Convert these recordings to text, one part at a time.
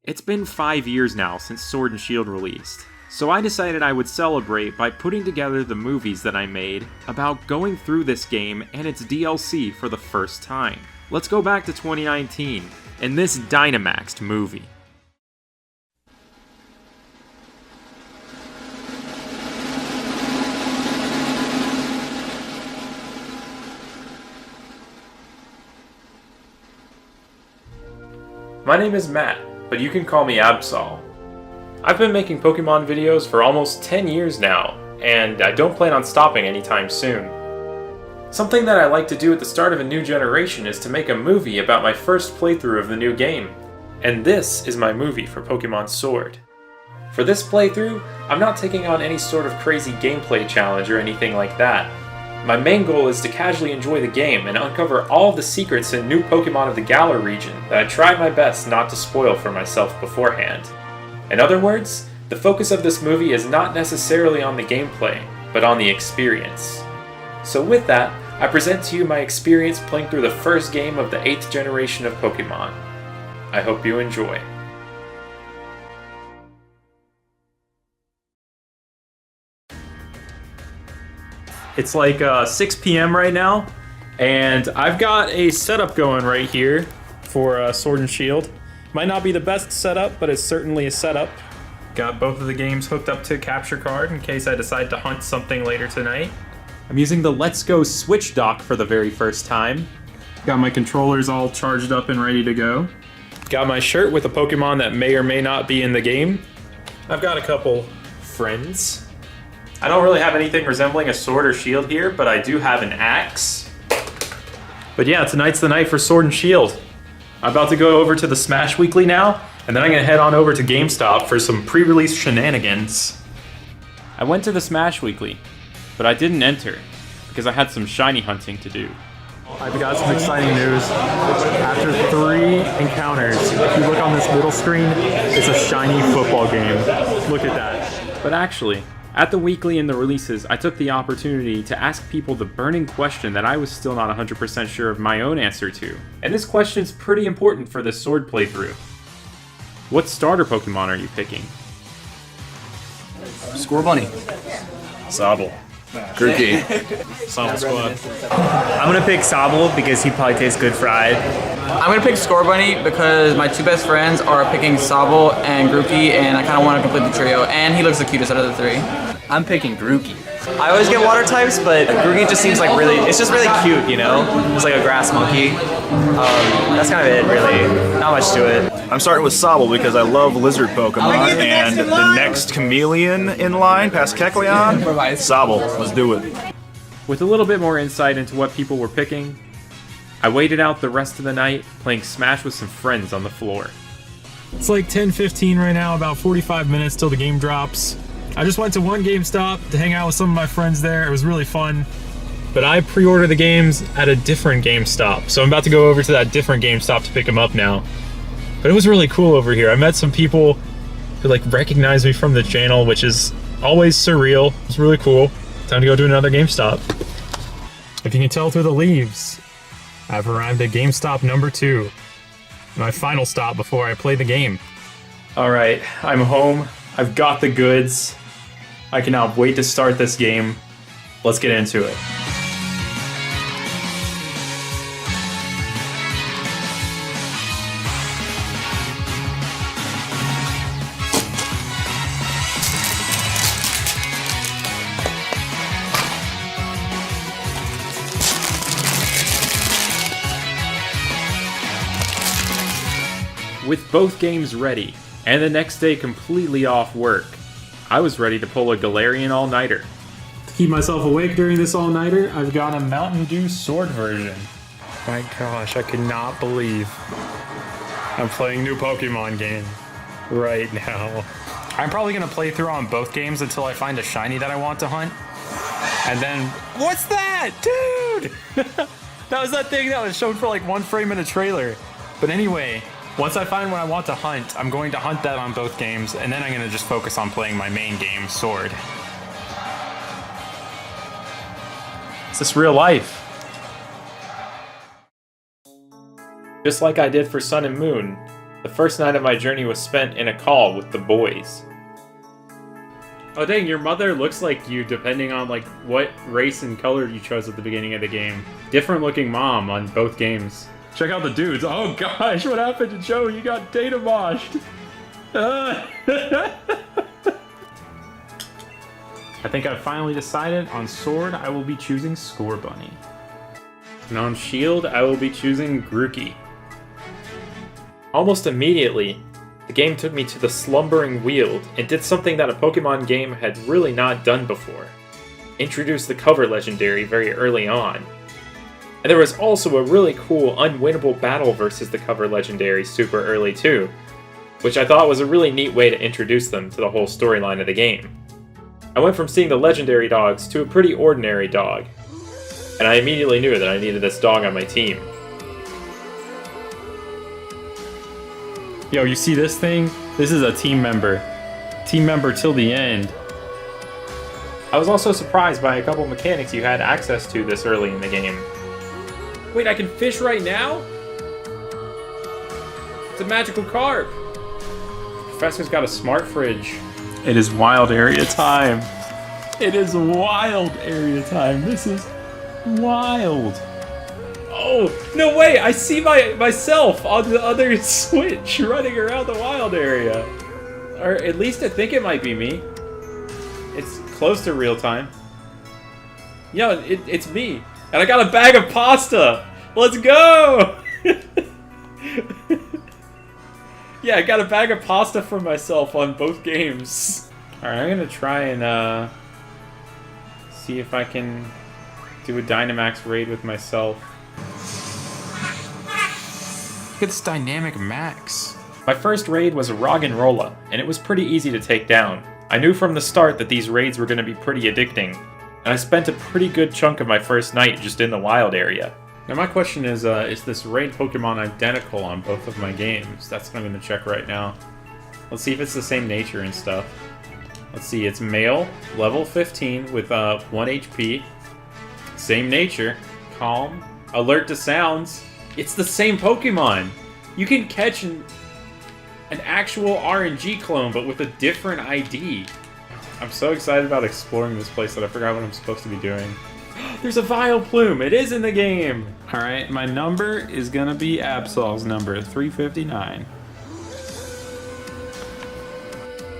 It's been 5 years now since Sword and Shield released, so I decided I would celebrate by putting together the movies that I made about going through this game and its DLC for the first time. Let's go back to 2019, and this Dynamaxed movie. My name is Matt, but you can call me Absol. I've been making Pokemon videos for almost 10 years now, and I don't plan on stopping anytime soon. Something that I like to do at the start of a new generation is to make a movie about my first playthrough of the new game, and this is my movie for Pokemon Sword. For this playthrough, I'm not taking on any sort of crazy gameplay challenge or anything like that. My main goal is to casually enjoy the game and uncover all of the secrets and new Pokemon of the Galar region that I tried my best not to spoil for myself beforehand. In other words, the focus of this movie is not necessarily on the gameplay, but on the experience. So with that, I present to you my experience playing through the first game of the 8th generation of Pokemon. I hope you enjoy. It's like 6 p.m. right now, and I've got a setup going right here for Sword and Shield. Might not be the best setup, but it's certainly a setup. Got both of the games hooked up to a capture card in case I decide to hunt something later tonight. I'm using the Let's Go Switch dock for the very first time. Got my controllers all charged up and ready to go. Got my shirt with a Pokemon that may or may not be in the game. I've got a couple friends. I don't really have anything resembling a sword or shield here, but I do have an axe. But yeah, tonight's the night for Sword and Shield. I'm about to go over to the Smash Weekly now, and then I'm gonna head on over to GameStop for some pre-release shenanigans. I went to the Smash Weekly, but I didn't enter, because I had some shiny hunting to do. I've got some exciting news. After 3 encounters, if you look on this middle screen, it's a shiny football game. Look at that. But actually, at the weekly and the releases, I took the opportunity to ask people the burning question that I was still not 100% sure of my own answer to. And this question's pretty important for this Sword playthrough. What starter Pokemon are you picking? Scorbunny. Sobble. Grookey. Sobble Squad. I'm gonna pick Sobble because he probably tastes good fried. I'm gonna pick Scorbunny because my 2 best friends are picking Sobble and Grookey, and I kind of want to complete the trio, and he looks the cutest out of the 3. I'm picking Grookey. I always get water types, but Grookey just seems like it's just really cute, you know? It's like a grass monkey. That's kind of it, really. Not much to it. I'm starting with Sobble because I love lizard Pokemon, and the next chameleon in line past Kecleon, Sobble. Let's do it. With a little bit more insight into what people were picking, I waited out the rest of the night playing Smash with some friends on the floor. It's like 10:15 right now, about 45 minutes till the game drops. I just went to one GameStop to hang out with some of my friends there. It was really fun. But I pre-ordered the games at a different GameStop, so I'm about to go over to that different GameStop to pick them up now. But it was really cool over here. I met some people who like recognized me from the channel, which is always surreal. It's really cool. Time to go to another GameStop. If you can tell through the leaves, I've arrived at GameStop number 2. My final stop before I play the game. Alright, I'm home. I've got the goods. I cannot wait to start this game. Let's get into it. With both games ready, and the next day completely off work, I was ready to pull a Galarian all-nighter. To keep myself awake during this all-nighter, I've got a Mountain Dew Sword version. My gosh, I could not believe I'm playing new Pokemon game right now. I'm probably gonna play through on both games until I find a shiny that I want to hunt. And then, what's that? Dude! That was that thing that was shown for like 1 frame in a trailer. But anyway, once I find what I want to hunt, I'm going to hunt that on both games, and then I'm going to just focus on playing my main game, Sword. Is this real life? Just like I did for Sun and Moon, The first night of my journey was spent in a call with the boys. Oh dang, your mother looks like you depending on like what race and color you chose at the beginning of the game. Different looking mom on both games. Check out the dudes. Oh gosh, what happened to Joe? You got data moshed. I think I've finally decided on Sword I will be choosing Scorbunny. And on Shield I will be choosing Grookey. Almost immediately, the game took me to the Slumbering Weald and did something that a Pokemon game had really not done before. Introduced the cover legendary very early on. And there was also a really cool unwinnable battle versus the cover legendary super early too, which I thought was a really neat way to introduce them to the whole storyline of the game. I went from seeing the legendary dogs to a pretty ordinary dog, and I immediately knew that I needed this dog on my team. Yo, you see this thing? This is a team member. Team member till the end. I was also surprised by a couple mechanics you had access to this early in the game. Wait, I can fish right now? It's a magical carp. The professor's got a smart fridge. It is wild area time. It is wild area time. This is wild. Oh, no way! I see myself on the other Switch running around the wild area. Or at least I think it might be me. It's close to real time. Yeah, it's me. And I got a bag of pasta! Let's go! Yeah, I got a bag of pasta for myself on both games. Alright, I'm gonna try and see if I can do a Dynamax raid with myself. Look at this dynamic max. My first raid was a Roggenrola, and it was pretty easy to take down. I knew from the start that these raids were going to be pretty addicting, and I spent a pretty good chunk of my first night just in the wild area. Now my question is this raid Pokemon identical on both of my games? That's what I'm going to check right now. Let's see if it's the same nature and stuff. Let's see, it's male, level 15 with 1 HP, same nature, calm, alert to sounds. It's the same Pokemon! You can catch an actual RNG clone, but with a different ID. I'm so excited about exploring this place that I forgot what I'm supposed to be doing. There's a Vileplume! It is in the game! Alright, my number is gonna be Absol's number, 359.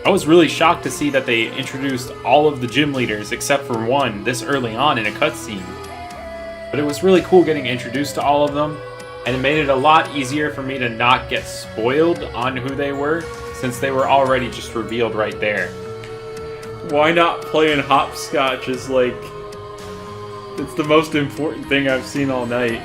I was really shocked to see that they introduced all of the gym leaders except for one this early on in a cutscene. But it was really cool getting introduced to all of them, and it made it a lot easier for me to not get spoiled on who they were, since they were already just revealed right there. Why not playing hopscotch is like... it's the most important thing I've seen all night.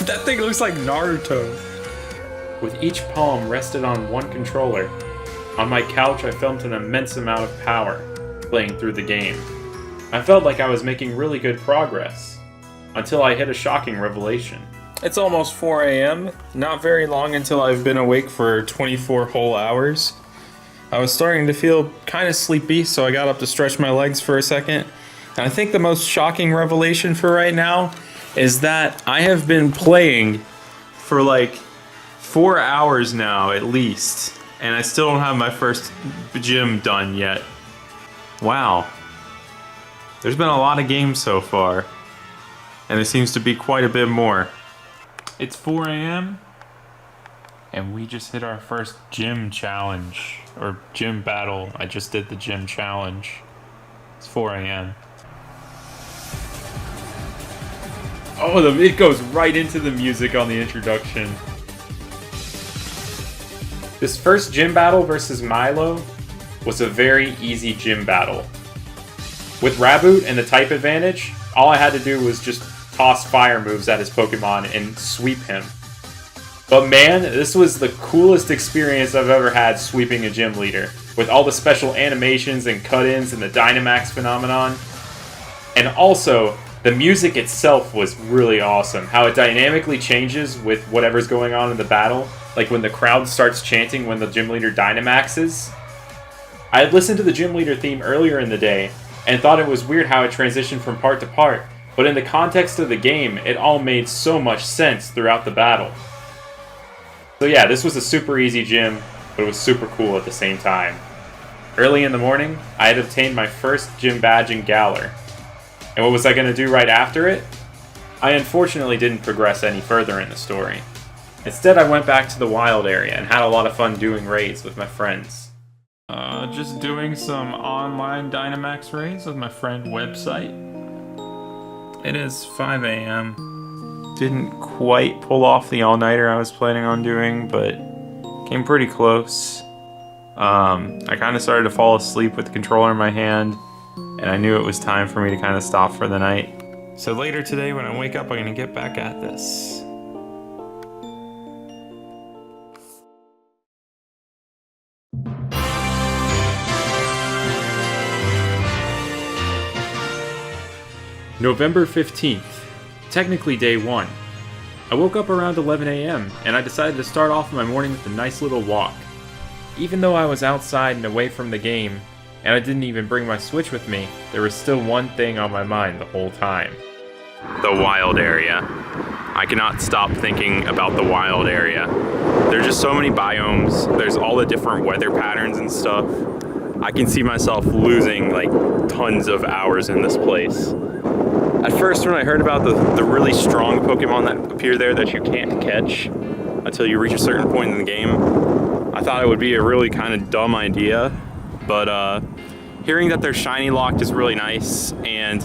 That thing looks like Naruto. With each palm rested on one controller. On my couch I felt an immense amount of power playing through the game. I felt like I was making really good progress, until I hit a shocking revelation. It's almost 4 a.m., not very long until I've been awake for 24 whole hours. I was starting to feel kind of sleepy, so I got up to stretch my legs for a second. And I think the most shocking revelation for right now is that I have been playing for like 4 hours now at least, and I still don't have my first gym done yet. Wow. There's been a lot of games so far, and there seems to be quite a bit more. It's 4 a.m., and we just hit our first gym challenge, or gym battle. I just did the gym challenge. It's 4 a.m. Oh, it goes right into the music on the introduction. This first gym battle versus Milo was a very easy gym battle. With Raboot and the type advantage, all I had to do was just toss fire moves at his Pokemon and sweep him. But man, this was the coolest experience I've ever had sweeping a gym leader, with all the special animations and cut-ins and the Dynamax phenomenon. And also, the music itself was really awesome, how it dynamically changes with whatever's going on in the battle, like when the crowd starts chanting when the gym leader Dynamaxes. I had listened to the gym leader theme earlier in the day, and thought it was weird how it transitioned from part to part, but in the context of the game, it all made so much sense throughout the battle. So yeah, this was a super easy gym, but it was super cool at the same time. Early in the morning, I had obtained my first gym badge in Galar. And what was I going to do right after it? I unfortunately didn't progress any further in the story. Instead, I went back to the wild area and had a lot of fun doing raids with my friends. Just doing some online Dynamax raids with my friend Website. It is 5 a.m. Didn't quite pull off the all-nighter I was planning on doing, but came pretty close. I kind of started to fall asleep with the controller in my hand, and I knew it was time for me to kind of stop for the night. So later today when I wake up, I'm going to get back at this. November 15th, technically day 1. I woke up around 11 a.m. and I decided to start off my morning with a nice little walk. Even though I was outside and away from the game, and I didn't even bring my Switch with me, there was still one thing on my mind the whole time. The wild area. I cannot stop thinking about the wild area. There's just so many biomes, there's all the different weather patterns and stuff. I can see myself losing like tons of hours in this place. At first, when I heard about the really strong Pokemon that appear there that you can't catch until you reach a certain point in the game, I thought it would be a really kind of dumb idea, but hearing that they're shiny locked is really nice, and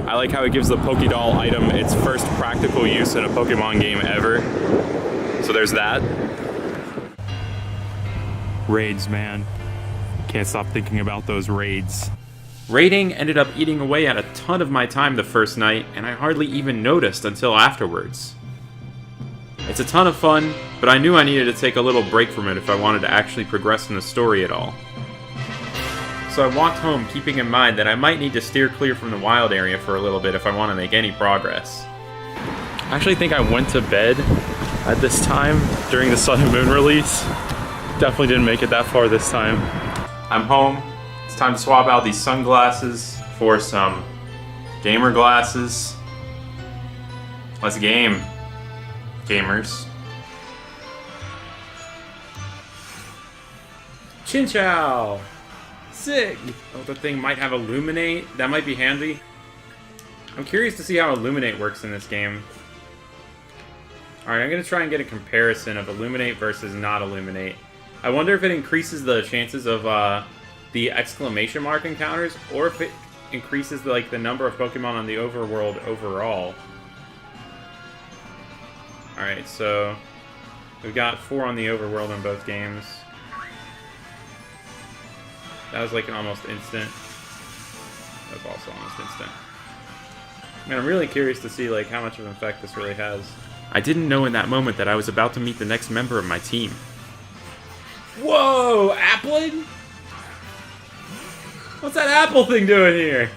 I like how it gives the Pokédoll item its first practical use in a Pokemon game ever. So there's that. Raids, man. Can't stop thinking about those raids. Raiding ended up eating away at a ton of my time the first night, and I hardly even noticed until afterwards. It's a ton of fun, but I knew I needed to take a little break from it if I wanted to actually progress in the story at all. So I walked home keeping in mind that I might need to steer clear from the wild area for a little bit if I want to make any progress. I actually think I went to bed at this time during the Sun and Moon release. Definitely didn't make it that far this time. I'm home. It's time to swap out these sunglasses for some gamer glasses. Let's game, gamers. Chinchou! Sick! Oh, the thing might have Illuminate. That might be handy. I'm curious to see how Illuminate works in this game. Alright, I'm going to try and get a comparison of Illuminate versus not Illuminate. I wonder if it increases the chances of the exclamation mark encounters, or if it increases the number of Pokemon on the overworld overall. Alright, so we've got 4 on the overworld in both games. That was like an almost instant. That was also almost instant. Man, I'm really curious to see how much of an effect this really has. I didn't know in that moment that I was about to meet the next member of my team. Whoa, Applin? What's that apple thing doing here?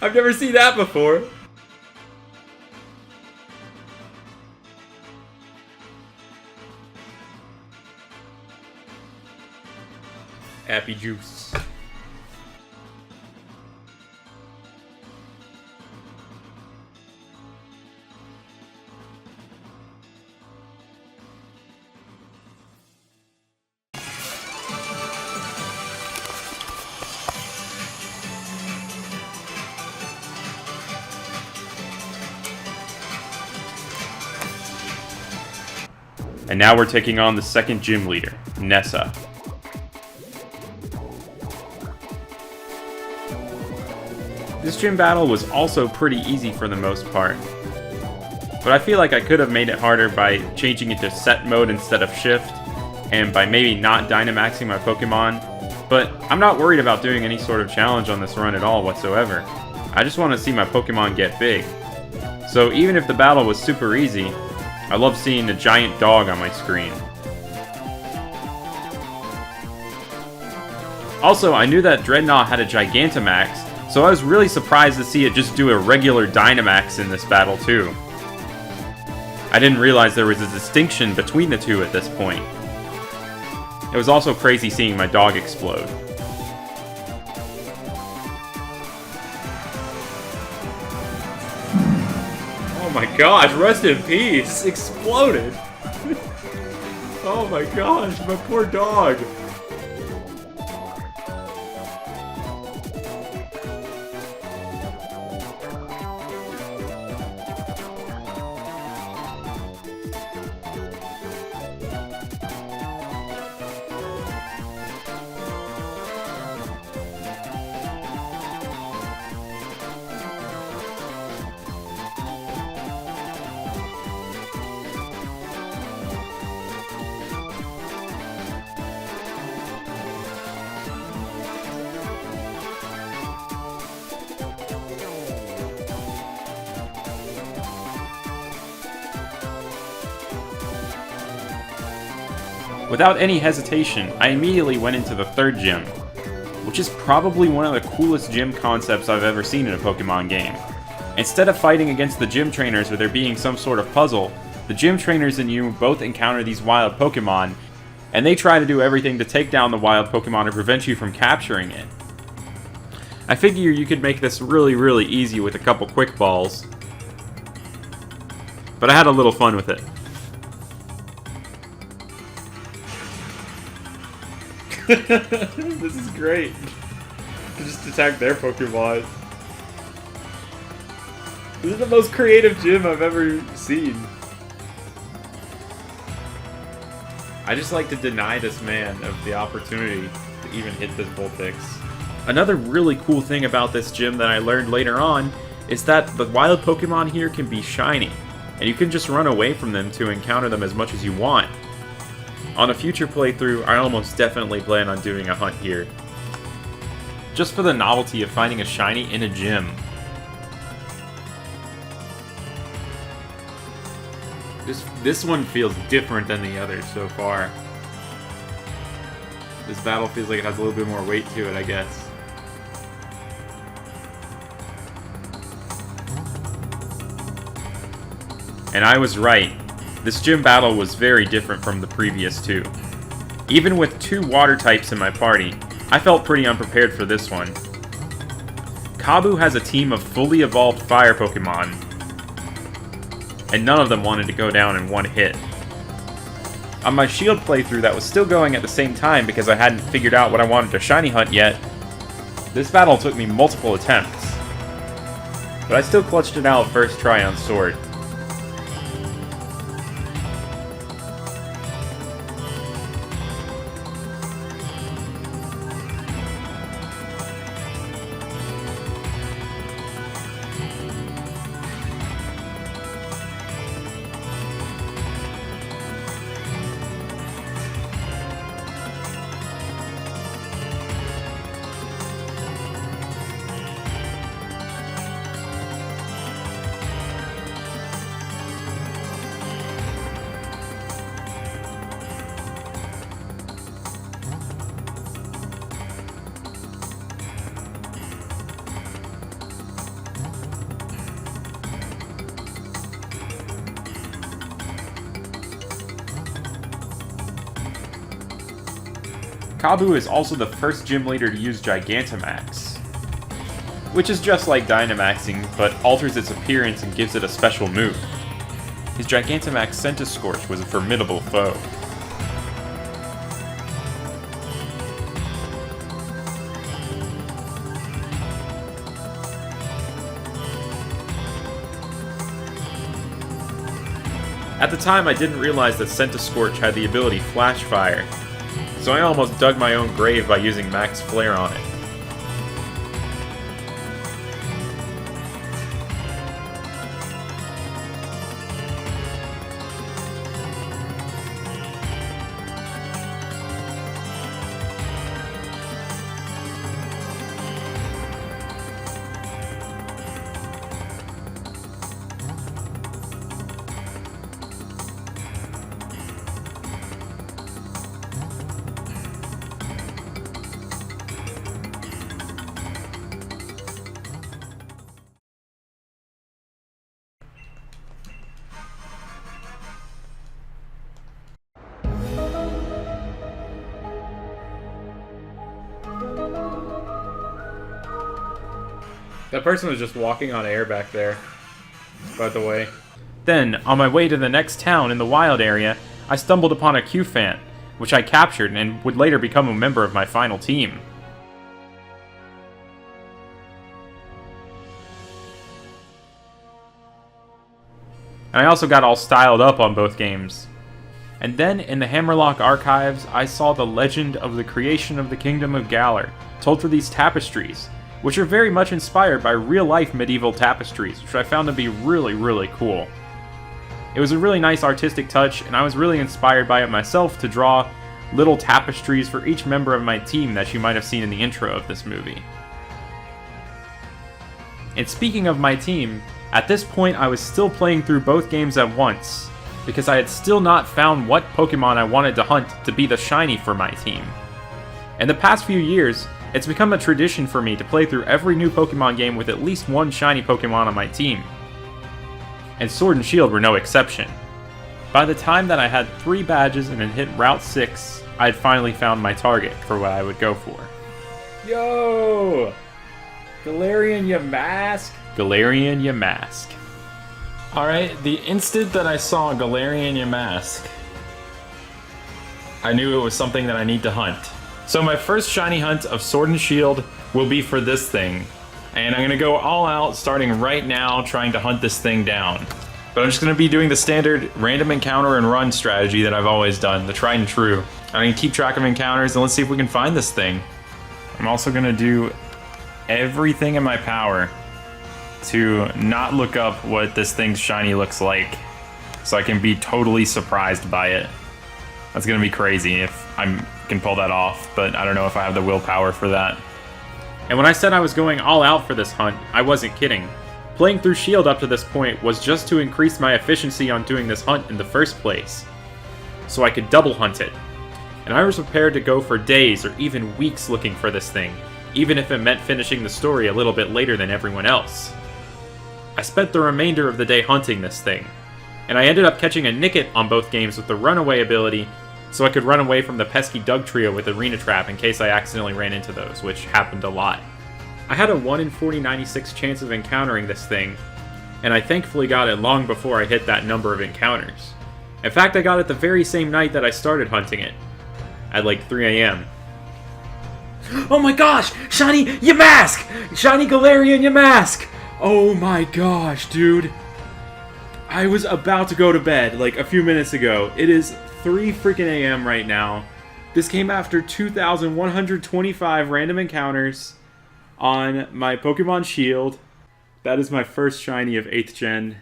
I've never seen that before. Happy juice. And now we're taking on the second gym leader, Nessa. This gym battle was also pretty easy for the most part, but I feel like I could have made it harder by changing it to set mode instead of shift, and by maybe not Dynamaxing my Pokemon, but I'm not worried about doing any sort of challenge on this run at all whatsoever. I just want to see my Pokemon get big. So even if the battle was super easy, I love seeing the giant dog on my screen. Also, I knew that Dreadnought had a Gigantamax, so I was really surprised to see it just do a regular Dynamax in this battle too. I didn't realize there was a distinction between the two at this point. It was also crazy seeing my dog explode. Oh my gosh, rest in peace. Exploded. Oh my gosh, my poor dog. Without any hesitation, I immediately went into the third gym, which is probably one of the coolest gym concepts I've ever seen in a Pokemon game. Instead of fighting against the gym trainers or there being some sort of puzzle, the gym trainers and you both encounter these wild Pokemon, and they try to do everything to take down the wild Pokemon to prevent you from capturing it. I figure you could make this really easy with a couple quick balls, but I had a little fun with it. This is great. To just attack their Pokemon. This is the most creative gym I've ever seen. I just like to deny this man of the opportunity to even hit this Vulpix. Another really cool thing about this gym that I learned later on is that the wild Pokemon here can be shiny, and you can just run away from them to encounter them as much as you want. On a future playthrough, I almost definitely plan on doing a hunt here. Just for the novelty of finding a shiny in a gym. This one feels different than the others so far. This battle feels like it has a little bit more weight to it, I guess. And I was right. This gym battle was very different from the previous two. Even with 2 water types in my party, I felt pretty unprepared for this one. Kabu has a team of fully evolved fire Pokemon, and none of them wanted to go down in one hit. On my shield playthrough that was still going at the same time because I hadn't figured out what I wanted to shiny hunt yet, this battle took me multiple attempts. But I still clutched it out first try on Sword. Kabu is also the first gym leader to use Gigantamax, which is just like Dynamaxing, but alters its appearance and gives it a special move. His Gigantamax Centiskorch was a formidable foe. At the time, I didn't realize that Centiskorch had the ability Flash Fire, so I almost dug my own grave by using Max Flare on it. That person was just walking on air back there. by the way. Then, on my way to the next town in the wild area, I stumbled upon a Qfant, which I captured and would later become a member of my final team. And I also got all styled up on both games. And then, in the Hammerlock archives, I saw the legend of the creation of the Kingdom of Galar, told through these tapestries, which are very much inspired by real-life medieval tapestries, which I found to be really, really cool. It was a really nice artistic touch, and I was really inspired by it myself to draw little tapestries for each member of my team that you might have seen in the intro of this movie. And speaking of my team, at this point I was still playing through both games at once, because I had still not found what Pokemon I wanted to hunt to be the shiny for my team. In the past few years, it's become a tradition for me to play through every new Pokemon game with at least one shiny Pokemon on my team. And Sword and Shield were no exception. By the time that I had 3 badges and had hit Route 6, I had finally found my target for what I would go for. Yo! Galarian Yamask! Galarian Yamask. Alright, the instant that I saw Galarian Yamask, I knew it was something that I need to hunt. So my first shiny hunt of Sword and Shield will be for this thing. And I'm going to go all out starting right now trying to hunt this thing down. But I'm just going to be doing the standard random encounter and run strategy that I've always done, the tried and true. I'm going to keep track of encounters and let's see if we can find this thing. I'm also going to do everything in my power to not look up what this thing's shiny looks like, so I can be totally surprised by it. That's gonna be crazy if I can pull that off, but I don't know if I have the willpower for that. And when I said I was going all out for this hunt, I wasn't kidding. Playing through Shield up to this point was just to increase my efficiency on doing this hunt in the first place, so I could double hunt it. And I was prepared to go for days or even weeks looking for this thing, even if it meant finishing the story a little bit later than everyone else. I spent the remainder of the day hunting this thing, and I ended up catching a Nickit on both games with the runaway ability, so I could run away from the pesky Doug trio with Arena Trap in case I accidentally ran into those, which happened a lot. I had a 1 in 4096 chance of encountering this thing, and I thankfully got it long before I hit that number of encounters. In fact, I got it the very same night that I started hunting it, at like 3 AM. Oh my gosh! Shiny Yamask! Shiny Galarian Yamask! Oh my gosh, dude. I was about to go to bed like a few minutes ago. It is 3 freaking AM right now. This came after 2,125 random encounters on my Pokemon Shield. That is my first shiny of 8th gen.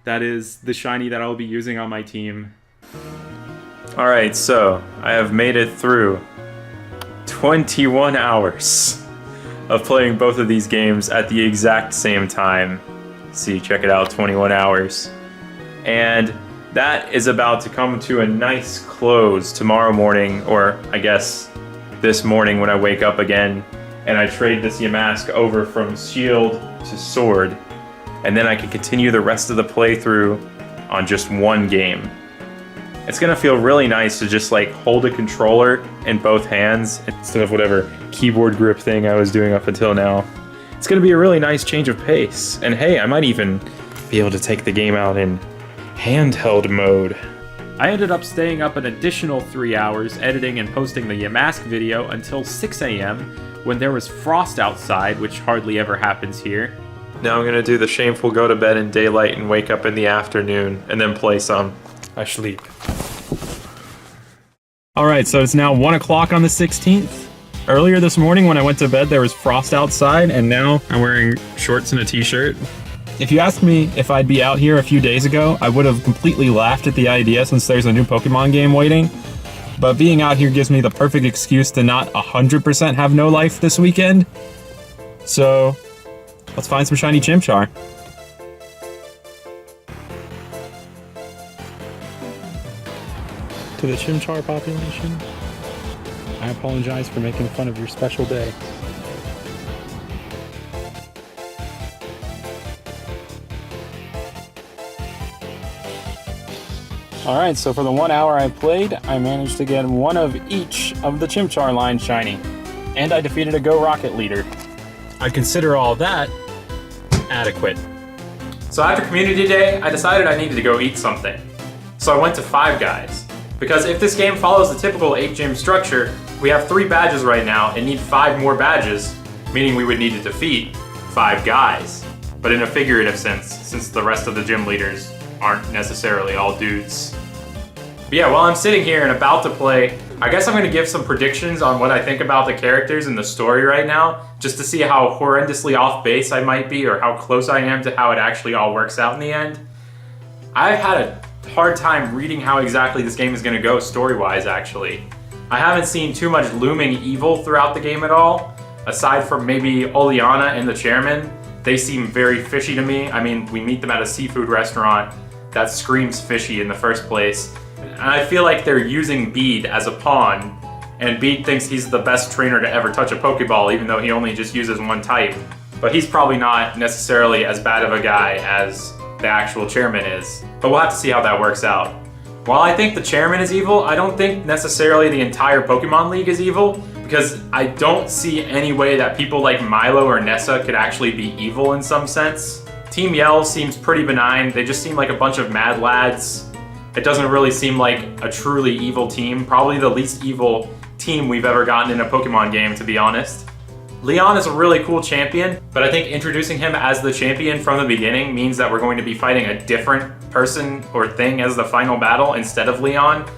That is the shiny that I'll be using on my team. Alright, so I have made it through 21 hours of playing both of these games at the exact same time. See, check it out, 21 hours. And that is about to come to a nice close tomorrow morning, or I guess this morning when I wake up again, and I trade this Yamask over from Shield to Sword, and then I can continue the rest of the playthrough on just one game. It's gonna feel really nice to just like hold a controller in both hands instead of whatever keyboard grip thing I was doing up until now. It's gonna be a really nice change of pace. And hey, I might even be able to take the game out in handheld mode. I ended up staying up an additional 3 hours editing and posting the Yamask video until 6 AM when there was frost outside, which hardly ever happens here. Now I'm gonna do the shameful go to bed in daylight and wake up in the afternoon and then play some. I sleep. Alright, so it's now 1 o'clock on the 16th. Earlier this morning when I went to bed there was frost outside, and now I'm wearing shorts and a t-shirt. If you asked me if I'd be out here a few days ago, I would have completely laughed at the idea since there's a new Pokemon game waiting. But being out here gives me the perfect excuse to not 100% have no life this weekend. So, let's find some shiny Chimchar. To the Chimchar population, I apologize for making fun of your special day. Alright, so for the 1 hour I played, I managed to get one of each of the Chimchar line shiny. And I defeated a Go Rocket leader. I consider all that adequate. So after community day, I decided I needed to go eat something. So I went to Five Guys. Because if this game follows the typical 8 gym structure, we have 3 badges right now and need 5 more badges, meaning we would need to defeat 5 guys. But in a figurative sense, since the rest of the gym leaders aren't necessarily all dudes. But yeah, while I'm sitting here and about to play, I guess I'm going to give some predictions on what I think about the characters and the story right now, just to see how horrendously off base I might be or how close I am to how it actually all works out in the end. I've had a hard time reading how exactly this game is going to go story-wise, actually. I haven't seen too much looming evil throughout the game at all. Aside from maybe Oleana and the chairman, they seem very fishy to me. I mean, we meet them at a seafood restaurant that screams fishy in the first place. And I feel like they're using Bede as a pawn, and Bede thinks he's the best trainer to ever touch a Pokeball, even though he only just uses one type. But he's probably not necessarily as bad of a guy as the actual chairman is. But we'll have to see how that works out. While I think the chairman is evil, I don't think necessarily the entire Pokemon League is evil, because I don't see any way that people like Milo or Nessa could actually be evil in some sense. Team Yell seems pretty benign. They just seem like a bunch of mad lads. It doesn't really seem like a truly evil team. Probably the least evil team we've ever gotten in a Pokemon game, to be honest. Leon is a really cool champion, but I think introducing him as the champion from the beginning means that we're going to be fighting a different person or thing as the final battle instead of Leon,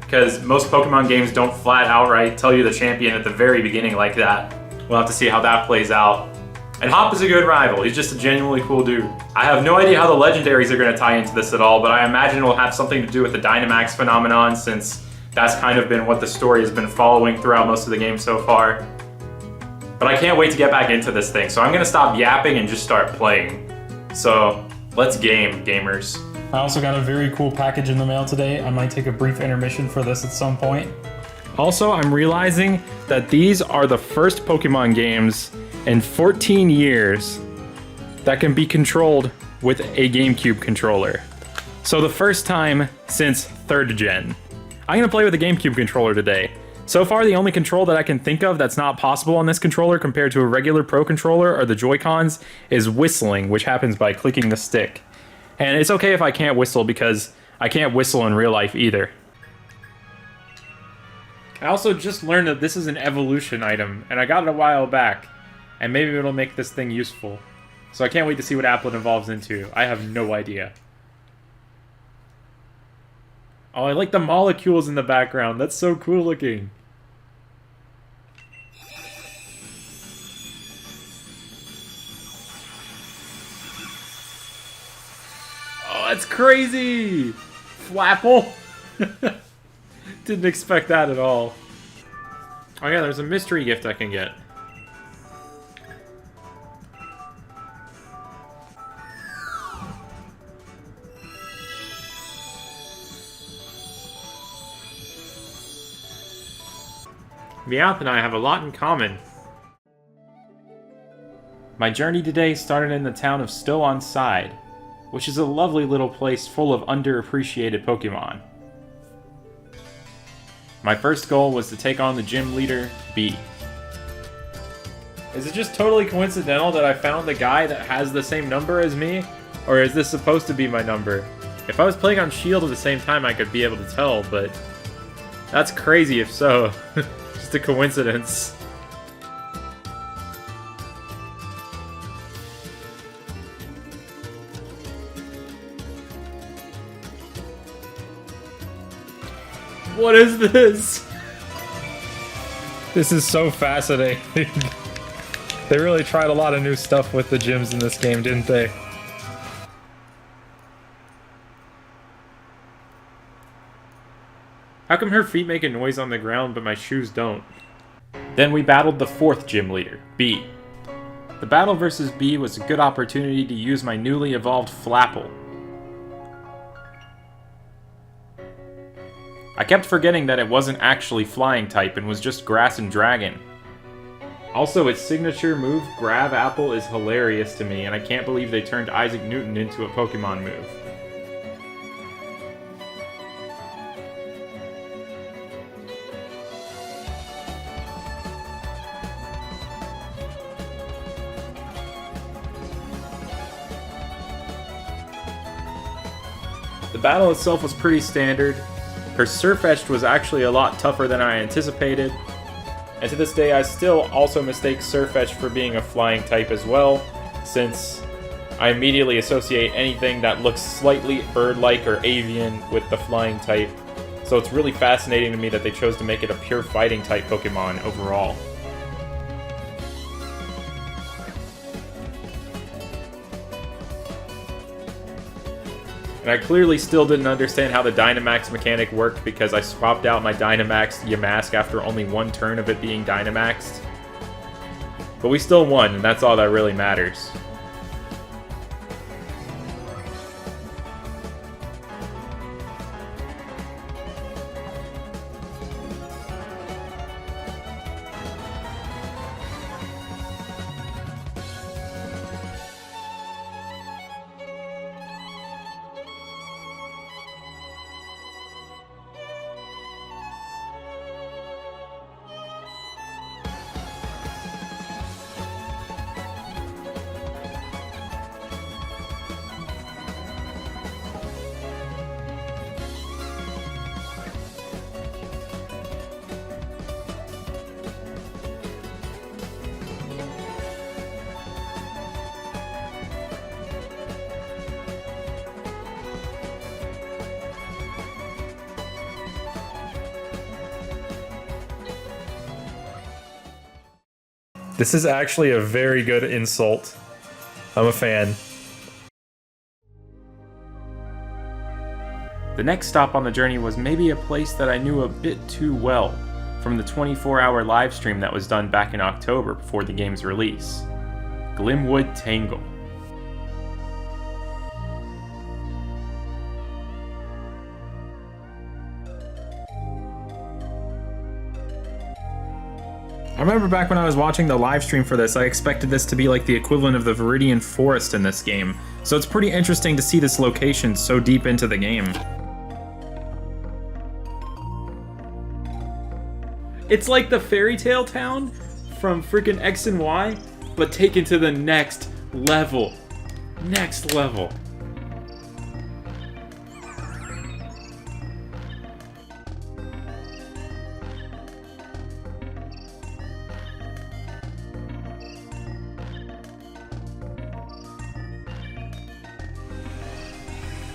because most Pokemon games don't flat outright tell you the champion at the very beginning like that. We'll have to see how that plays out. And Hop is a good rival. He's just a genuinely cool dude. I have no idea how the legendaries are going to tie into this at all, but I imagine it'll have something to do with the Dynamax phenomenon, since that's kind of been what the story has been following throughout most of the game so far. But I can't wait to get back into this thing, so I'm going to stop yapping and just start playing. So, let's game, gamers. I also got a very cool package in the mail today. I might take a brief intermission for this at some point. Also, I'm realizing that these are the first Pokemon games in 14 years that can be controlled with a GameCube controller. So the first time since 3rd gen. I'm gonna play with a GameCube controller today. So far, the only control that I can think of that's not possible on this controller compared to a regular Pro controller or the Joy-Cons is whistling, which happens by clicking the stick. And it's okay if I can't whistle, because I can't whistle in real life either. I also just learned that this is an evolution item, and I got it a while back, and maybe it'll make this thing useful. So I can't wait to see what Applin evolves into. I have no idea. Oh, I like the molecules in the background. That's so cool looking. Oh, that's crazy! Flapple! Didn't expect that at all. Oh yeah, there's a mystery gift I can get. Meowth and I have a lot in common. My journey today started in the town of Still on Side, which is a lovely little place full of underappreciated Pokemon. My first goal was to take on the gym leader, B. Is it just totally coincidental that I found the guy that has the same number as me? Or is this supposed to be my number? If I was playing on Shield at the same time, I could be able to tell, but that's crazy if so. Just a coincidence. What is this? This is so fascinating. They really tried a lot of new stuff with the gyms in this game, didn't they? How come her feet make a noise on the ground, but my shoes don't? Then we battled the 4th gym leader, B. The battle versus B was a good opportunity to use my newly evolved Flapple. I kept forgetting that it wasn't actually flying type and was just grass and dragon. Also, its signature move, Grab Apple, is hilarious to me, and I can't believe they turned Isaac Newton into a Pokemon move. The battle itself was pretty standard. Her Surfetched was actually a lot tougher than I anticipated. And to this day, I still also mistake Surfetched for being a flying type as well, since I immediately associate anything that looks slightly bird-like or avian with the flying type. So it's really fascinating to me that they chose to make it a pure fighting type Pokemon overall. And I clearly still didn't understand how the Dynamax mechanic worked because I swapped out my Dynamax Yamask after only one turn of it being Dynamaxed. But we still won, and that's all that really matters. This is actually a very good insult. I'm a fan. The next stop on the journey was maybe a place that I knew a bit too well from the 24-hour live stream that was done back in October before the game's release. Glimwood Tangle. I remember back when I was watching the live stream for this, I expected this to be like the equivalent of the Viridian Forest in this game, so it's pretty interesting to see this location so deep into the game. It's like the fairy tale town from freaking X and Y, but taken to the next level. Next level.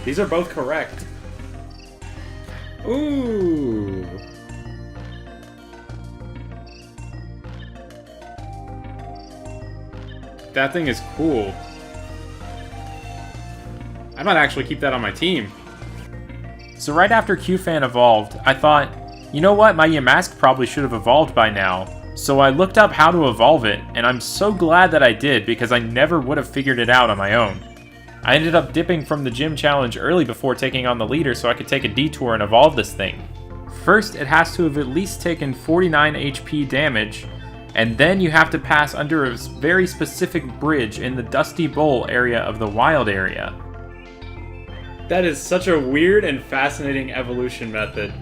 These are both correct. Ooh. That thing is cool. I might actually keep that on my team. So right after Qfan evolved, I thought, you know what, my Yamask probably should have evolved by now. So I looked up how to evolve it, and I'm so glad that I did because I never would have figured it out on my own. I ended up dipping from the gym challenge early before taking on the leader so I could take a detour and evolve this thing. First, it has to have at least taken 49 HP damage, and then you have to pass under a very specific bridge in the Dusty Bowl area of the wild area. That is such a weird and fascinating evolution method.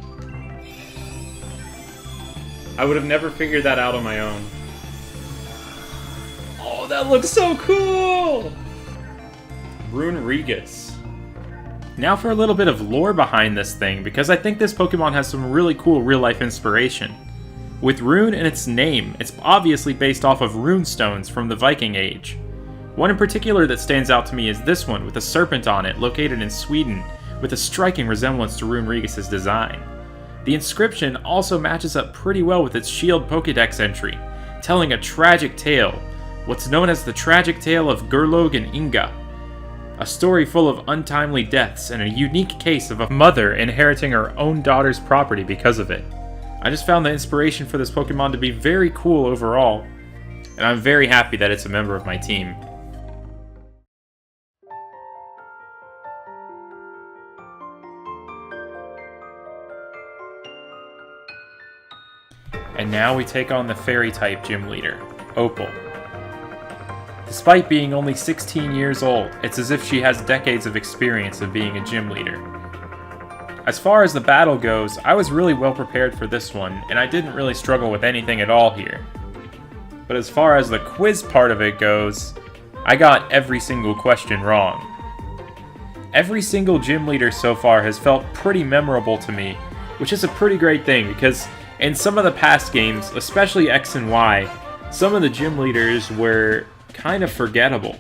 I would have never figured that out on my own. Oh, that looks so cool! Regi's. Now for a little bit of lore behind this thing, because I think this Pokemon has some really cool real-life inspiration. With Rune in its name, it's obviously based off of rune stones from the Viking Age. One in particular that stands out to me is this one with a serpent on it, located in Sweden, with a striking resemblance to Regi's design. The inscription also matches up pretty well with its Shield Pokedex entry, telling a tragic tale, what's known as the tragic tale of Gerlog and Inga. A story full of untimely deaths and a unique case of a mother inheriting her own daughter's property because of it. I just found the inspiration for this Pokemon to be very cool overall, and I'm very happy that it's a member of my team. And now we take on the Fairy-type gym leader, Opal. Despite being only 16 years old, it's as if she has decades of experience of being a gym leader. As far as the battle goes, I was really well prepared for this one, and I didn't really struggle with anything at all here. But as far as the quiz part of it goes, I got every single question wrong. Every single gym leader so far has felt pretty memorable to me, which is a pretty great thing because in some of the past games, especially X and Y, some of the gym leaders were kind of forgettable.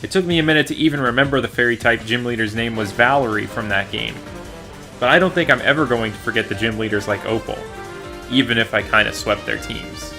It took me a minute to even remember the fairy-type gym leader's name was Valerie from that game. But I don't think I'm ever going to forget the gym leaders like Opal, even if I kind of swept their teams.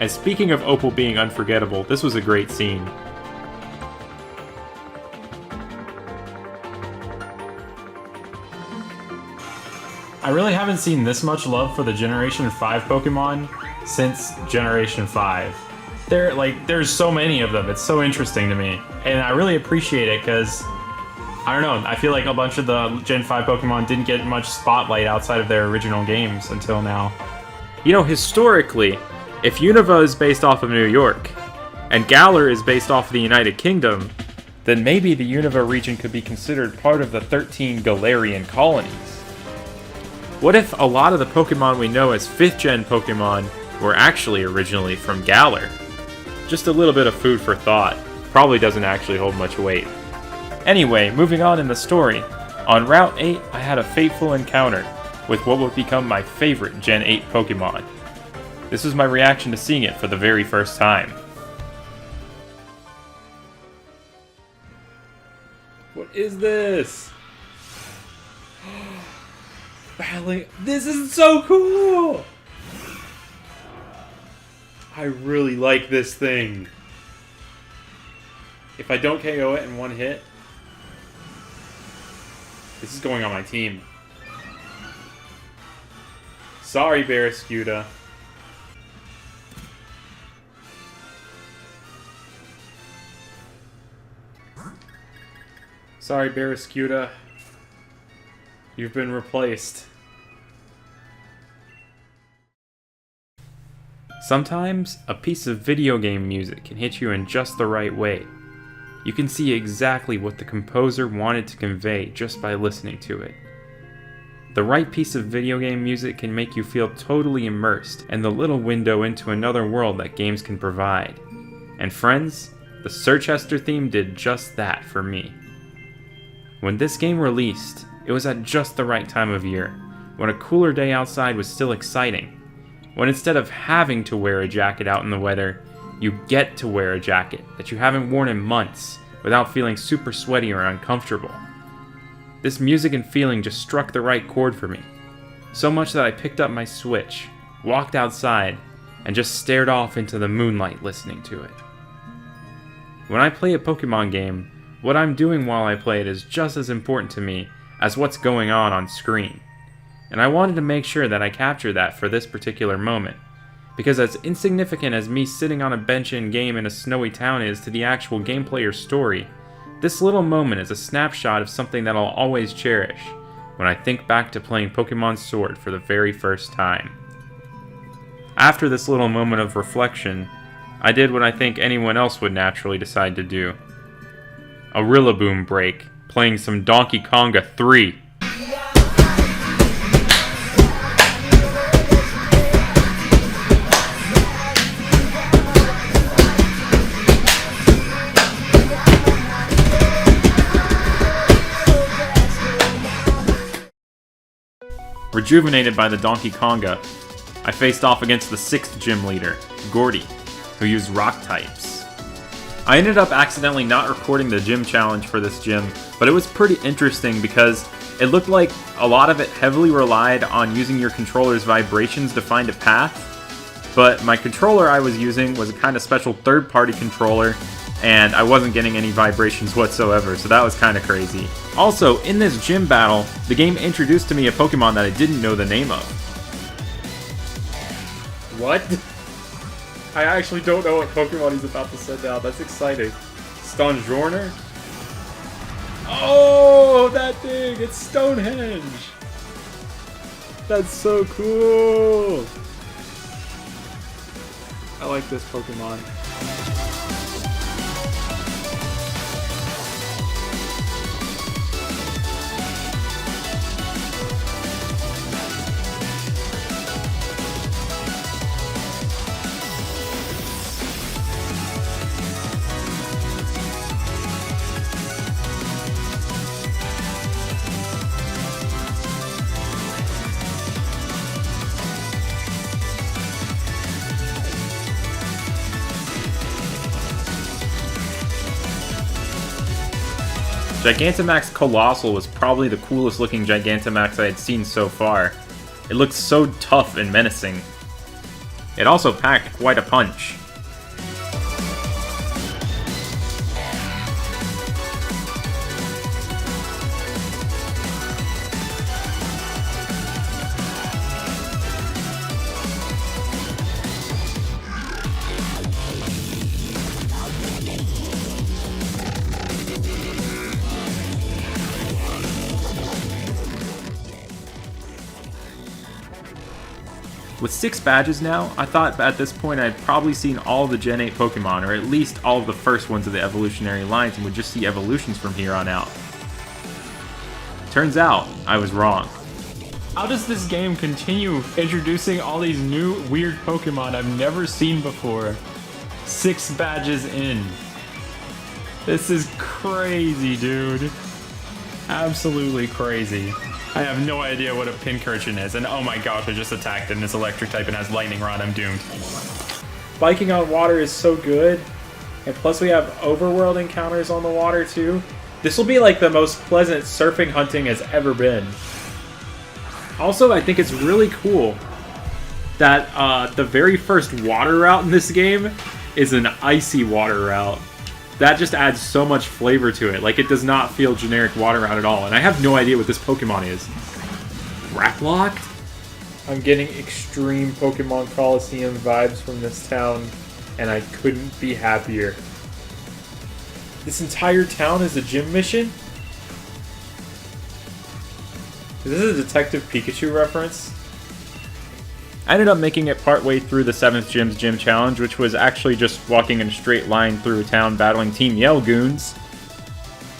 And speaking of Opal being unforgettable, this was a great scene. I really haven't seen this much love for the Generation 5 Pokemon since Generation 5. There's so many of them, it's so interesting to me. And I really appreciate it because, I don't know, I feel like a bunch of the Gen 5 Pokemon didn't get much spotlight outside of their original games until now. You know, historically, if Unova is based off of New York, and Galar is based off of the United Kingdom, then maybe the Unova region could be considered part of the 13 Galarian colonies. What if a lot of the Pokemon we know as 5th Gen Pokemon were actually originally from Galar? Just a little bit of food for thought. Probably doesn't actually hold much weight. Anyway, moving on in the story. On Route 8, I had a fateful encounter with what would become my favorite Gen 8 Pokemon. This was my reaction to seeing it for the very first time. What is this? Battling. This is so cool! I really like this thing. If I don't KO it in one hit, this is going on my team. Sorry, Barraskewda. Sorry, Barraskewda. You've been replaced. Sometimes, a piece of video game music can hit you in just the right way. You can see exactly what the composer wanted to convey just by listening to it. The right piece of video game music can make you feel totally immersed in the little window into another world that games can provide. And friends, the Sirchester theme did just that for me. When this game released, it was at just the right time of year, when a cooler day outside was still exciting. When instead of having to wear a jacket out in the weather, you get to wear a jacket that you haven't worn in months without feeling super sweaty or uncomfortable. This music and feeling just struck the right chord for me. So much that I picked up my Switch, walked outside, and just stared off into the moonlight listening to it. When I play a Pokemon game, what I'm doing while I play it is just as important to me as what's going on screen. And I wanted to make sure that I captured that for this particular moment, because as insignificant as me sitting on a bench in-game in a snowy town is to the actual gameplay or story, this little moment is a snapshot of something that I'll always cherish when I think back to playing Pokemon Sword for the very first time. After this little moment of reflection, I did what I think anyone else would naturally decide to do. A Rillaboom break, playing some Donkey Konga 3. Rejuvenated by the Donkey Konga, I faced off against the 6th gym leader, Gordy, who used rock types. I ended up accidentally not recording the gym challenge for this gym, but it was pretty interesting because It looked like a lot of it heavily relied on using your controller's vibrations to find a path, but my controller I was using was a kind of special third-party controller, and I wasn't getting any vibrations whatsoever, so that was kind of crazy. Also, in this gym battle, the game introduced to me a Pokemon that I didn't know the name of. What? I actually don't know what Pokemon he's about to send out. That's exciting. Stonjourner? Oh, that thing! It's Stonehenge! That's so cool! I like this Pokemon. Gigantamax Colossal was probably the coolest looking Gigantamax I had seen so far. It looked so tough and menacing. It also packed quite a punch. With 6 badges now, I thought at this point I'd probably seen all the Gen 8 Pokemon, or at least all of the first ones of the evolutionary lines, and would just see evolutions from here on out. Turns out, I was wrong. How does this game continue introducing all these new weird Pokemon I've never seen before? 6 badges in. This is crazy, dude. Absolutely crazy. I have no idea what a Pincurchin is, and oh my gosh, I just attacked it and it's electric type and has lightning rod, I'm doomed. Biking on water is so good, and plus we have overworld encounters on the water too. This will be like the most pleasant surfing hunting has ever been. Also, I think it's really cool that the very first water route in this game is an icy water route. That just adds so much flavor to it. Like, it does not feel generic water route at all. And I have no idea what this Pokemon is. Raplocked? I'm getting extreme Pokemon Coliseum vibes from this town, and I couldn't be happier. This entire town is a gym mission? Is this a Detective Pikachu reference? I ended up making it partway through the 7th Gym's gym challenge, which was actually just walking in a straight line through a town battling Team Yell goons.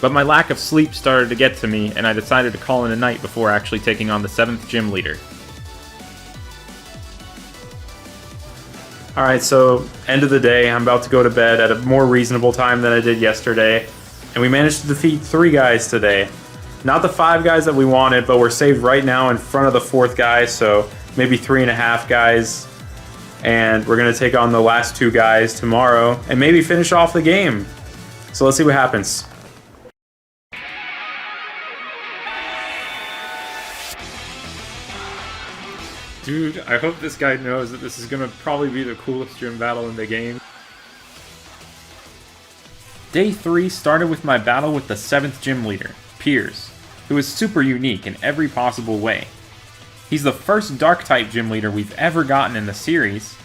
But my lack of sleep started to get to me, and I decided to call in a night before actually taking on the 7th Gym leader. Alright, so end of the day, I'm about to go to bed at a more reasonable time than I did yesterday, and we managed to defeat 3 guys today. Not the 5 guys that we wanted, but we're saved right now in front of the 4th guy, so maybe 3.5 guys, and we're going to take on the last 2 guys tomorrow and maybe finish off the game. So let's see what happens. Dude, I hope this guy knows that this is going to probably be the coolest gym battle in the game. Day 3 started with my battle with the 7th gym leader, Piers, who is super unique in every possible way. He's the first Dark-type gym leader we've ever gotten in the series.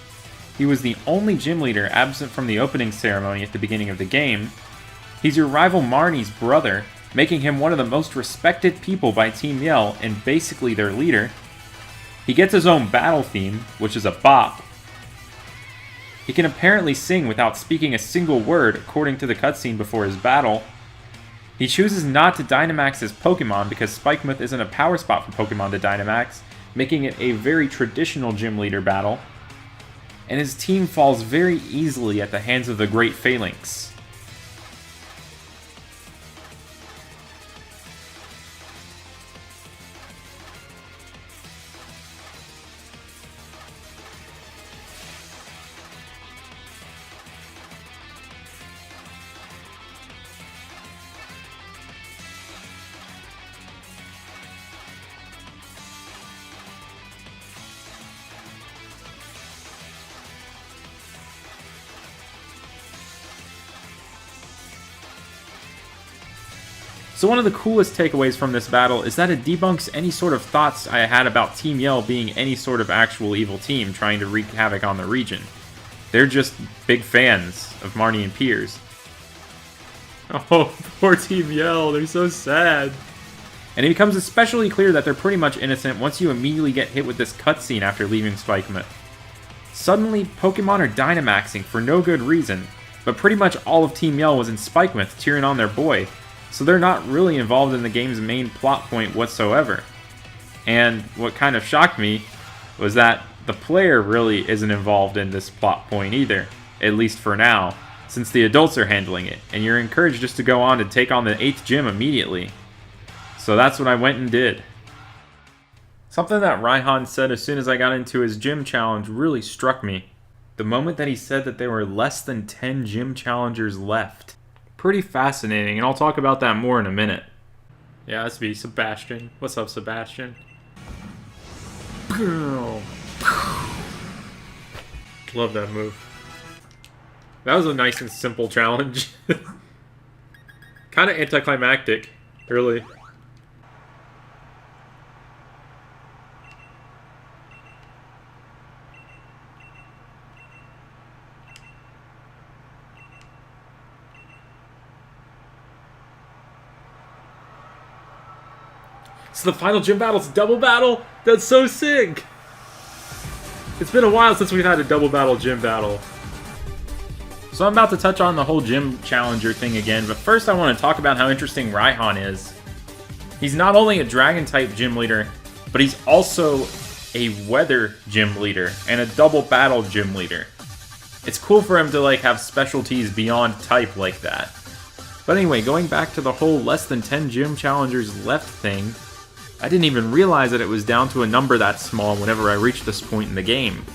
He was the only gym leader absent from the opening ceremony at the beginning of the game. He's your rival Marnie's brother, making him one of the most respected people by Team Yell and basically their leader. He gets his own battle theme, which is a bop. He can apparently sing without speaking a single word according to the cutscene before his battle. He chooses not to Dynamax his Pokemon because Spikemuth isn't a power spot for Pokemon to Dynamax, making it a very traditional gym leader battle. And his team falls very easily at the hands of the Great Phalanx. So one of the coolest takeaways from this battle is that it debunks any sort of thoughts I had about Team Yell being any sort of actual evil team trying to wreak havoc on the region. They're just big fans of Marnie and Piers. Oh, poor Team Yell, they're so sad. And it becomes especially clear that they're pretty much innocent once you immediately get hit with this cutscene after leaving Spikemuth. Suddenly, Pokemon are Dynamaxing for no good reason, but pretty much all of Team Yell was in Spikemuth cheering on their boy, so they're not really involved in the game's main plot point whatsoever. And what kind of shocked me was that the player really isn't involved in this plot point either, at least for now, since the adults are handling it, and you're encouraged just to go on and take on the 8th gym immediately. So that's what I went and did. Something that Raihan said as soon as I got into his gym challenge really struck me. The moment that he said that there were less than 10 gym challengers left. Pretty fascinating, and I'll talk about that more in a minute. Yeah, that's me, Sebastian. What's up, Sebastian? Love that move. That was a nice and simple challenge. Kind of anticlimactic, really. So the final gym battle's double battle? That's so sick! It's been a while since we've had a double battle gym battle. So I'm about to touch on the whole gym challenger thing again, but first I want to talk about how interesting Raihan is. He's not only a dragon type gym leader, but he's also a weather gym leader and a double battle gym leader. It's cool for him to like have specialties beyond type like that. But anyway, going back to the whole less than 10 gym challengers left thing, I didn't even realize that it was down to a number that small whenever I reached this point in the game.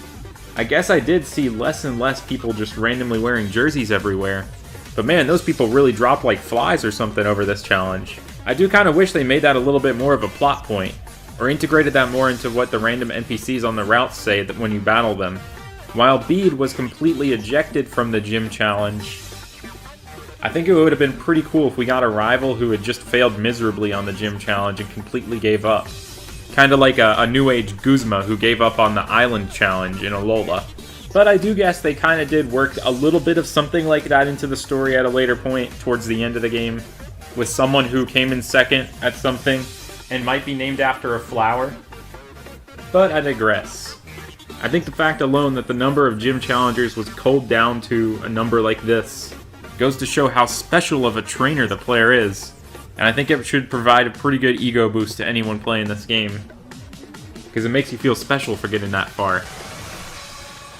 I guess I did see less and less people just randomly wearing jerseys everywhere, but man, those people really dropped like flies or something over this challenge. I do kind of wish they made that a little bit more of a plot point, or integrated that more into what the random NPCs on the routes say that when you battle them. While Bede was completely ejected from the gym challenge, I think it would have been pretty cool if we got a rival who had just failed miserably on the gym challenge and completely gave up. Kind of like a New Age Guzma who gave up on the Island challenge in Alola. But I do guess they kind of did work a little bit of something like that into the story at a later point, towards the end of the game, with someone who came in second at something and might be named after a flower. But I digress. I think the fact alone that the number of gym challengers was culled down to a number like this goes to show how special of a trainer the player is, and I think it should provide a pretty good ego boost to anyone playing this game, because it makes you feel special for getting that far.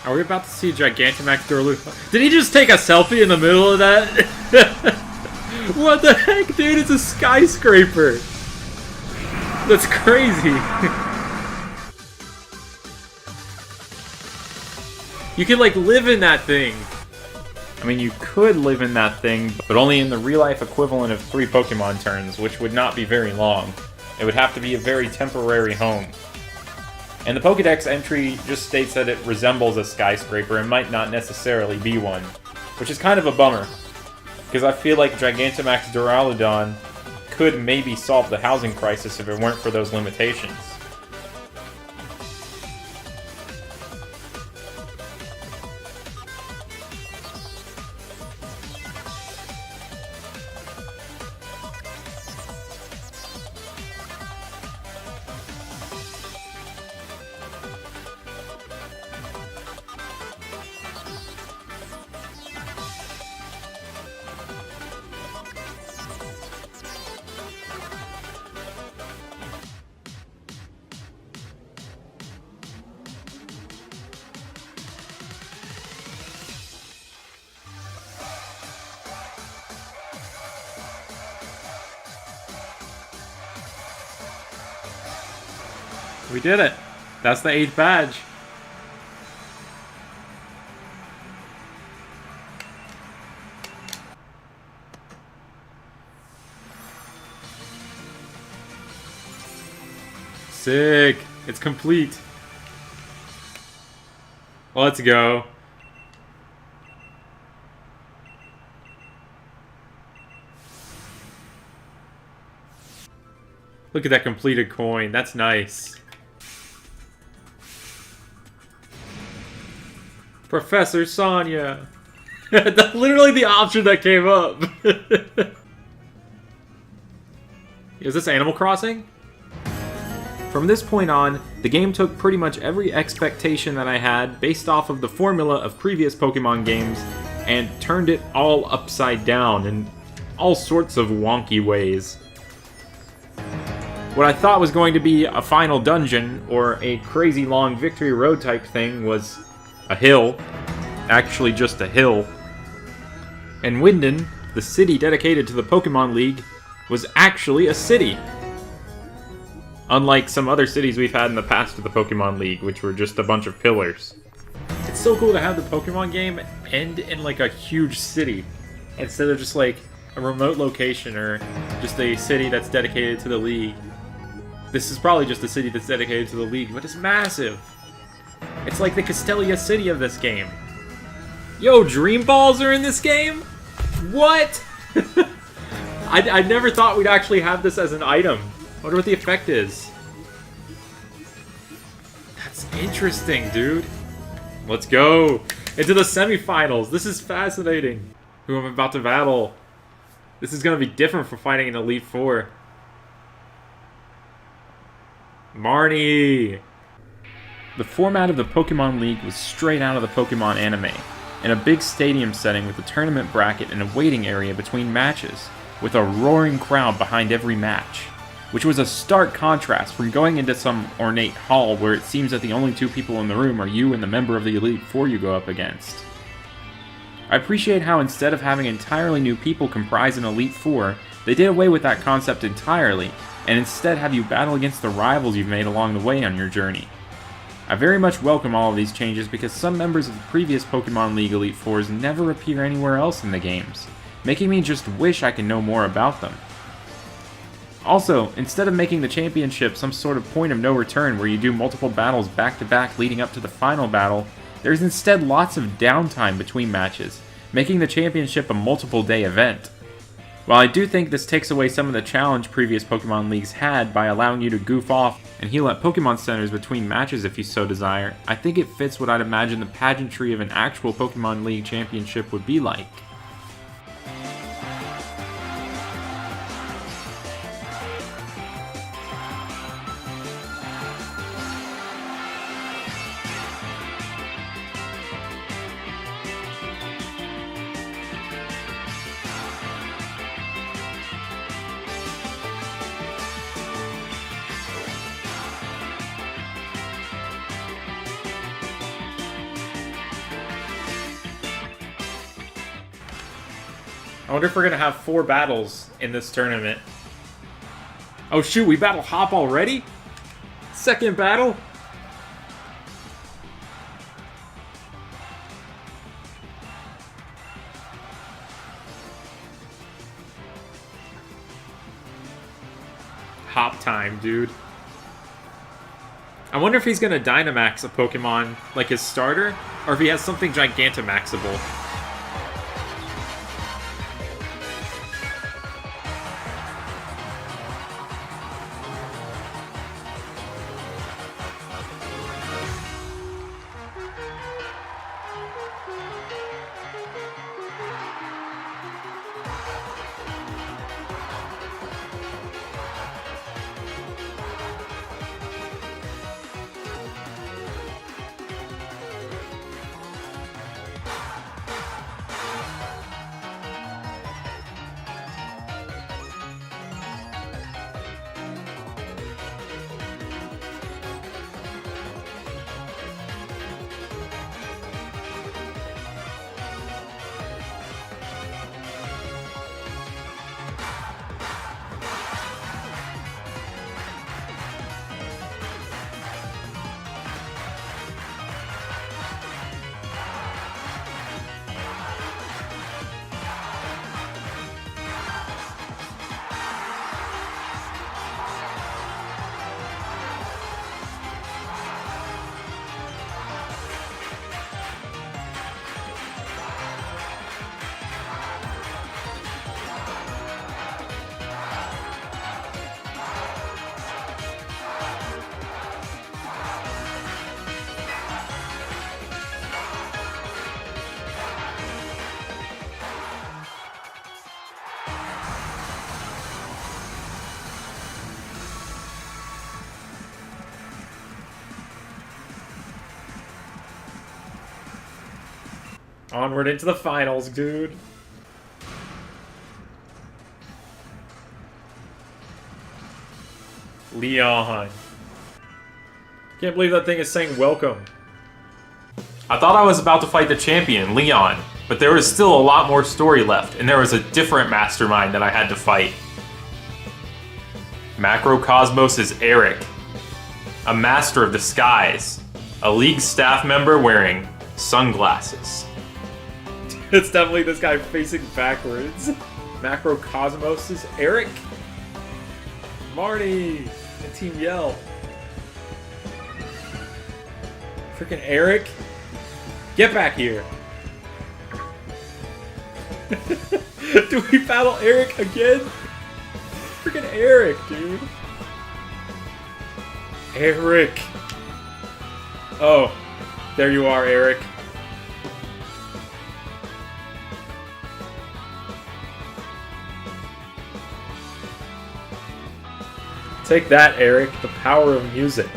Are we about to see Gigantamax Duraludon? Did he just take a selfie in the middle of that? What the heck, dude? It's a skyscraper! That's crazy! You can, like, live in that thing! I mean, you could live in that thing, but only in the real-life equivalent of 3 Pokemon turns, which would not be very long. It would have to be a very temporary home. And the Pokedex entry just states that it resembles a skyscraper and might not necessarily be one, which is kind of a bummer, because I feel like Gigantamax Duraludon could maybe solve the housing crisis if it weren't for those limitations. We did it! That's the 8th badge. Sick! It's complete. Let's go. Look at that completed coin. That's nice. Professor Sonia. That's literally the option that came up. Is this Animal Crossing? From this point on, the game took pretty much every expectation that I had based off of the formula of previous Pokemon games and turned it all upside down in all sorts of wonky ways. What I thought was going to be a final dungeon or a crazy long victory road type thing was a hill. Actually just a hill. And Winden, the city dedicated to the Pokemon League, was actually a city. Unlike some other cities we've had in the past of the Pokemon League, which were just a bunch of pillars. It's so cool to have the Pokemon game end in like a huge city, instead of just like a remote location or just a city that's dedicated to the League. This is probably just a city that's dedicated to the League, but it's massive. It's like the Castelia city of this game. Yo, Dream Balls are in this game? What? I never thought we'd actually have this as an item. I wonder what the effect is. That's interesting, dude. Let's go into the semifinals. This is fascinating. Who I'm about to battle. This is going to be different from fighting an Elite Four. Marnie. The format of the Pokemon League was straight out of the Pokemon anime, in a big stadium setting with a tournament bracket and a waiting area between matches, with a roaring crowd behind every match, which was a stark contrast from going into some ornate hall where it seems that the only two people in the room are you and the member of the Elite Four you go up against. I appreciate how instead of having entirely new people comprise an Elite Four, they did away with that concept entirely, and instead have you battle against the rivals you've made along the way on your journey. I very much welcome all of these changes because some members of the previous Pokemon League Elite Fours never appear anywhere else in the games, making me just wish I could know more about them. Also, instead of making the championship some sort of point of no return where you do multiple battles back to back leading up to the final battle, there's instead lots of downtime between matches, making the championship a multiple day event. While I do think this takes away some of the challenge previous Pokemon Leagues had by allowing you to goof off and heal at Pokemon Centers between matches if you so desire, I think it fits what I'd imagine the pageantry of an actual Pokemon League championship would be like. I wonder if we're going to have 4 battles in this tournament. Oh shoot, we battle Hop already? Second battle? Hop time, dude. I wonder if he's going to Dynamax a Pokemon like his starter, or if he has something Gigantamaxable. Onward into the finals, dude. Leon. Can't believe that thing is saying welcome. I thought I was about to fight the champion, Leon, but there was still a lot more story left, and there was a different mastermind that I had to fight. Macrocosmos is Eric, a master of disguise, a league staff member wearing sunglasses. It's definitely this guy facing backwards. Macrocosmos is Eric, Marty, and Team Yell. Freaking Eric, get back here. Do we battle Eric again? Freaking Eric, dude. Eric. Oh, there you are, Eric. Take that, Eric. The power of music.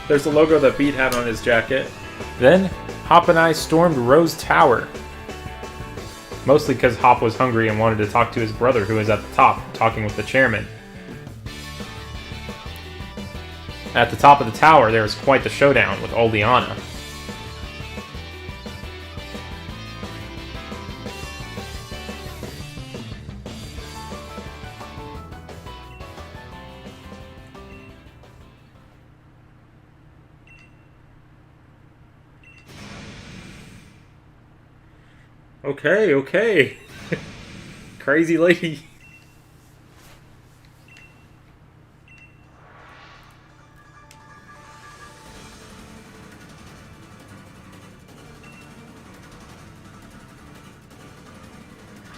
There's the logo that Beat had on his jacket. Then, Hop and I stormed Rose Tower. Mostly because Hop was hungry and wanted to talk to his brother, who was at the top, talking with the chairman. At the top of the tower, there was quite the showdown with Oleana. Okay. Crazy lady.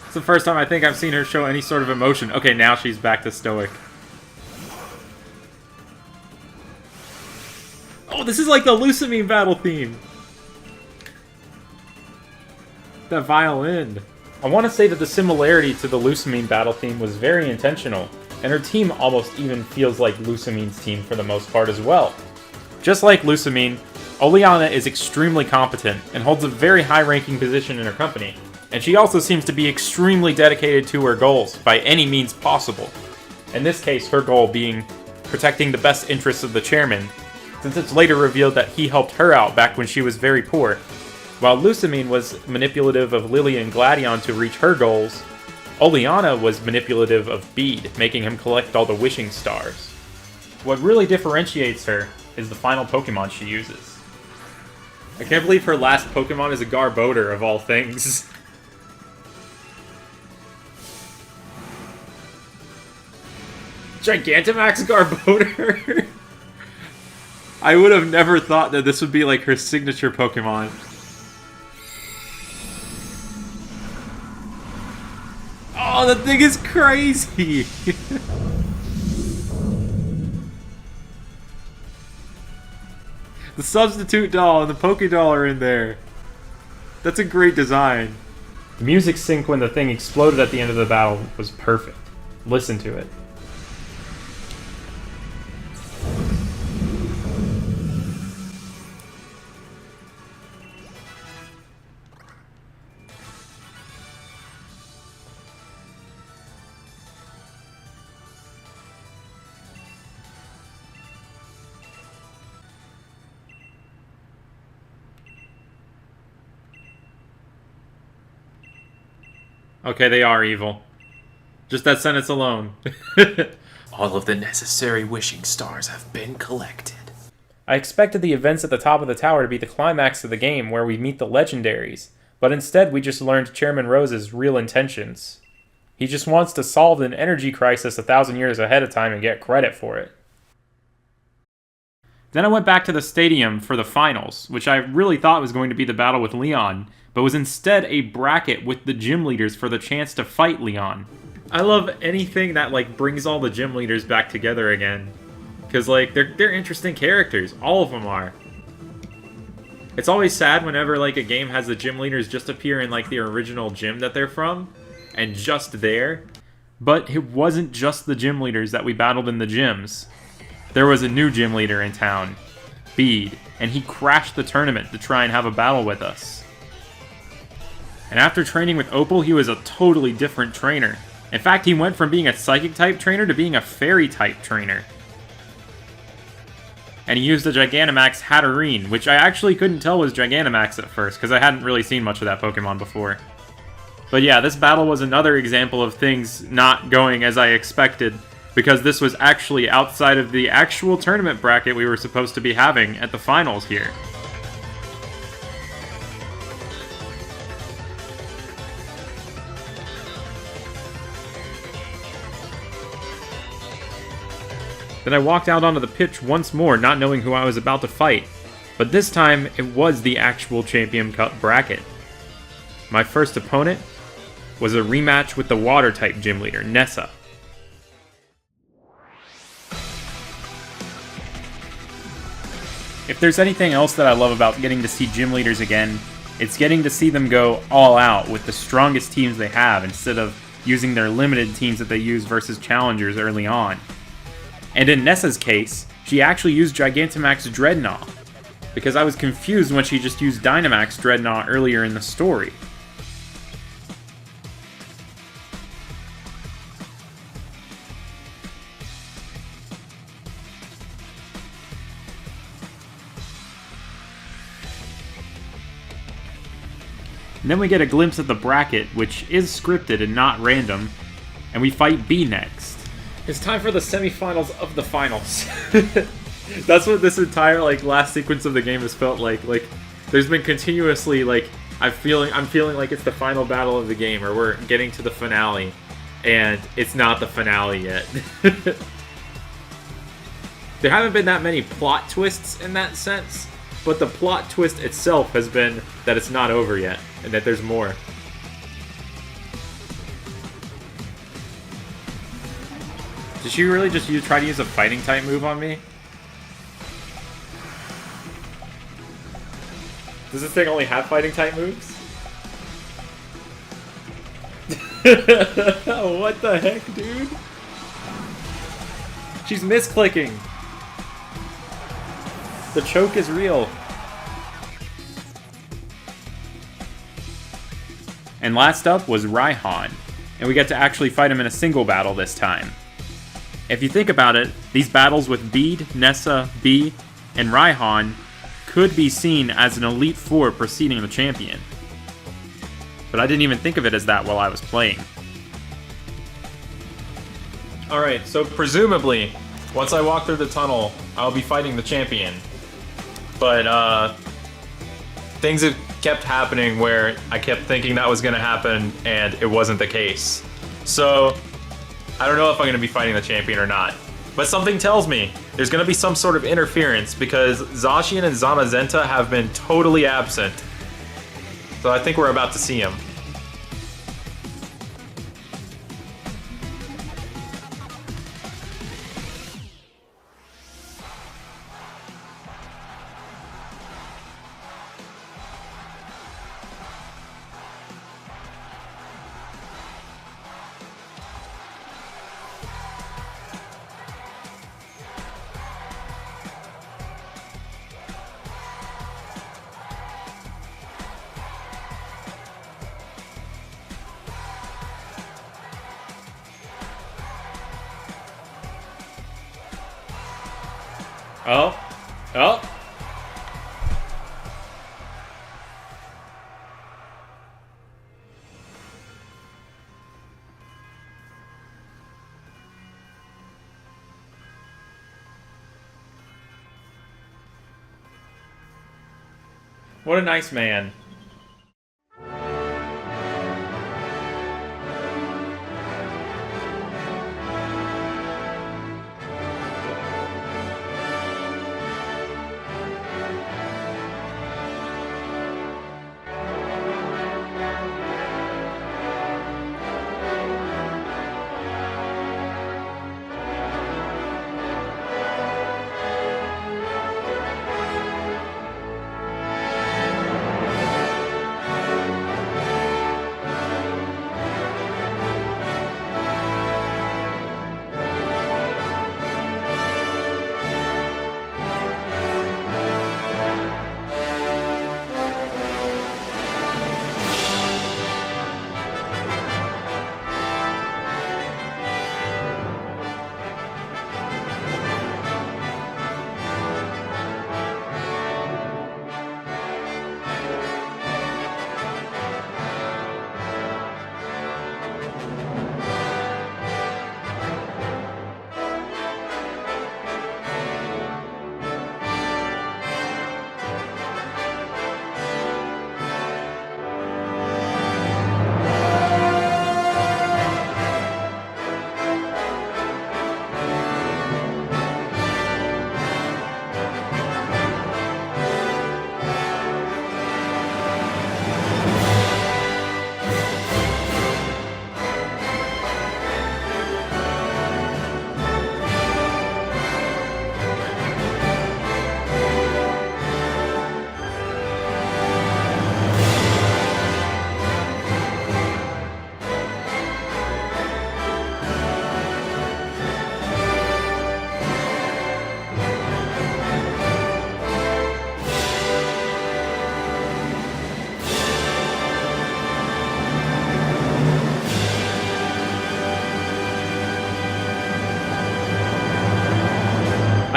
It's the first time I think I've seen her show any sort of emotion. Okay, now she's back to stoic. Oh, this is like the Lusamine battle theme. That violin. I want to say that the similarity to the Lusamine battle theme was very intentional, and her team almost even feels like Lusamine's team for the most part as well. Just like Lusamine, Oleana is extremely competent and holds a very high-ranking position in her company, and she also seems to be extremely dedicated to her goals by any means possible. In this case, her goal being protecting the best interests of the chairman, since it's later revealed that he helped her out back when she was very poor. While Lusamine was manipulative of Lily and Gladion to reach her goals, Oleana was manipulative of Bede, making him collect all the wishing stars. What really differentiates her is the final Pokemon she uses. I can't believe her last Pokemon is a Garbodor of all things. Gigantamax Garbodor? I would have never thought that this would be like her signature Pokemon. Oh, that thing is crazy! The substitute doll and the Pokédoll are in there. That's a great design. The music sync when the thing exploded at the end of the battle was perfect. Listen to it. Okay, they are evil. Just that sentence alone. All of the necessary wishing stars have been collected. I expected the events at the top of the tower to be the climax of the game where we meet the legendaries, but instead we just learned Chairman Rose's real intentions. He just wants to solve an energy crisis 1,000 years ahead of time and get credit for it. Then I went back to the stadium for the finals, which I really thought was going to be the battle with Leon, but was instead a bracket with the gym leaders for the chance to fight Leon. I love anything that brings all the gym leaders back together again, because they're interesting characters. All of them are. It's always sad whenever a game has the gym leaders just appear in the original gym that they're from, and just there. But it wasn't just the gym leaders that we battled in the gyms. There was a new gym leader in town, Bede, and he crashed the tournament to try and have a battle with us. And after training with Opal, he was a totally different trainer. In fact, he went from being a Psychic-type trainer to being a Fairy-type trainer. And he used the Gigantamax Hatterene, which I actually couldn't tell was Gigantamax at first, because I hadn't really seen much of that Pokemon before. But yeah, this battle was another example of things not going as I expected, because this was actually outside of the actual tournament bracket we were supposed to be having at the finals here. Then I walked out onto the pitch once more, not knowing who I was about to fight. But this time, it was the actual Champion Cup bracket. My first opponent was a rematch with the Water-type gym leader, Nessa. If there's anything else that I love about getting to see gym leaders again, it's getting to see them go all out with the strongest teams they have instead of using their limited teams that they use versus challengers early on. And in Nessa's case, she actually used Gigantamax Dreadnought, because I was confused when she just used Dynamax Dreadnought earlier in the story. And then we get a glimpse of the bracket, which is scripted and not random, and we fight B next. It's time for the semifinals of the finals. That's what this entire last sequence of the game has felt like. Like there's been continuously I'm feeling like it's the final battle of the game, or we're getting to the finale, and it's not the finale yet. There haven't been that many plot twists in that sense, but the plot twist itself has been that it's not over yet, and that there's more. Did she really just try to use a fighting type move on me? Does this thing only have fighting type moves? What the heck, dude? She's misclicking. The choke is real. And last up was Raihan, and we get to actually fight him in a single battle this time. If you think about it, these battles with Bede, Nessa, B, and Raihan could be seen as an Elite Four preceding the champion. But I didn't even think of it as that while I was playing. Alright, so presumably, once I walk through the tunnel, I'll be fighting the champion. But, things have kept happening where I kept thinking that was going to happen, and it wasn't the case. So, I don't know if I'm going to be fighting the champion or not. But something tells me there's going to be some sort of interference because Zacian and Zamazenta have been totally absent. So I think we're about to see him. Oh. Oh. What a nice man.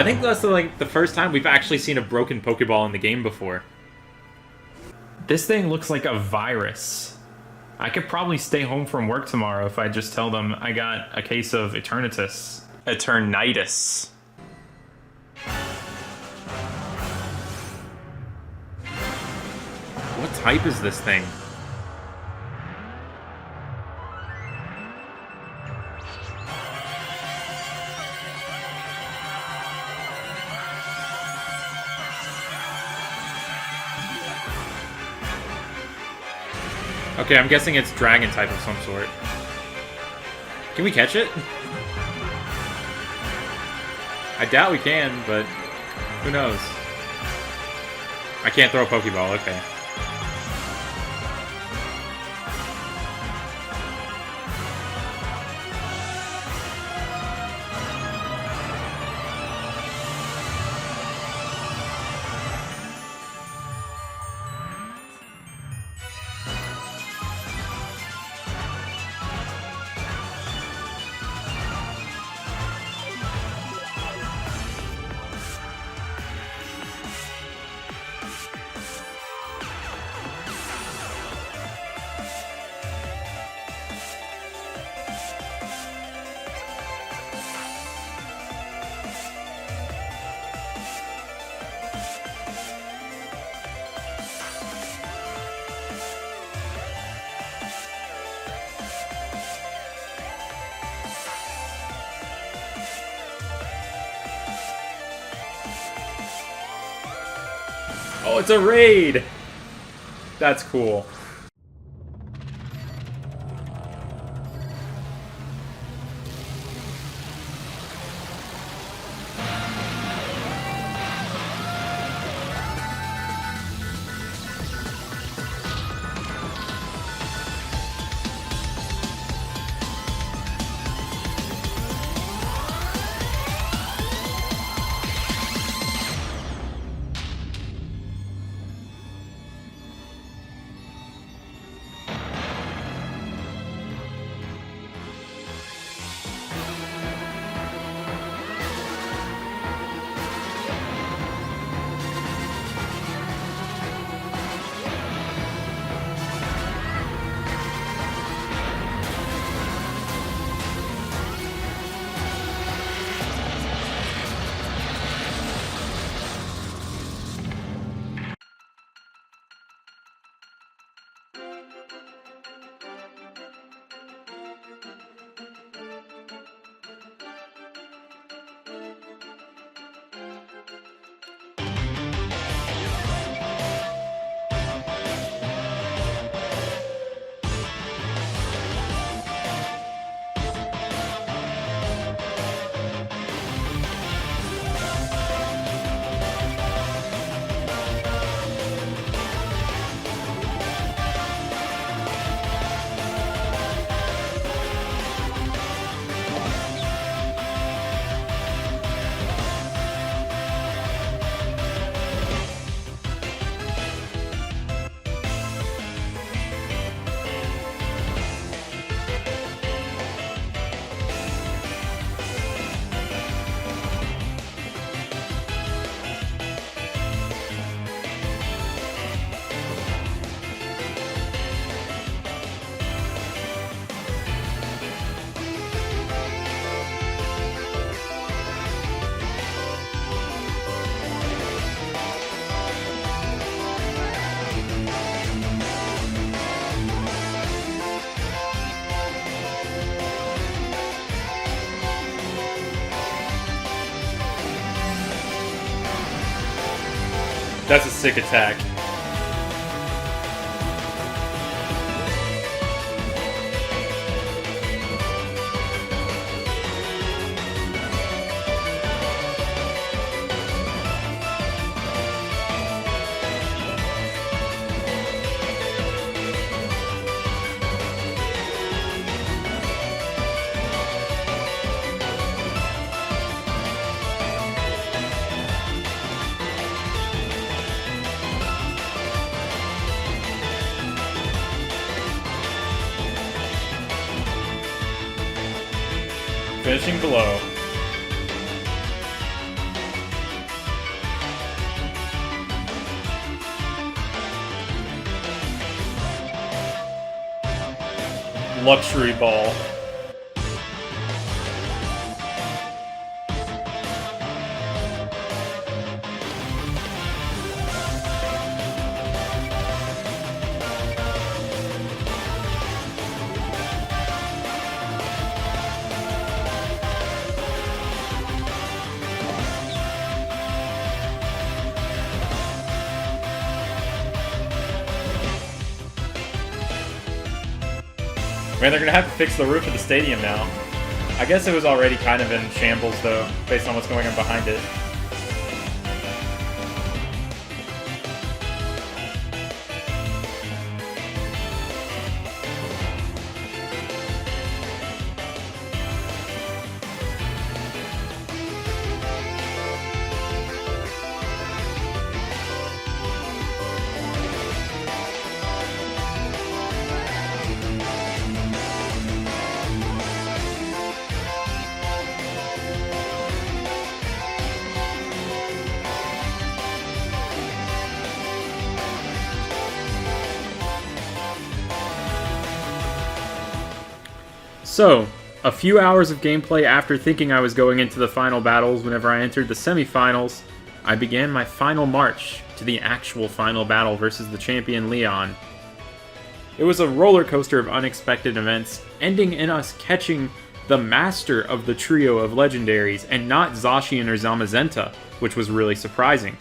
think that's like the first time we've actually seen a broken Pokeball in the game before. This thing looks like a virus. I could probably stay home from work tomorrow if I just tell them I got a case of Eternitis. Eternitis. What type is this thing? Okay, I'm guessing it's dragon type of some sort. Can we catch it? I doubt we can, but who knows? I can't throw a Pokeball, okay. Oh, it's a raid! That's cool. That's a sick attack. Finishing below. luxury ball. Man, they're gonna have to fix the roof of the stadium now. I guess it was already kind of in shambles, though, based on what's going on behind it. So, a few hours of gameplay after thinking I was going into the final battles whenever I entered the semifinals, I began my final march to the actual final battle versus the champion Leon. It was a roller coaster of unexpected events, ending in us catching the master of the trio of legendaries and not Zacian or Zamazenta, which was really surprising.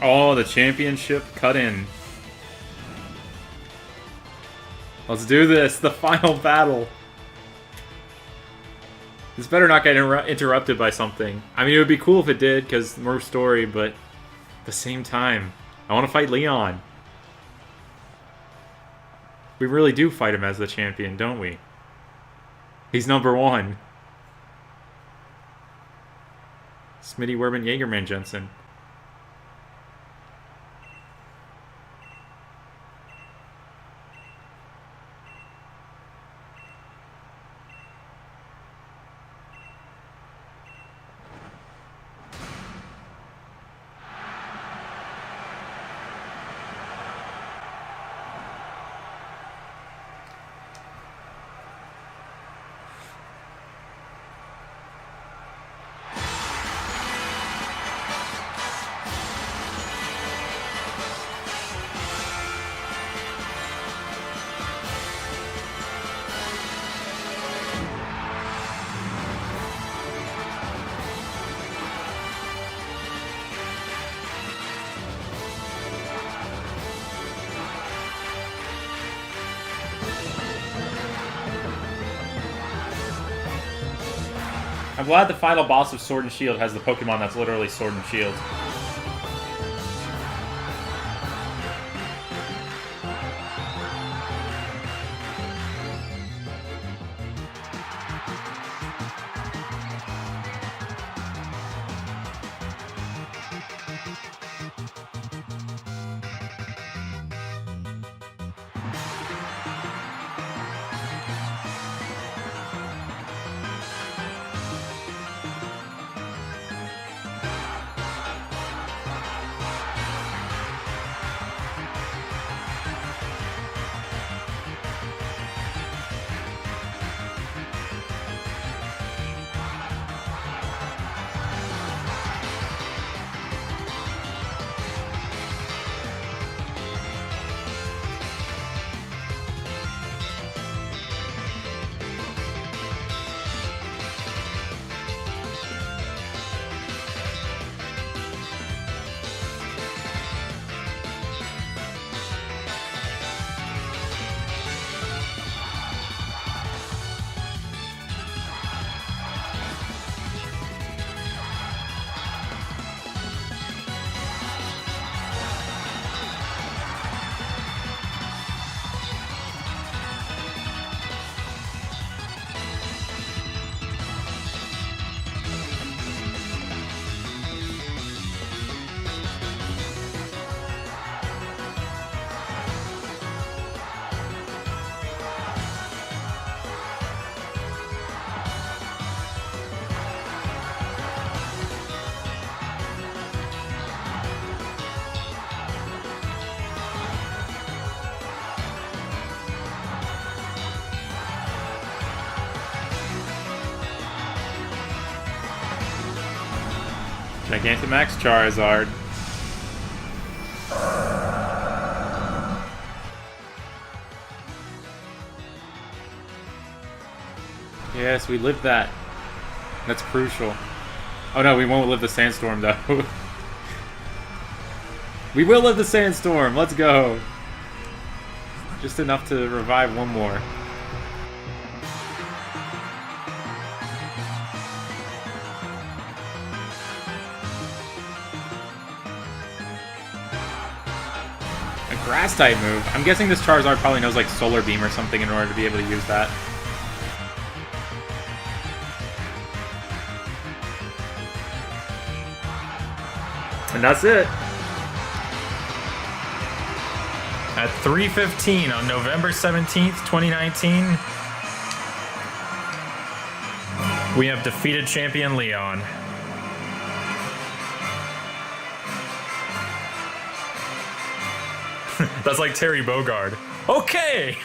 Oh, the championship cut in. Let's do this, the final battle. This better not get interrupted by something. I mean, it would be cool if it did, because more story, but at the same time, I want to fight Leon. We really do fight him as the champion, don't we? He's number 1. Smitty Werman Jaegerman Jensen. I'm glad the final boss of Sword and Shield has the Pokemon that's literally Sword and Shield. Gigantamax Charizard. Yes, we lived that. That's crucial. Oh no, we won't live the sandstorm though. We will live the sandstorm. Let's go. Just enough to revive one more. A grass type move. I'm guessing this Charizard probably knows like Solar Beam or something in order to be able to use that. And that's it. At 3:15 on November 17th, 2019, we have defeated champion Leon. That's like Terry Bogard. Okay!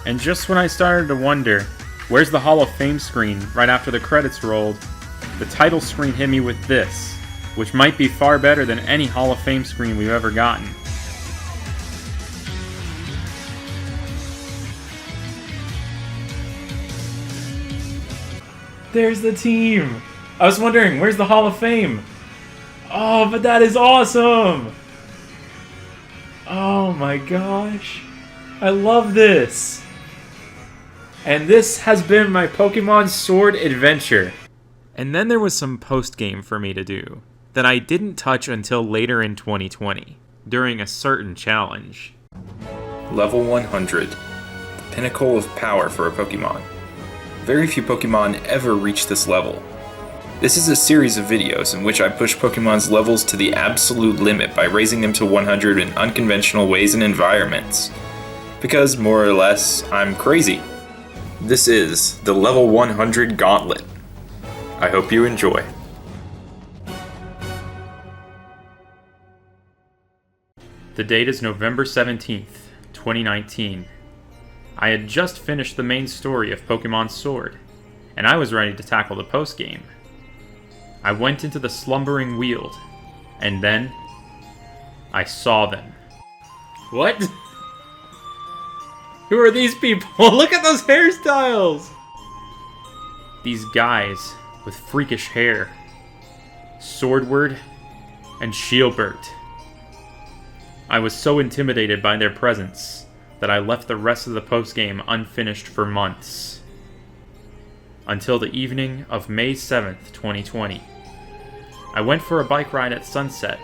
And just when I started to wonder, where's the Hall of Fame screen right after the credits rolled, the title screen hit me with this, which might be far better than any Hall of Fame screen we've ever gotten. There's the team! I was wondering, where's the Hall of Fame? Oh, but that is awesome! Oh my gosh. I love this! And this has been my Pokemon Sword adventure. And then there was some post-game for me to do that I didn't touch until later in 2020, during a certain challenge. Level 100. Pinnacle of power for a Pokemon. Very few Pokemon ever reach this level. This is a series of videos in which I push Pokemon's levels to the absolute limit by raising them to 100 in unconventional ways and environments. Because, more or less, I'm crazy. This is the Level 100 Gauntlet. I hope you enjoy. The date is November 17th, 2019. I had just finished the main story of Pokemon Sword, and I was ready to tackle the post-game. I went into the Slumbering Weald, and then I saw them. What? Who are these people? Look at those hairstyles! These guys with freakish hair. Swordward and Shieldbert. I was so intimidated by their presence that I left the rest of the postgame unfinished for months. Until the evening of May 7th, 2020. I went for a bike ride at sunset,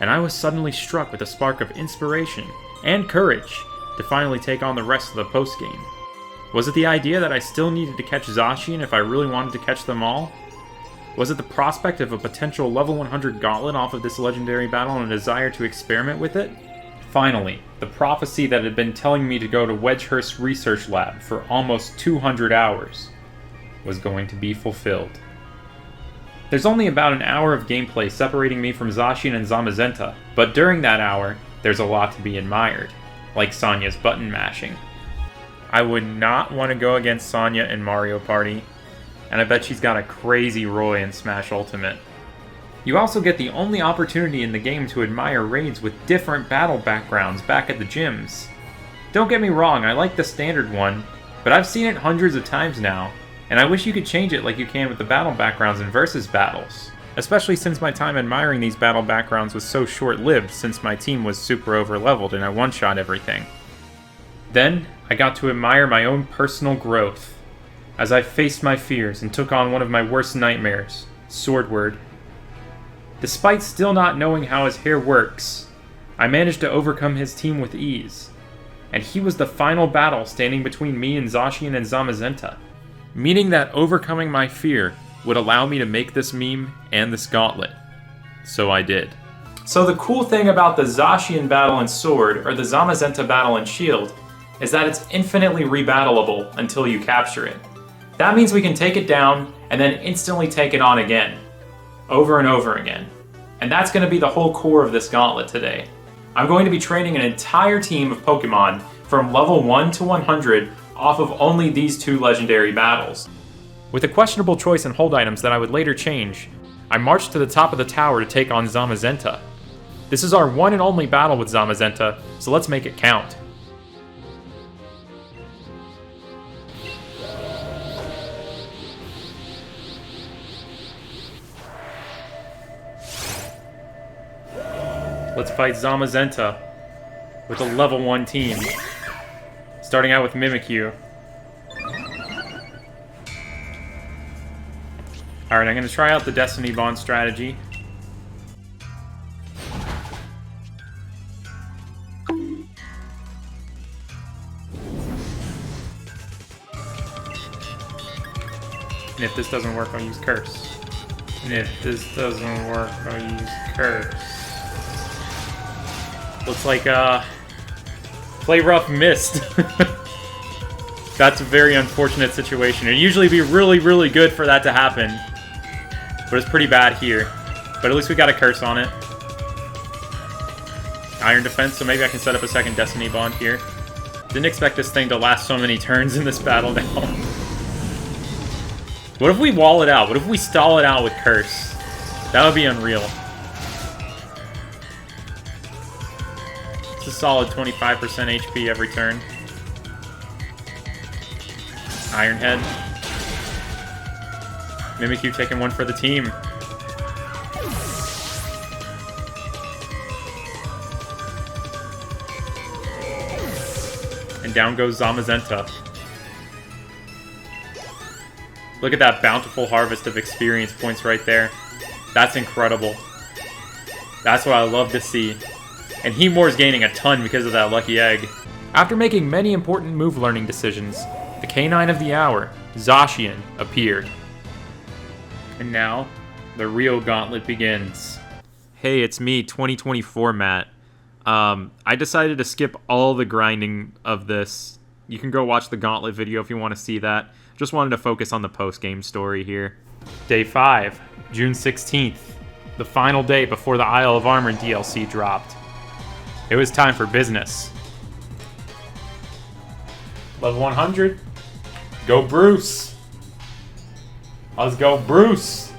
and I was suddenly struck with a spark of inspiration and courage to finally take on the rest of the postgame. Was it the idea that I still needed to catch Zacian if I really wanted to catch them all? Was it the prospect of a potential level 100 Gauntlet off of this legendary battle and a desire to experiment with it? Finally, the prophecy that had been telling me to go to Wedgehurst Research Lab for almost 200 hours was going to be fulfilled. There's only about an hour of gameplay separating me from Zacian and Zamazenta, but during that hour, there's a lot to be admired, like Sonya's button mashing. I would not want to go against Sonya in Mario Party, and I bet she's got a crazy Roy in Smash Ultimate. You also get the only opportunity in the game to admire raids with different battle backgrounds back at the gyms. Don't get me wrong, I like the standard one, but I've seen it hundreds of times now, and I wish you could change it like you can with the battle backgrounds in Versus battles. Especially since my time admiring these battle backgrounds was so short-lived since my team was super over-leveled and I one-shot everything. Then, I got to admire my own personal growth, as I faced my fears and took on one of my worst nightmares, Swordward. Despite still not knowing how his hair works, I managed to overcome his team with ease, and he was the final battle standing between me and Zacian and Zamazenta, meaning that overcoming my fear would allow me to make this meme and this gauntlet. So I did. So the cool thing about the Zacian battle in Sword, or the Zamazenta battle in Shield, is that it's infinitely rebattleable until you capture it. That means we can take it down and then instantly take it on again. Over and over again. And that's going to be the whole core of this gauntlet today. I'm going to be training an entire team of Pokemon from level 1 to 100 off of only these 2 legendary battles. With a questionable choice in hold items that I would later change, I marched to the top of the tower to take on Zamazenta. This is our one and only battle with Zamazenta, so let's make it count. Let's fight Zamazenta with a level 1 team, starting out with Mimikyu. Alright, I'm going to try out the Destiny Bond strategy. And if this doesn't work, I'll use Curse. And if this doesn't work, I'll use Curse. Looks like, Play Rough missed. That's a very unfortunate situation. It'd usually be really, really good for that to happen. But it's pretty bad here. But at least we got a Curse on it. Iron Defense, so maybe I can set up a second Destiny Bond here. Didn't expect this thing to last so many turns in this battle now. What if we wall it out? What if we stall it out with Curse? That would be unreal. It's a solid 25% HP every turn. Iron Head. Mimikyu taking one for the team. And down goes Zamazenta. Look at that bountiful harvest of experience points right there. That's incredible. That's what I love to see. And Hemore's gaining a ton because of that lucky egg. After making many important move learning decisions, the Canine of the Hour, Zacian, appeared. And now, the real gauntlet begins. Hey, it's me, 2024 Matt. I decided to skip all the grinding of this. You can go watch the gauntlet video if you want to see that. Just wanted to focus on the post-game story here. Day 5, June 16th. The final day before the Isle of Armor DLC dropped. It was time for business. Level 100. Go Bruce. Let's go Bruce.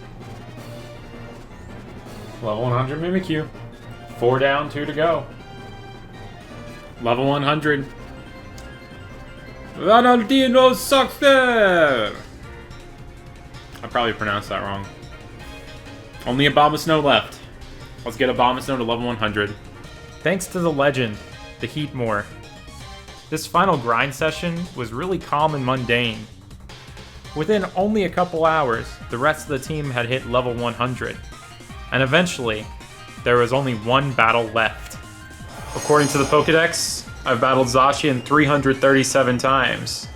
Level 100 Mimikyu. 4 down, 2 to go. Level 100. Ronaldinho Sucker! I probably pronounced that wrong. Only Abomasnow left. Let's get Abomasnow to level 100. Thanks to the legend, the Heatmore. This final grind session was really calm and mundane. Within only a couple hours, the rest of the team had hit level 100. And eventually, there was only one battle left. According to the Pokedex, I've battled Zacian 337 times.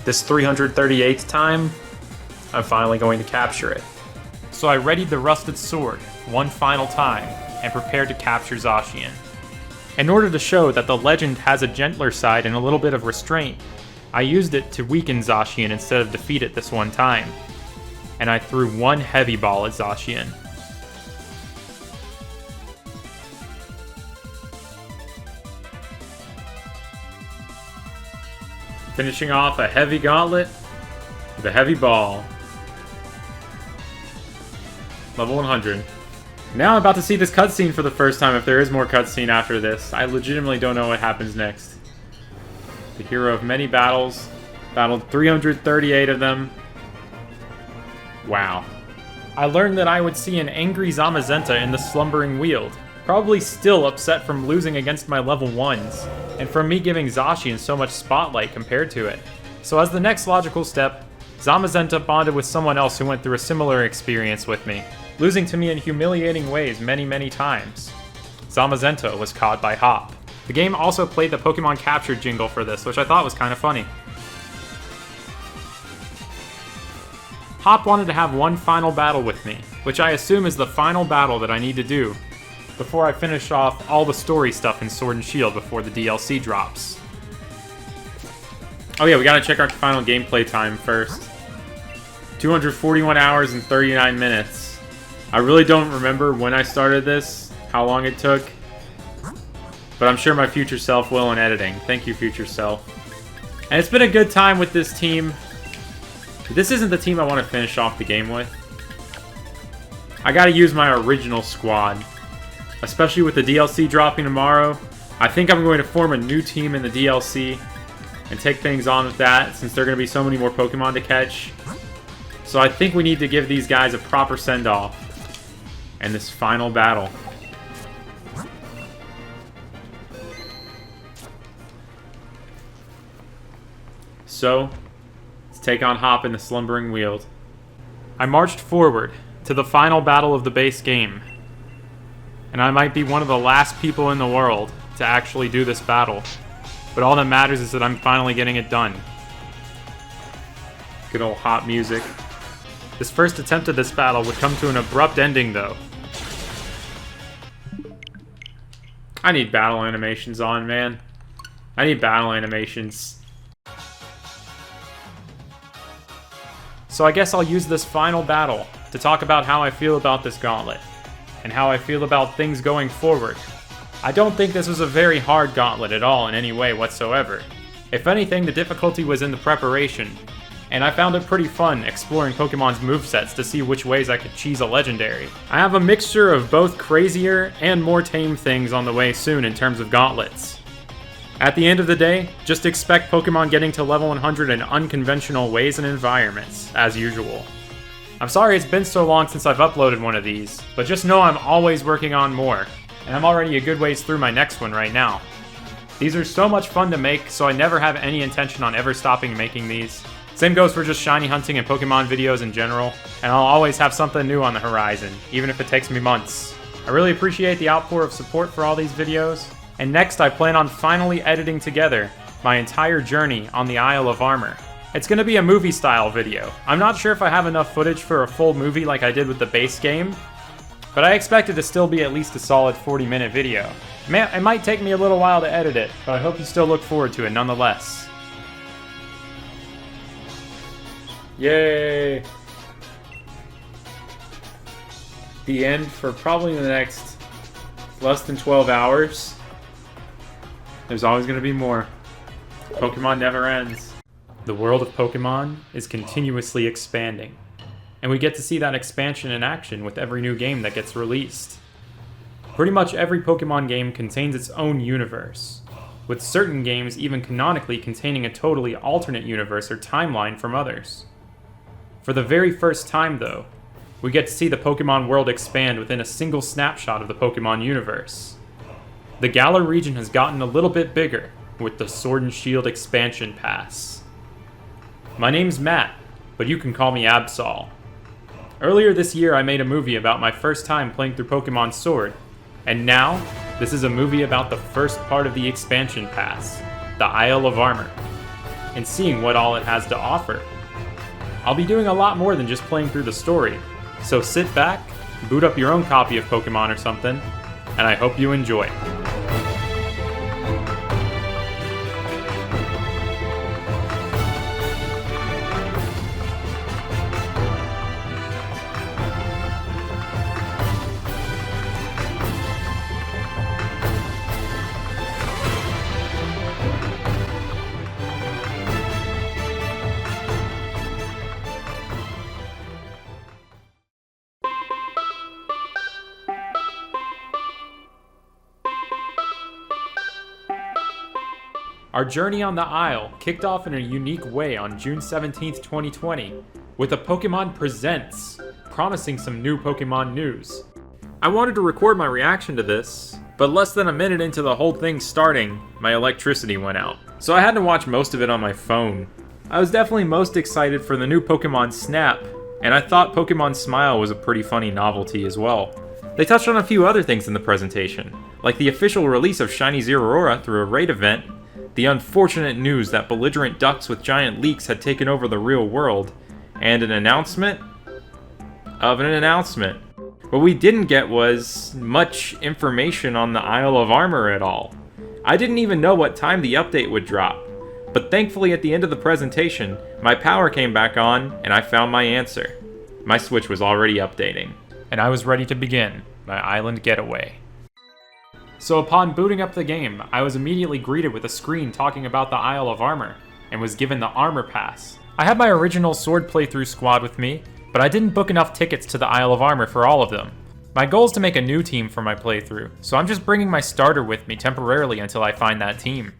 This 338th time, I'm finally going to capture it. So I readied the Rusted Sword one final time and prepared to capture Zacian. In order to show that the legend has a gentler side and a little bit of restraint, I used it to weaken Zacian instead of defeat it this one time. And I threw one heavy ball at Zacian. Finishing off a heavy gauntlet with a heavy ball. Level 100. Now I'm about to see this cutscene for the first time, if there is more cutscene after this. I legitimately don't know what happens next. The hero of many battles. Battled 338 of them. Wow. I learned that I would see an angry Zamazenta in the Slumbering Weald. Probably still upset from losing against my level 1s, and from me giving Zacian so much spotlight compared to it. So as the next logical step, Zamazenta bonded with someone else who went through a similar experience with me, losing to me in humiliating ways many times. Zamazenta was caught by Hop. The game also played the Pokemon Capture jingle for this, which I thought was kind of funny. Hop wanted to have one final battle with me, which I assume is the final battle that I need to do before I finish off all the story stuff in Sword and Shield before the DLC drops. Oh yeah, we gotta check our final gameplay time first. 241 hours and 39 minutes. I really don't remember when I started this, how long it took, but I'm sure my future self will in editing. Thank you, future self. And it's been a good time with this team. This isn't the team I want to finish off the game with. I gotta use my original squad. Especially with the DLC dropping tomorrow. I think I'm going to form a new team in the DLC and take things on with that, since there are going to be so many more Pokemon to catch. So I think we need to give these guys a proper send-off in this final battle. So, let's take on Hop in the Slumbering Weald. I marched forward to the final battle of the base game. And I might be one of the last people in the world to actually do this battle. But all that matters is that I'm finally getting it done. Good old Hop music. This first attempt at this battle would come to an abrupt ending, though. I need battle animations on, man. I need battle animations. So I guess I'll use this final battle to talk about how I feel about this gauntlet, and how I feel about things going forward. I don't think this was a very hard gauntlet at all in any way whatsoever. If anything, the difficulty was in the preparation, and I found it pretty fun exploring Pokemon's movesets to see which ways I could cheese a legendary. I have a mixture of both crazier and more tame things on the way soon in terms of gauntlets. At the end of the day, just expect Pokemon getting to level 100 in unconventional ways and environments, as usual. I'm sorry it's been so long since I've uploaded one of these, but just know I'm always working on more, and I'm already a good ways through my next one right now. These are so much fun to make, so I never have any intention on ever stopping making these. Same goes for just shiny hunting and Pokemon videos in general, and I'll always have something new on the horizon, even if it takes me months. I really appreciate the outpour of support for all these videos, and next I plan on finally editing together my entire journey on the Isle of Armor. It's going to be a movie-style video. I'm not sure if I have enough footage for a full movie like I did with the base game, but I expect it to still be at least a solid 40-minute video. It might take me a little while to edit it, but I hope you still look forward to it nonetheless. Yay! The end for probably the next less than 12 hours. There's always going to be more. Pokemon never ends. The world of Pokemon is continuously expanding, and we get to see that expansion in action with every new game that gets released. Pretty much every Pokemon game contains its own universe, with certain games even canonically containing a totally alternate universe or timeline from others. For the very first time, though, we get to see the Pokemon world expand within a single snapshot of the Pokemon universe. The Galar region has gotten a little bit bigger with the Sword and Shield expansion pass. My name's Matt, but you can call me Absol. Earlier this year I made a movie about my first time playing through Pokemon Sword, and now this is a movie about the first part of the expansion pass, the Isle of Armor, and seeing what all it has to offer. I'll be doing a lot more than just playing through the story, so sit back, boot up your own copy of Pokemon or something, and I hope you enjoy. Our journey on the Isle kicked off in a unique way on June 17th, 2020, with a Pokemon Presents, promising some new Pokemon news. I wanted to record my reaction to this, but less than a minute into the whole thing starting, my electricity went out. So I had to watch most of it on my phone. I was definitely most excited for the new Pokemon Snap, and I thought Pokemon Smile was a pretty funny novelty as well. They touched on a few other things in the presentation, like the official release of Shiny Zeraora through a raid event, the unfortunate news that belligerent ducks with giant leeks had taken over the real world, and an announcement of an announcement. What we didn't get was much information on the Isle of Armor at all. I didn't even know what time the update would drop, but thankfully at the end of the presentation, my power came back on and I found my answer. My Switch was already updating, and I was ready to begin my island getaway. So upon booting up the game, I was immediately greeted with a screen talking about the Isle of Armor, and was given the Armor Pass. I had my original Sword playthrough squad with me, but I didn't book enough tickets to the Isle of Armor for all of them. My goal is to make a new team for my playthrough, so I'm just bringing my starter with me temporarily until I find that team.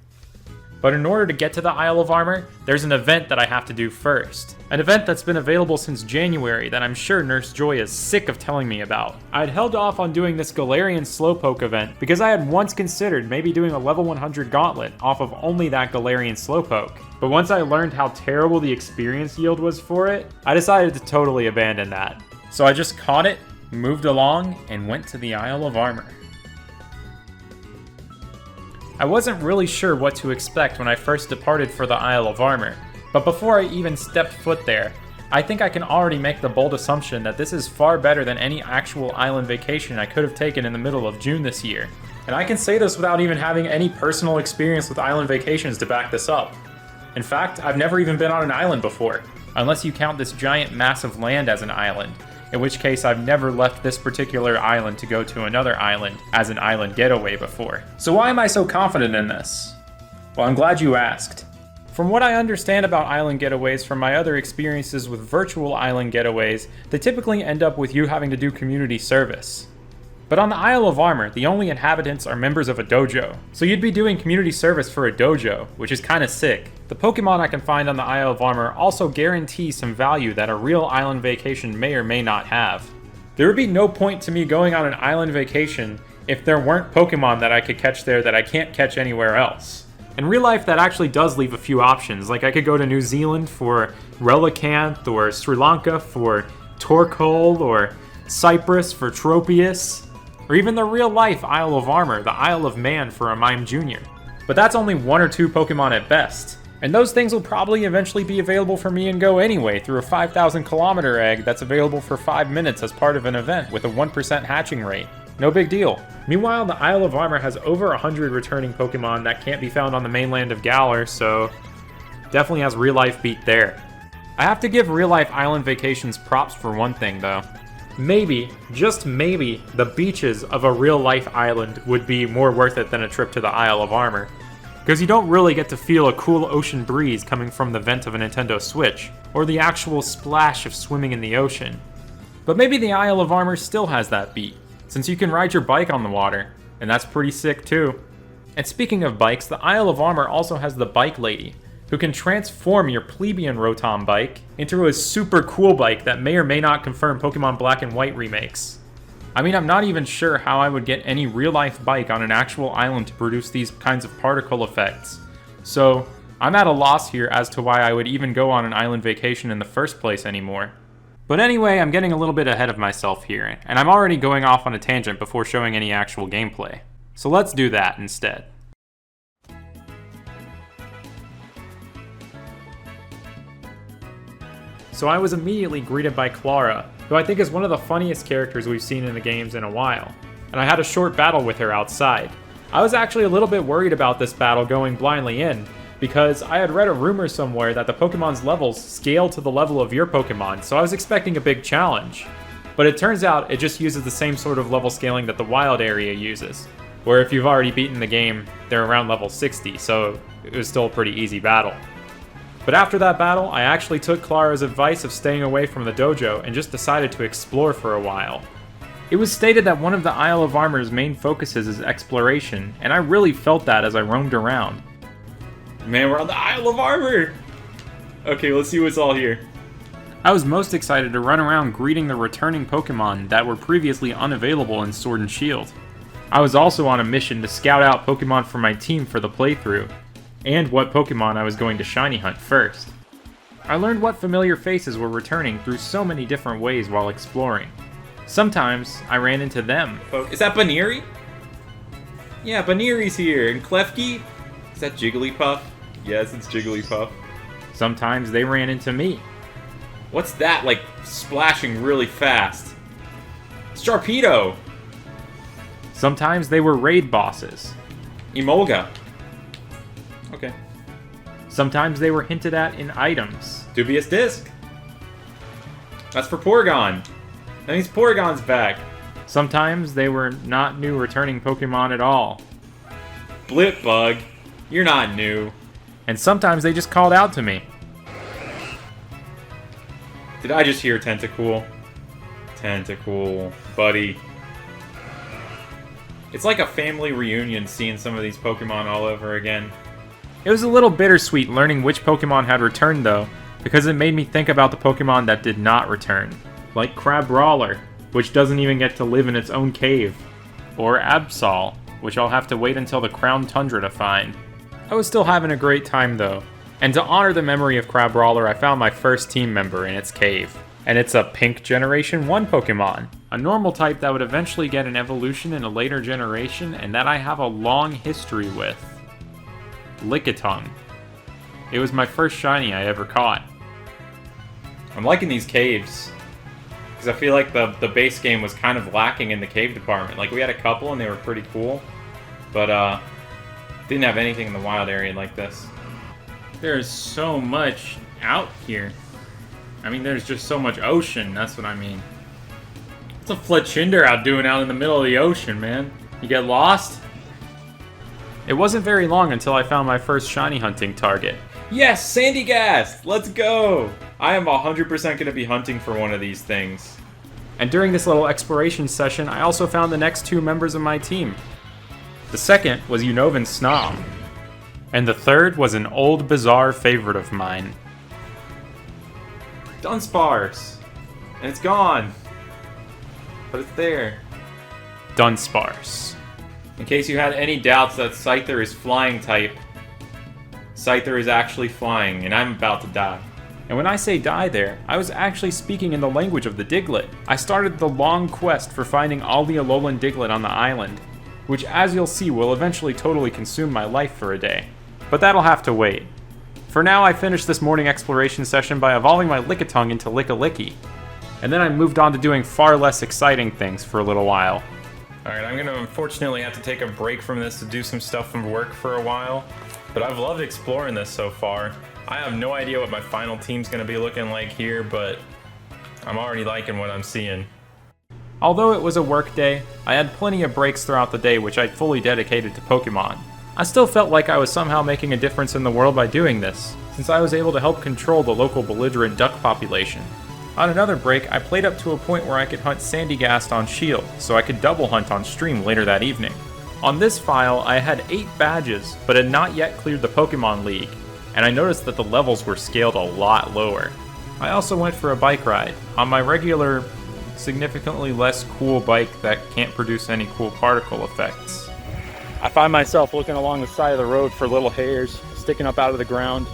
But in order to get to the Isle of Armor, there's an event that I have to do first. An event that's been available since January that I'm sure Nurse Joy is sick of telling me about. I had held off on doing this Galarian Slowpoke event because I had once considered maybe doing a level 100 Gauntlet off of only that Galarian Slowpoke. But once I learned how terrible the experience yield was for it, I decided to totally abandon that. So I just caught it, moved along, and went to the Isle of Armor. I wasn't really sure what to expect when I first departed for the Isle of Armor, but before I even stepped foot there, I think I can already make the bold assumption that this is far better than any actual island vacation I could have taken in the middle of June this year. And I can say this without even having any personal experience with island vacations to back this up. In fact, I've never even been on an island before, unless you count this giant mass of land as an island, in which case I've never left this particular island to go to another island as an island getaway before. So why am I so confident in this? Well, I'm glad you asked. From what I understand about island getaways from my other experiences with virtual island getaways, they typically end up with you having to do community service. But on the Isle of Armor, the only inhabitants are members of a dojo, so you'd be doing community service for a dojo, which is kinda sick. The Pokemon I can find on the Isle of Armor also guarantee some value that a real island vacation may or may not have. There would be no point to me going on an island vacation if there weren't Pokemon that I could catch there that I can't catch anywhere else. In real life, that actually does leave a few options, like I could go to New Zealand for Relicanth, or Sri Lanka for Torkoal, or Cyprus for Tropius, or even the real-life Isle of Armor, the Isle of Man for a Mime Jr. But that's only 1 or 2 Pokemon at best, and those things will probably eventually be available for me and Go anyway through a 5,000 kilometer egg that's available for 5 minutes as part of an event with a 1% hatching rate. No big deal. Meanwhile, the Isle of Armor has over 100 returning Pokemon that can't be found on the mainland of Galar, so definitely has real-life beat there. I have to give real-life island vacations props for one thing though. Maybe, just maybe, the beaches of a real-life island would be more worth it than a trip to the Isle of Armor, because you don't really get to feel a cool ocean breeze coming from the vent of a Nintendo Switch, or the actual splash of swimming in the ocean. But maybe the Isle of Armor still has that beat, since you can ride your bike on the water, and that's pretty sick too. And speaking of bikes, the Isle of Armor also has the Bike Lady, who can transform your plebeian Rotom bike into a super cool bike that may or may not confirm Pokemon Black and White remakes. I mean, I'm not even sure how I would get any real-life bike on an actual island to produce these kinds of particle effects. So, I'm at a loss here as to why I would even go on an island vacation in the first place anymore. But anyway, I'm getting a little bit ahead of myself here, and I'm already going off on a tangent before showing any actual gameplay. So let's do that instead. So I was immediately greeted by Clara, who I think is one of the funniest characters we've seen in the games in a while, and I had a short battle with her outside. I was actually a little bit worried about this battle going blindly in, because I had read a rumor somewhere that the Pokemon's levels scale to the level of your Pokemon, so I was expecting a big challenge. But it turns out it just uses the same sort of level scaling that the wild area uses, where if you've already beaten the game, they're around level 60, so it was still a pretty easy battle. But after that battle, I actually took Clara's advice of staying away from the dojo and just decided to explore for a while. It was stated that one of the Isle of Armor's main focuses is exploration, and I really felt that as I roamed around. Man, we're on the Isle of Armor! Okay, let's see what's all here. I was most excited to run around greeting the returning Pokemon that were previously unavailable in Sword and Shield. I was also on a mission to scout out Pokemon for my team for the playthrough, and what Pokemon I was going to shiny hunt first. I learned what familiar faces were returning through so many different ways while exploring. Sometimes I ran into them. Is that Baneri? Yeah, Baneri's here. And Klefki? Is that Jigglypuff? Yes, it's Jigglypuff. Sometimes they ran into me. What's that, like, splashing really fast? It's Sharpedo! Sometimes they were raid bosses. Emolga. Okay. Sometimes they were hinted at in items. Dubious Disc. That's for Porygon. That means Porygon's back. Sometimes they were not new returning Pokemon at all. Blipbug, you're not new. And sometimes they just called out to me. Did I just hear Tentacool? Tentacool, buddy. It's like a family reunion seeing some of these Pokemon all over again. It was a little bittersweet learning which Pokemon had returned though, because it made me think about the Pokemon that did not return. Like Crabrawler, which doesn't even get to live in its own cave. Or Absol, which I'll have to wait until the Crown Tundra to find. I was still having a great time though, and to honor the memory of Crabrawler, I found my first team member in its cave. And it's a Pink Generation 1 Pokemon, a normal type that would eventually get an evolution in a later generation and that I have a long history with. Lickitung. It was my first shiny I ever caught. I'm liking these caves, because I feel like the base game was kind of lacking in the cave department. Like, we had a couple and they were pretty cool, but didn't have anything in the wild area like this. There's so much out here. I mean, there's just so much ocean, that's what I mean. What's a Fletchinder out doing out in the middle of the ocean, man? You get lost? It wasn't very long until I found my first shiny hunting target. Yes, Sandygast! Let's go! I am 100% going to be hunting for one of these things. And during this little exploration session, I also found the next two members of my team. The second was Unova Snom. And the third was an old bizarre favorite of mine. Dunsparce! And it's gone! But it's there. Dunsparce. In case you had any doubts that Scyther is flying type, Scyther is actually flying, and I'm about to die. And when I say die there, I was actually speaking in the language of the Diglett. I started the long quest for finding all the Alolan Diglett on the island, which as you'll see will eventually totally consume my life for a day. But that'll have to wait. For now, I finished this morning exploration session by evolving my Lickitung into Lickilicky, and then I moved on to doing far less exciting things for a little while. Alright, I'm gonna unfortunately have to take a break from this to do some stuff from work for a while, but I've loved exploring this so far. I have no idea what my final team's gonna be looking like here, but I'm already liking what I'm seeing. Although it was a work day, I had plenty of breaks throughout the day which I'd fully dedicated to Pokemon. I still felt like I was somehow making a difference in the world by doing this, since I was able to help control the local belligerent duck population. On another break, I played up to a point where I could hunt Sandygast on Shield, so I could double hunt on stream later that evening. On this file, I had 8 badges, but had not yet cleared the Pokemon League, and I noticed that the levels were scaled a lot lower. I also went for a bike ride, on my regular, significantly less cool bike that can't produce any cool particle effects. I find myself looking along the side of the road for little hairs sticking up out of the ground.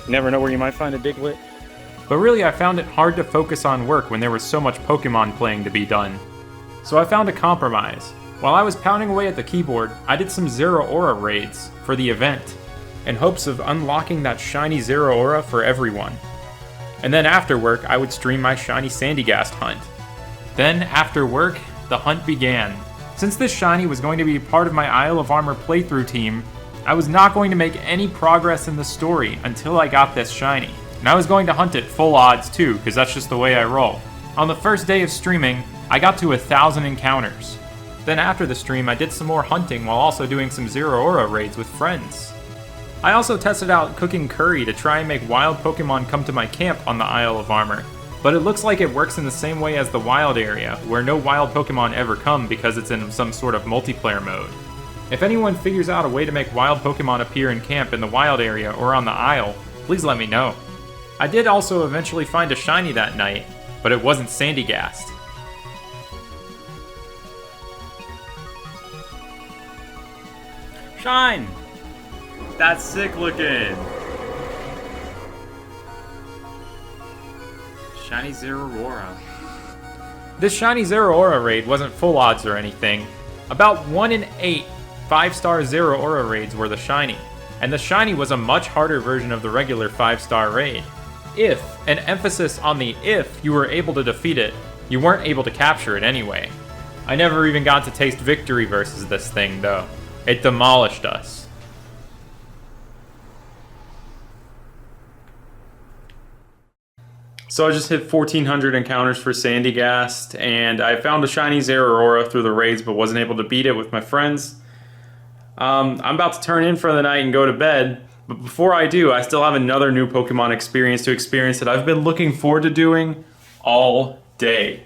You never know where you might find a Diglett. But really, I found it hard to focus on work when there was so much Pokemon playing to be done. So I found a compromise. While I was pounding away at the keyboard, I did some Zeraora raids for the event, in hopes of unlocking that shiny Zeraora for everyone. And then after work, I would stream my shiny Sandygast hunt. Then, after work, the hunt began. Since this shiny was going to be part of my Isle of Armor playthrough team, I was not going to make any progress in the story until I got this shiny. And I was going to hunt it full odds too, because that's just the way I roll. On the first day of streaming, I got to 1,000 encounters. Then after the stream, I did some more hunting while also doing some Zeraora raids with friends. I also tested out cooking curry to try and make wild Pokemon come to my camp on the Isle of Armor. But it looks like it works in the same way as the wild area, where no wild Pokemon ever come because it's in some sort of multiplayer mode. If anyone figures out a way to make wild Pokemon appear in camp in the wild area or on the Isle, please let me know. I did also eventually find a shiny that night, but it wasn't Sandygast. Shine! That's sick looking! Shiny Zeraora. This Shiny Zeraora raid wasn't full odds or anything. About 1 in 8 5-star Zeraora raids were the shiny, and the shiny was a much harder version of the regular 5-star raid. If, an emphasis on the if, you were able to defeat it, you weren't able to capture it anyway. I never even got to taste victory versus this thing though. It demolished us. So I just hit 1400 encounters for Sandygast, and I found a shiny Zeraora through the raids but wasn't able to beat it with my friends. I'm about to turn in for the night and go to bed, but before I do, I still have another new Pokemon experience to experience that I've been looking forward to doing all day.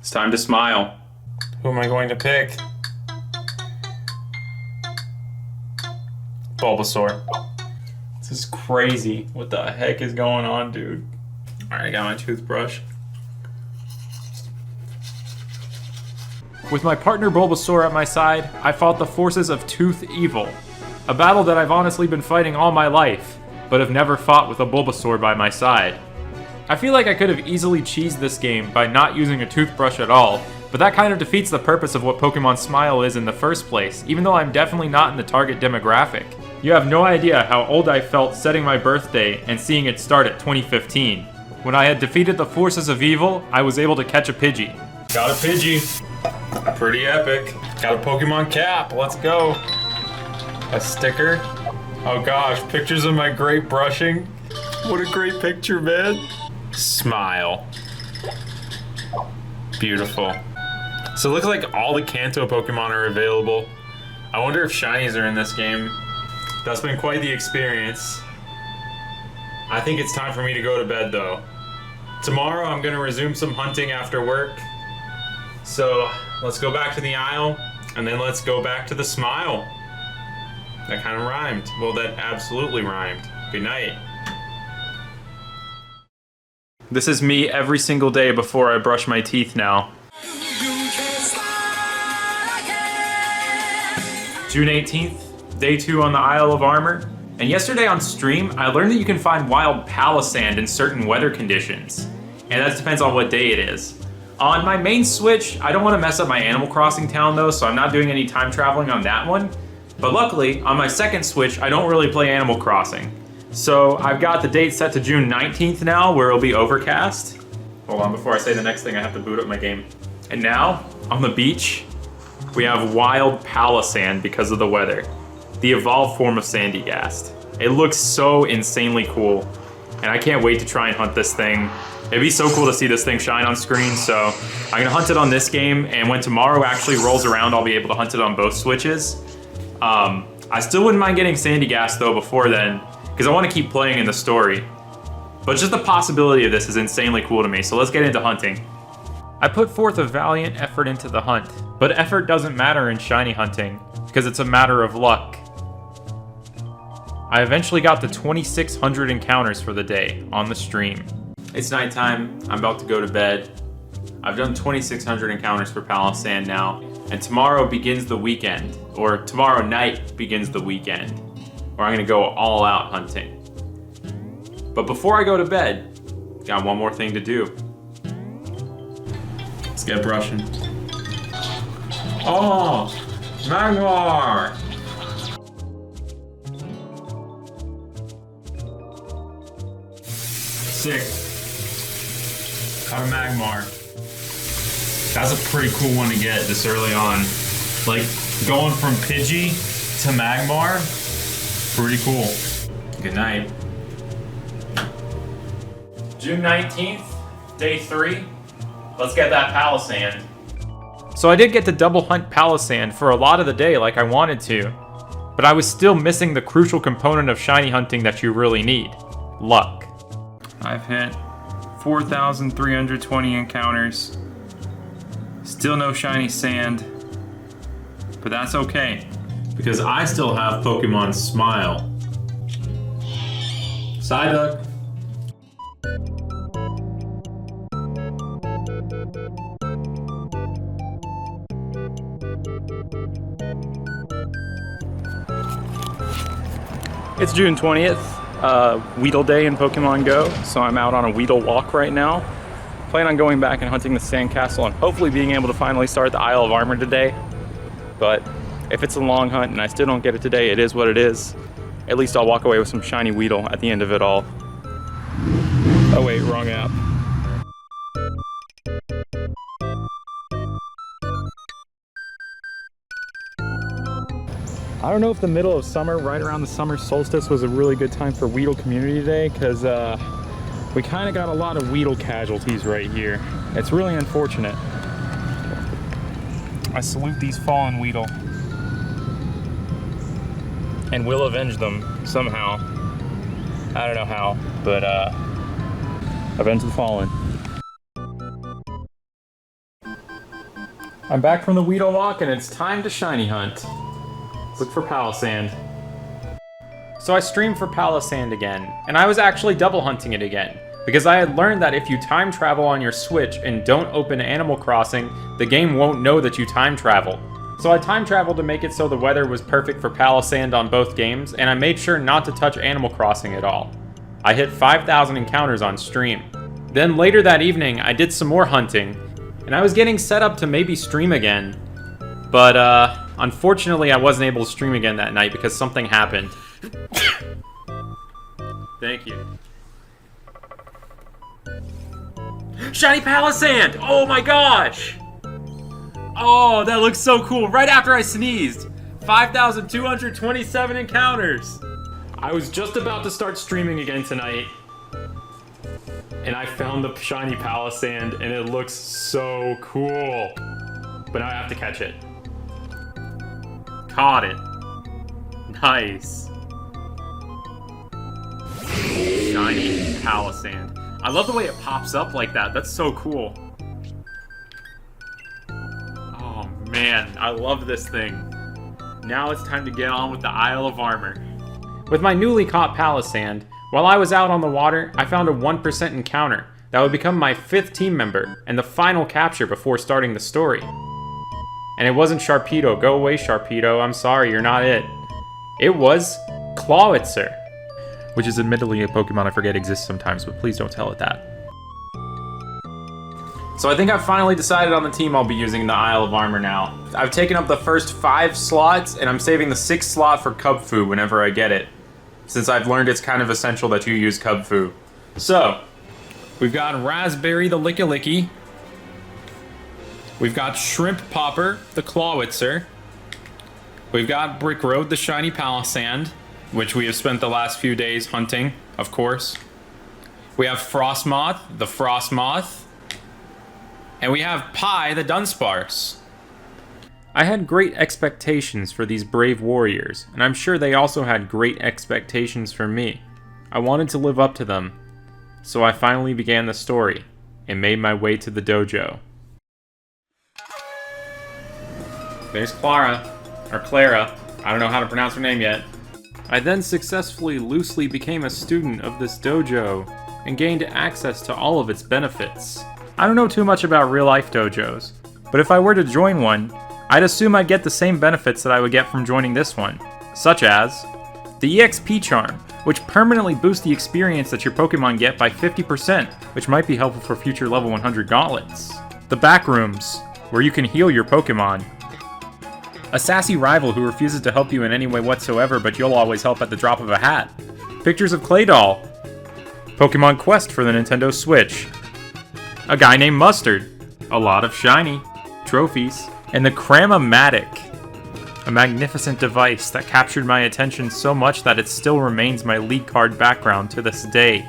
It's time to smile. Who am I going to pick? Bulbasaur. This is crazy. What the heck is going on, dude? Alright, I got my toothbrush. With my partner Bulbasaur at my side, I fought the forces of Tooth Evil. A battle that I've honestly been fighting all my life, but have never fought with a Bulbasaur by my side. I feel like I could have easily cheesed this game by not using a toothbrush at all, but that kind of defeats the purpose of what Pokemon Smile is in the first place, even though I'm definitely not in the target demographic. You have no idea how old I felt setting my birthday and seeing it start at 2015. When I had defeated the forces of evil, I was able to catch a Pidgey. Got a Pidgey. Pretty epic. Got a Pokemon cap. Let's go. A sticker. Oh gosh, pictures of my great brushing. What a great picture, man. Smile. Beautiful. So it looks like all the Kanto Pokemon are available. I wonder if shinies are in this game. That's been quite the experience. I think it's time for me to go to bed though. Tomorrow I'm gonna resume some hunting after work. So let's go back to the Isle and then let's go back to the Smile. That kind of rhymed. Well, that absolutely rhymed. Good night. This is me every single day before I brush my teeth now. June 18th, day 2 on the Isle of Armor. And yesterday on stream, I learned that you can find wild Palisand in certain weather conditions. And that depends on what day it is. On my main Switch, I don't want to mess up my Animal Crossing town though, so I'm not doing any time traveling on that one. But luckily, on my second Switch, I don't really play Animal Crossing. So I've got the date set to June 19th now, where it'll be overcast. Hold on, before I say the next thing, I have to boot up my game. And now, on the beach, we have wild Palisand because of the weather. The evolved form of Sandygast. It looks so insanely cool, and I can't wait to try and hunt this thing. It'd be so cool to see this thing shine on screen, so I'm gonna hunt it on this game, and when tomorrow actually rolls around, I'll be able to hunt it on both Switches. I still wouldn't mind getting Sandygast though before then, because I want to keep playing in the story. But just the possibility of this is insanely cool to me, so let's get into hunting. I put forth a valiant effort into the hunt, but effort doesn't matter in shiny hunting, because it's a matter of luck. I eventually got to 2,600 encounters for the day on the stream. It's nighttime, I'm about to go to bed. I've done 2,600 encounters for Palisand now, and tomorrow begins the weekend, or tomorrow night begins the weekend, where I'm gonna go all out hunting. But before I go to bed, got one more thing to do. Let's get brushing. Oh, Magmar! Sick. Got a Magmar. That's a pretty cool one to get this early on. Like, going from Pidgey to Magmar, pretty cool. Good night. June 19th, day 3. Let's get that Palisand. So I did get to double hunt Palisand for a lot of the day like I wanted to, but I was still missing the crucial component of shiny hunting that you really need: luck. I've hit 4,320 encounters. Still no shiny sand, but that's okay, because I still have Pokemon Smile. Psyduck. It's June 20th, Weedle Day in Pokemon Go, so I'm out on a Weedle walk right now. Plan on going back and hunting the Sandcastle and hopefully being able to finally start the Isle of Armor today. But if it's a long hunt and I still don't get it today, it is what it is. At least I'll walk away with some shiny Weedle at the end of it all. Oh wait, wrong app. I don't know if the middle of summer, right around the summer solstice, was a really good time for Weedle Community Day, because we kind of got a lot of Weedle casualties right here. It's really unfortunate. I salute these fallen Weedle and will avenge them somehow. I don't know how, but avenge the fallen. I'm back from the Weedle walk and it's time to shiny hunt. Look for Palisand. So I streamed for Palisand again, and I was actually double hunting it again, because I had learned that if you time travel on your Switch and don't open Animal Crossing, the game won't know that you time travel. So I time traveled to make it so the weather was perfect for Palisand on both games, and I made sure not to touch Animal Crossing at all. I hit 5,000 encounters on stream. Then later that evening, I did some more hunting, and I was getting set up to maybe stream again. But unfortunately I wasn't able to stream again that night because something happened. Thank you. Shiny Palisand! Oh my gosh! Oh, that looks so cool. Right after I sneezed. 5,227 encounters. I was just about to start streaming again tonight, and I found the shiny Palisand, and it looks so cool. But now I have to catch it. Caught it. Nice. Shiny Palisand. I love the way it pops up like that. That's so cool. Oh man, I love this thing. Now it's time to get on with the Isle of Armor. With my newly caught Palisand, while I was out on the water, I found a 1% encounter that would become my 5th team member and the final capture before starting the story. And it wasn't Sharpedo. Go away, Sharpedo. I'm sorry, you're not it. It was Clawitzer, which is admittedly a Pokemon I forget exists sometimes, but please don't tell it that. So I think I've finally decided on the team I'll be using in the Isle of Armor now. I've taken up the first 5 slots, and I'm saving the 6th slot for Kubfu whenever I get it, since I've learned it's kind of essential that you use Kubfu. So, we've got Raspberry the Licky-Licky. We've got Shrimp Popper, the Clawitzer. We've got Brick Road, the shiny Palisand, which we have spent the last few days hunting, of course. We have Frostmoth, the Frostmoth. And we have Pie, the Dunsparce. I had great expectations for these brave warriors, and I'm sure they also had great expectations for me. I wanted to live up to them, so I finally began the story and made my way to the dojo. There's Clara, or Clara. I don't know how to pronounce her name yet. I then successfully loosely became a student of this dojo and gained access to all of its benefits. I don't know too much about real-life dojos, but if I were to join one, I'd assume I'd get the same benefits that I would get from joining this one, such as the EXP charm, which permanently boosts the experience that your Pokemon get by 50%, which might be helpful for future level 100 gauntlets. The back rooms, where you can heal your Pokemon. A sassy rival who refuses to help you in any way whatsoever, but you'll always help at the drop of a hat. Pictures of Claydol. Pokemon Quest for the Nintendo Switch. A guy named Mustard. A lot of shiny trophies. And the Cram-O-Matic, a magnificent device that captured my attention so much that it still remains my league card background to this day.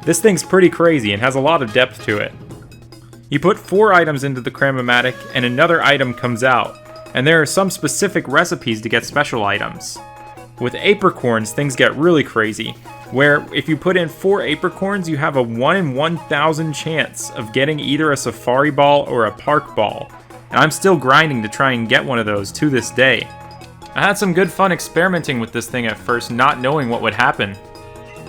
This thing's pretty crazy and has a lot of depth to it. You put 4 items into the Cram-O-Matic and another item comes out, and there are some specific recipes to get special items. With apricorns, things get really crazy, where if you put in 4 apricorns, you have a 1 in 1,000 chance of getting either a safari ball or a park ball, and I'm still grinding to try and get one of those to this day. I had some good fun experimenting with this thing at first, not knowing what would happen.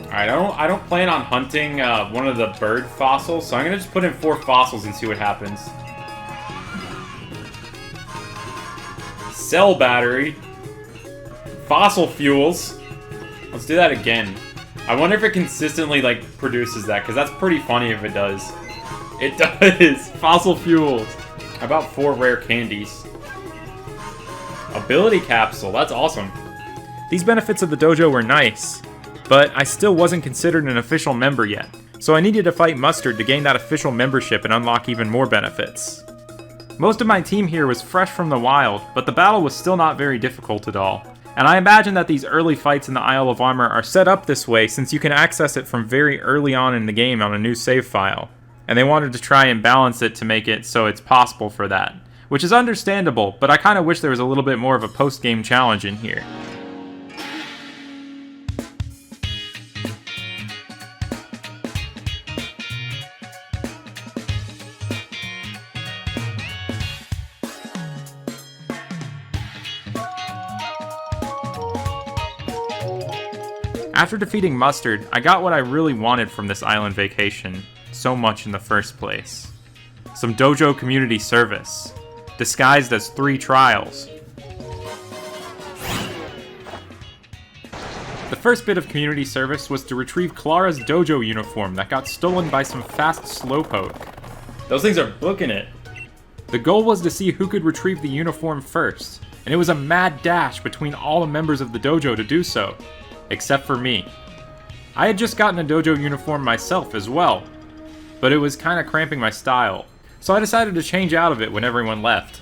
Alright, I don't plan on hunting one of the bird fossils, so I'm gonna just put in 4 fossils and see what happens. Cell battery. Fossil fuels. Let's do that again. I wonder if it consistently, like, produces that, because that's pretty funny if it does. It does! Fossil fuels. How about 4 rare candies? Ability capsule, that's awesome. These benefits of the dojo were nice, but I still wasn't considered an official member yet, so I needed to fight Mustard to gain that official membership and unlock even more benefits. Most of my team here was fresh from the wild, but the battle was still not very difficult at all. And I imagine that these early fights in the Isle of Armor are set up this way since you can access it from very early on in the game on a new save file. And they wanted to try and balance it to make it so it's possible for that. Which is understandable, but I kind of wish there was a little bit more of a post-game challenge in here. After defeating Mustard, I got what I really wanted from this island vacation so much in the first place. Some dojo community service, disguised as 3 trials. The first bit of community service was to retrieve Clara's dojo uniform that got stolen by some fast slowpoke. Those things are booking it. The goal was to see who could retrieve the uniform first, and it was a mad dash between all the members of the dojo to do so. Except for me. I had just gotten a dojo uniform myself as well, but it was kinda cramping my style, so I decided to change out of it when everyone left.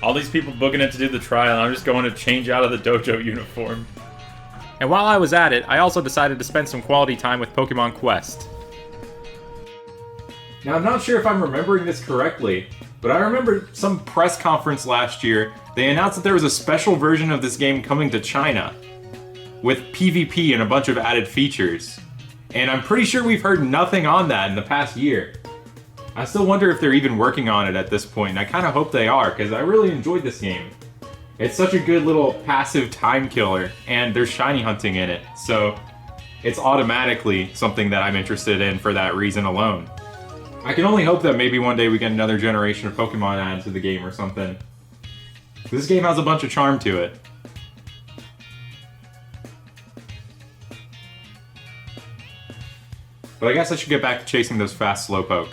All these people booking it to do the trial, and I'm just going to change out of the dojo uniform. And while I was at it, I also decided to spend some quality time with Pokemon Quest. Now, I'm not sure if I'm remembering this correctly, but I remember some press conference last year, they announced that there was a special version of this game coming to China, with PvP and a bunch of added features. And I'm pretty sure we've heard nothing on that in the past year. I still wonder if they're even working on it at this point, and I kind of hope they are, because I really enjoyed this game. It's such a good little passive time killer, and there's shiny hunting in it, so it's automatically something that I'm interested in for that reason alone. I can only hope that maybe one day we get another generation of Pokemon added to the game or something. This game has a bunch of charm to it. But I guess I should get back to chasing those fast slowpoke.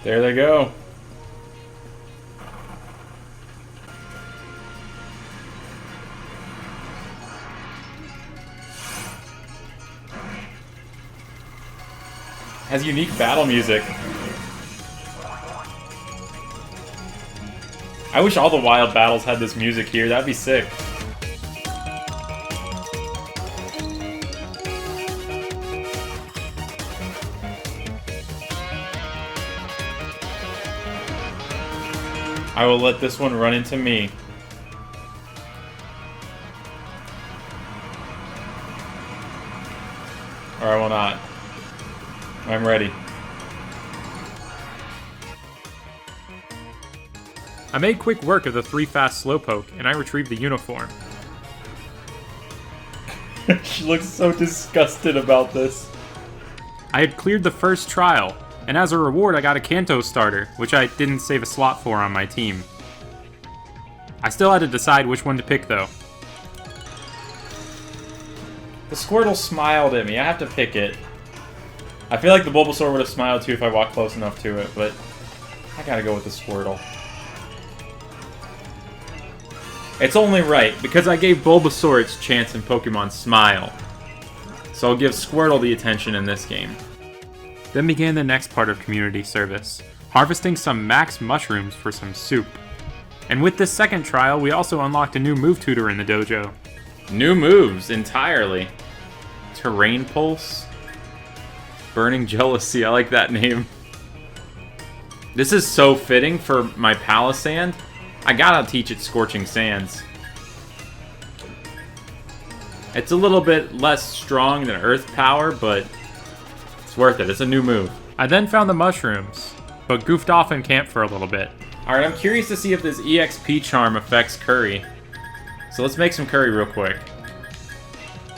There they go. Has unique battle music. I wish all the wild battles had this music here, that'd be sick. I will let this one run into me. Or I will not. I'm ready. I made quick work of the 3 fast slowpoke, and I retrieved the uniform. She looks so disgusted about this. I had cleared the first trial, and as a reward I got a Kanto starter, which I didn't save a slot for on my team. I still had to decide which one to pick though. The Squirtle smiled at me, I have to pick it. I feel like the Bulbasaur would have smiled too if I walked close enough to it, but I gotta go with the Squirtle. It's only right, because I gave Bulbasaur its chance in Pokemon Smile. So I'll give Squirtle the attention in this game. Then began the next part of community service, harvesting some max mushrooms for some soup. And with this second trial, we also unlocked a new move tutor in the dojo. New moves, entirely. Terrain Pulse. Burning Jealousy, I like that name. This is so fitting for my Palisand. I gotta teach it Scorching Sands. It's a little bit less strong than Earth Power, but it's worth it. It's a new move. I then found the mushrooms, but goofed off in camp for a little bit. Alright, I'm curious to see if this EXP charm affects curry. So let's make some curry real quick.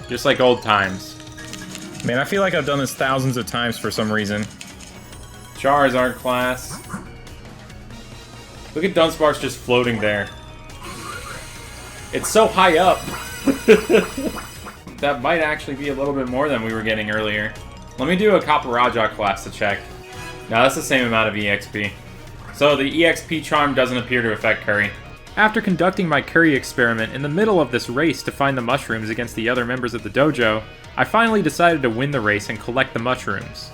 Just like old times. Man, I feel like I've done this thousands of times for some reason. Charizard class. Look at Dunsparce just floating there. It's so high up. That might actually be a little bit more than we were getting earlier. Let me do a Kaparaja class to check. Now that's the same amount of EXP. So the EXP charm doesn't appear to affect curry. After conducting my curry experiment in the middle of this race to find the mushrooms against the other members of the dojo, I finally decided to win the race and collect the mushrooms.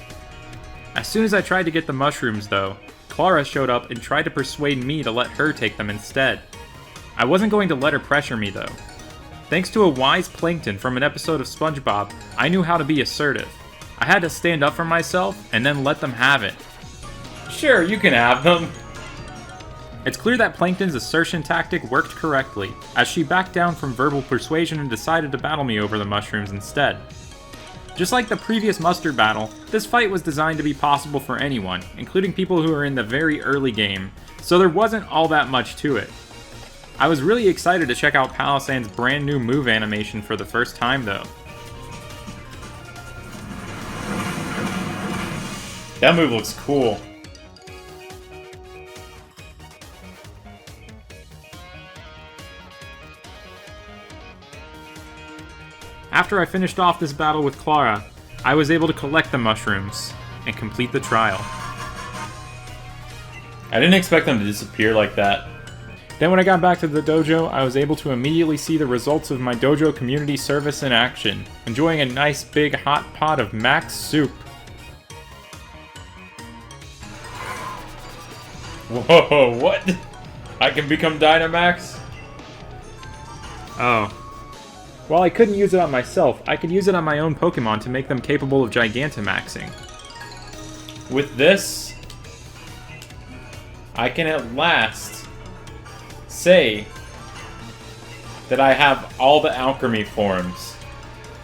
As soon as I tried to get the mushrooms though, Clara showed up and tried to persuade me to let her take them instead. I wasn't going to let her pressure me though. Thanks to a wise Plankton from an episode of SpongeBob, I knew how to be assertive. I had to stand up for myself and then let them have it. Sure, you can have them. It's clear that Plankton's assertion tactic worked correctly, as she backed down from verbal persuasion and decided to battle me over the mushrooms instead. Just like the previous mustard battle, this fight was designed to be possible for anyone, including people who are in the very early game, so there wasn't all that much to it. I was really excited to check out Palisand's brand new move animation for the first time though. That move looks cool. After I finished off this battle with Clara, I was able to collect the mushrooms and complete the trial. I didn't expect them to disappear like that. Then when I got back to the dojo, I was able to immediately see the results of my dojo community service in action, enjoying a nice big hot pot of max soup. Whoa, what? I can become Dynamax? Oh. While I couldn't use it on myself, I could use it on my own Pokemon to make them capable of Gigantamaxing. With this, I can at last say that I have all the Alchemy forms,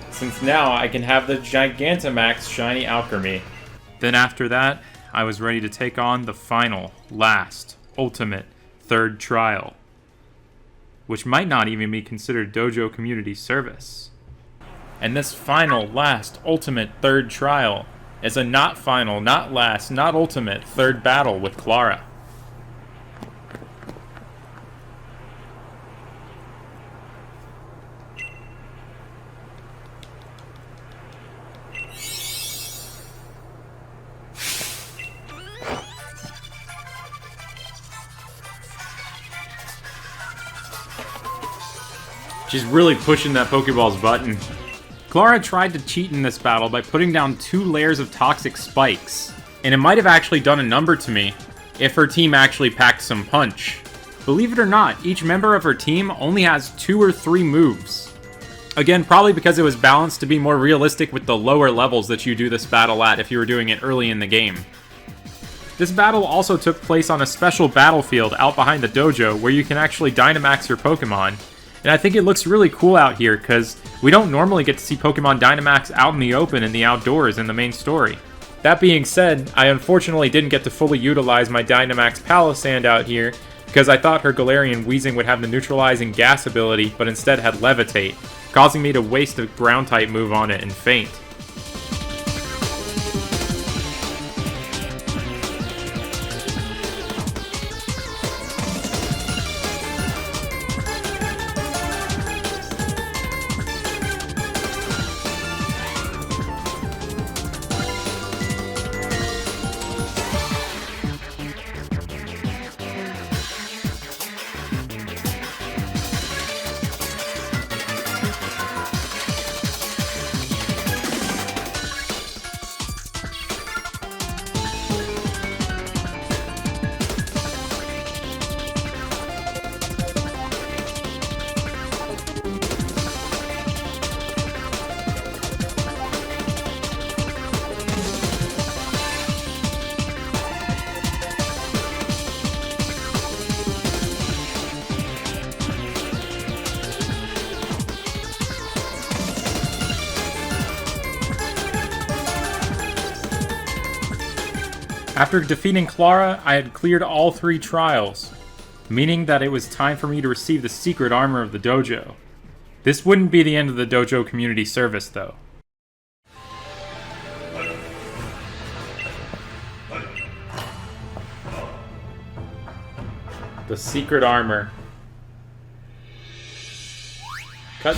since now I can have the Gigantamax Shiny Alchemy. Then after that, I was ready to take on the final, last, ultimate, third trial, which might not even be considered dojo community service. And this final, last, ultimate, third trial is a not final, not last, not ultimate, third battle with Clara. She's really pushing that Pokeball's button. Clara tried to cheat in this battle by putting down 2 layers of toxic spikes, and it might have actually done a number to me if her team actually packed some punch. Believe it or not, each member of her team only has 2 or 3 moves. Again, probably because it was balanced to be more realistic with the lower levels that you do this battle at if you were doing it early in the game. This battle also took place on a special battlefield out behind the dojo where you can actually Dynamax your Pokemon. And I think it looks really cool out here because we don't normally get to see Pokemon Dynamax out in the open in the outdoors in the main story. That being said, I unfortunately didn't get to fully utilize my Dynamax Palisand out here because I thought her Galarian Weezing would have the neutralizing gas ability, but instead had Levitate, causing me to waste a ground-type move on it and faint. After defeating Clara, I had cleared all 3 trials, meaning that it was time for me to receive the secret armor of the dojo. This wouldn't be the end of the dojo community service, though. The secret armor. Cut.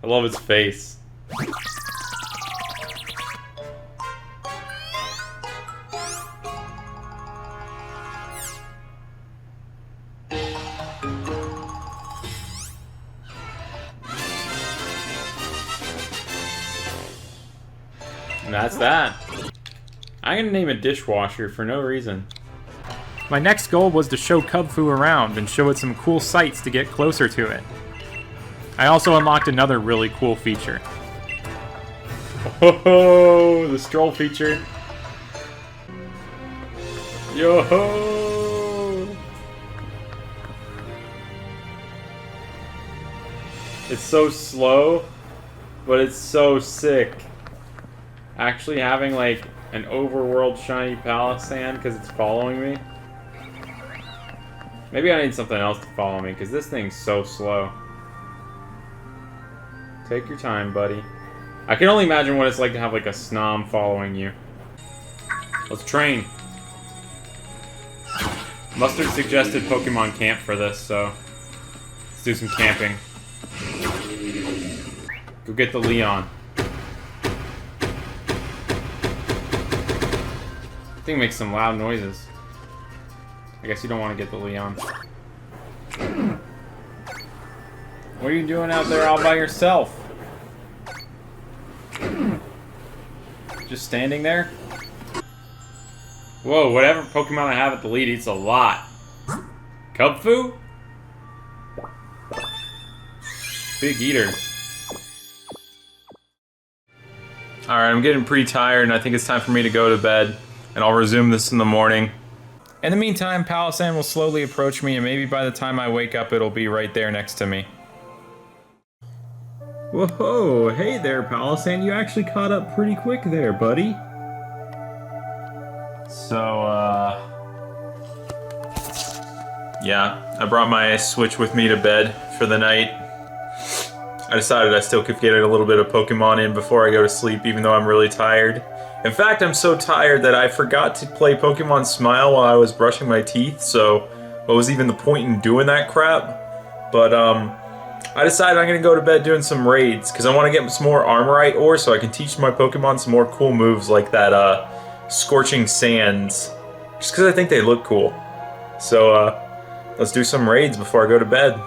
I love his face. And that's that. I'm gonna name a dishwasher for no reason. My next goal was to show Kubfu around and show it some cool sights to get closer to it. I also unlocked another really cool feature. Oh, the stroll feature. Yo-ho! It's so slow, but it's so sick. Actually having like an overworld shiny Palisand because it's following me. Maybe I need something else to follow me because this thing's so slow. Take your time, buddy. I can only imagine what it's like to have like a Snom following you. Let's train. Mustard suggested Pokemon camp for this, so let's do some camping. Go get the Leon. I think it makes some loud noises. I guess you don't want to get the Leon. What are you doing out there all by yourself? Just standing there? Whoa, whatever Pokemon I have at the lead eats a lot. Kubfu? Big eater. Alright, I'm getting pretty tired and I think it's time for me to go to bed. And I'll resume this in the morning. In the meantime, Palisand will slowly approach me and maybe by the time I wake up it'll be right there next to me. Whoa, hey there, Palisand. You actually caught up pretty quick there, buddy. So, yeah, I brought my Switch with me to bed for the night. I decided I still could get a little bit of Pokemon in before I go to sleep, even though I'm really tired. In fact, I'm so tired that I forgot to play Pokemon Smile while I was brushing my teeth, so what was even the point in doing that crap? But, I decided I'm gonna go to bed doing some raids, because I want to get some more Armorite ore so I can teach my Pokemon some more cool moves like that, Scorching Sands. Just because I think they look cool. So, let's do some raids before I go to bed.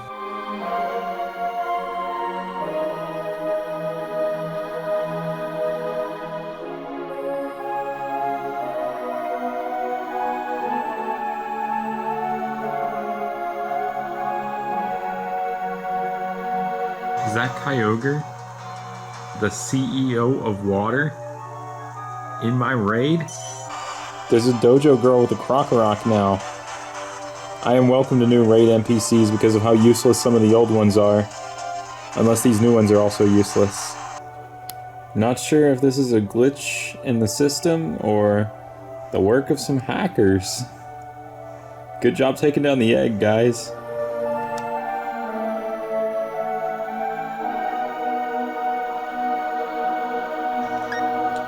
Is that Kyogre, the CEO of Water, in my raid? There's a Dojo girl with a Crocorock now. I am welcome to new raid NPCs because of how useless some of the old ones are. Unless these new ones are also useless. Not sure if this is a glitch in the system or the work of some hackers. Good job taking down the egg, guys.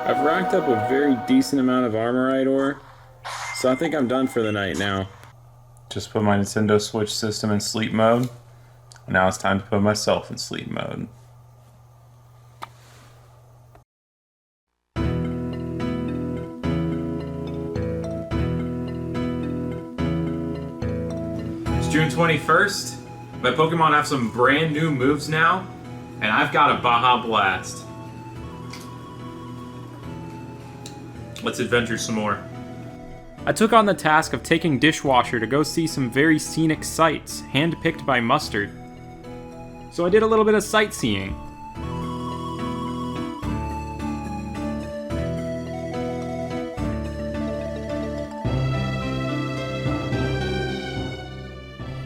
I've racked up a very decent amount of Armorite ore, so I think I'm done for the night now. Just put my Nintendo Switch system in sleep mode. Now it's time to put myself in sleep mode. It's June 21st. My Pokemon have some brand new moves now, and I've got a Baja Blast. Let's adventure some more. I took on the task of taking Dishwasher to go see some very scenic sights, handpicked by Mustard. So I did a little bit of sightseeing.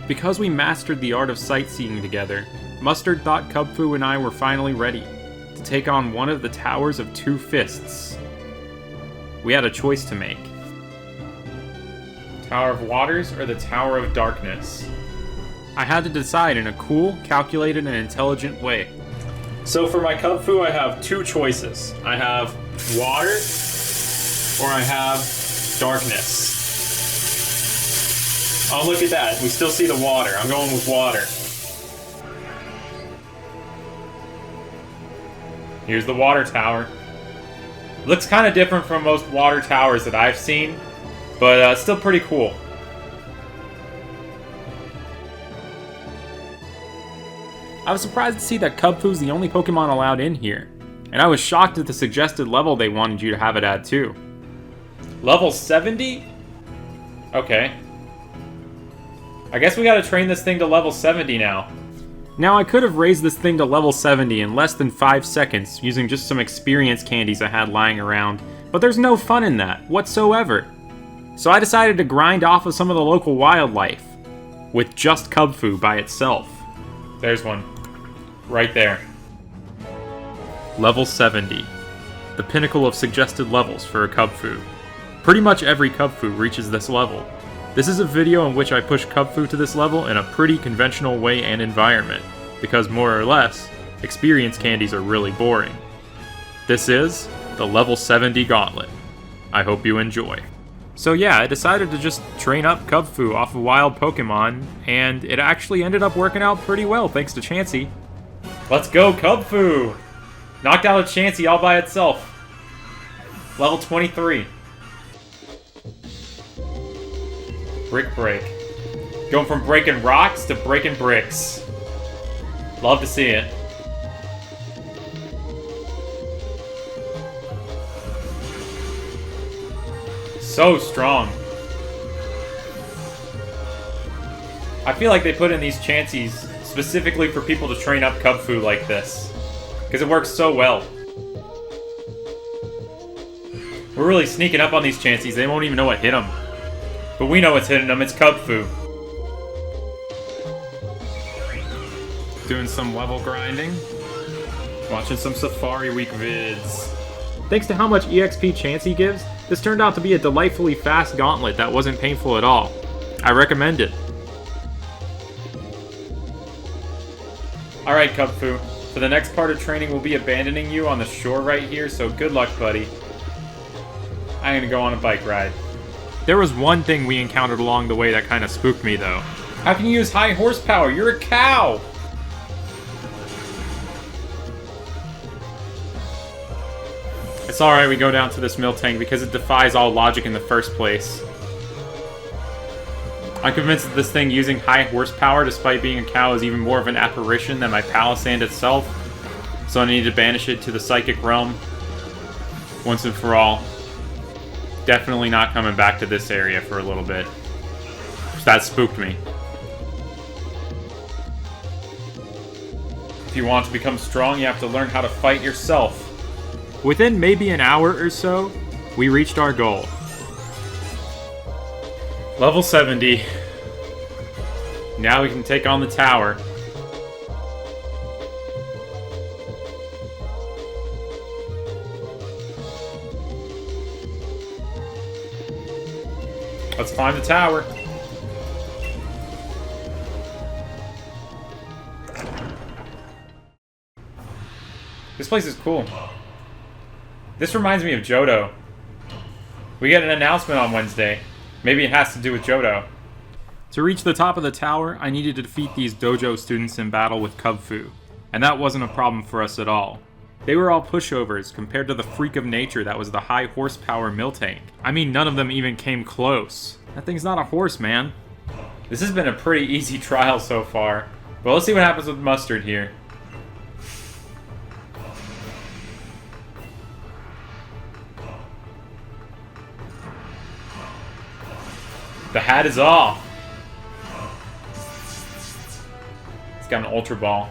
Because we mastered the art of sightseeing together, Mustard thought Kubfu and I were finally ready to take on one of the Towers of Two Fists. We had a choice to make. Tower of Waters or the Tower of Darkness? I had to decide in a cool, calculated, and intelligent way. So for my Kubfu, I have two choices. I have water, or I have darkness. Oh, look at that. We still see the water. I'm going with water. Here's the water tower. Looks kind of different from most water towers that I've seen, but still pretty cool. I was surprised to see that Kubfu's the only Pokemon allowed in here, and I was shocked at the suggested level they wanted you to have it at too. Level 70? Okay. I guess we gotta train this thing to level 70 now. Now I could have raised this thing to level 70 in less than 5 seconds using just some experience candies I had lying around, but there's no fun in that whatsoever. So I decided to grind off of some of the local wildlife with just Kubfu by itself. There's one. Right there. Level 70. The pinnacle of suggested levels for a Kubfu. Pretty much every Kubfu reaches this level. This is a video in which I push Kubfu to this level in a pretty conventional way and environment, because more or less, experience candies are really boring. This is the level 70 Gauntlet. I hope you enjoy. So yeah, I decided to just train up Kubfu off of wild Pokemon, and it actually ended up working out pretty well thanks to Chansey. Let's go, Kubfu! Knocked out a Chansey all by itself. Level 23. Brick break. Going from breaking rocks to breaking bricks. Love to see it. So strong. I feel like they put in these Chanseys specifically for people to train up Kubfu like this, because it works so well. We're really sneaking up on these Chanseys, they won't even know what hit them. But we know what's hitting them, it's Kubfu. Doing some level grinding. Watching some Safari Week vids. Thanks to how much EXP Chansey gives, this turned out to be a delightfully fast gauntlet that wasn't painful at all. I recommend it. Alright, Kubfu. For the next part of training, we'll be abandoning you on the shore right here, so good luck, buddy. I'm gonna go on a bike ride. There was one thing we encountered along the way that kind of spooked me, though. How can you use high horsepower? You're a cow! It's alright we go down to this Miltank because it defies all logic in the first place. I'm convinced that this thing using high horsepower despite being a cow is even more of an apparition than my Palisand itself, so I need to banish it to the Psychic Realm once and for all. Definitely not coming back to this area for a little bit. That spooked me. If you want to become strong, you have to learn how to fight yourself. Within maybe an hour or so, we reached our goal. Level 70. Now we can take on the tower. Let's climb the tower. This place is cool. This reminds me of Johto. We get an announcement on Wednesday. Maybe it has to do with Johto. To reach the top of the tower, I needed to defeat these Dojo students in battle with Kubfu. And that wasn't a problem for us at all. They were all pushovers compared to the freak of nature that was the high horsepower Miltank. I mean, none of them even came close. That thing's not a horse, man. This has been a pretty easy trial so far. But let's see what happens with Mustard here. The hat is off. He's got an Ultra Ball.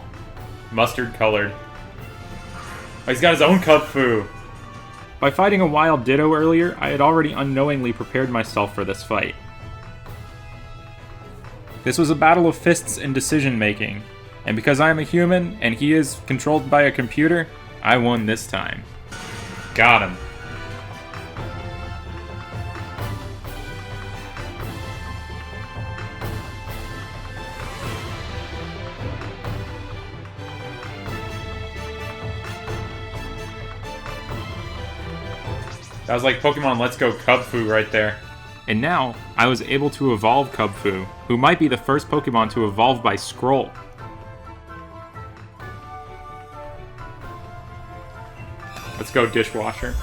Mustard colored. Oh, he's got his own Kubfu. By fighting a wild Ditto earlier, I had already unknowingly prepared myself for this fight. This was a battle of fists and decision making, and because I am a human and he is controlled by a computer, I won this time. Got him. That was like Pokemon Let's Go Kubfu right there. And now, I was able to evolve Kubfu, who might be the first Pokemon to evolve by scroll. Let's go, Dishwasher.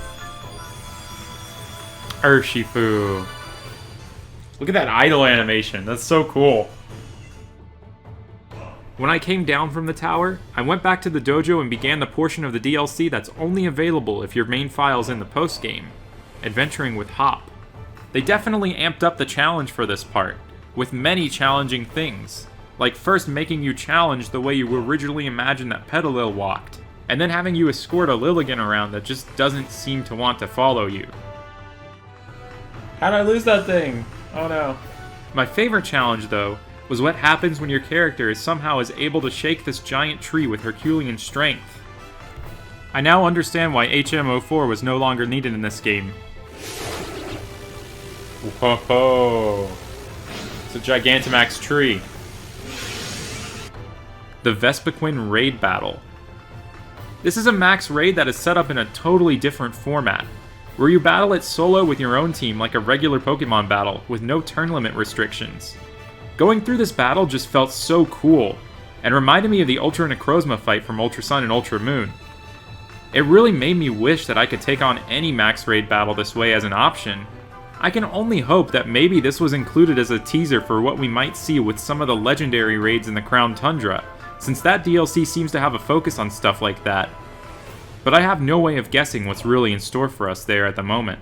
Urshifu. Look at that idle animation, that's so cool. When I came down from the tower, I went back to the dojo and began the portion of the DLC that's only available if your main file's in the postgame, Adventuring with Hop. They definitely amped up the challenge for this part, with many challenging things, like first making you challenge the way you originally imagined that Petalil walked, and then having you escort a Lilligant around that just doesn't seem to want to follow you. How'd I lose that thing? Oh no. My favorite challenge, though, was what happens when your character somehow is able to shake this giant tree with Herculean strength. I now understand why HM04 was no longer needed in this game. Whoa! It's a Gigantamax tree. The Vespiquen Raid Battle. This is a max raid that is set up in a totally different format, where you battle it solo with your own team like a regular Pokemon battle, with no turn limit restrictions. Going through this battle just felt so cool, and reminded me of the Ultra Necrozma fight from Ultra Sun and Ultra Moon. It really made me wish that I could take on any max raid battle this way as an option. I can only hope that maybe this was included as a teaser for what we might see with some of the legendary raids in the Crown Tundra, since that DLC seems to have a focus on stuff like that. But I have no way of guessing what's really in store for us there at the moment.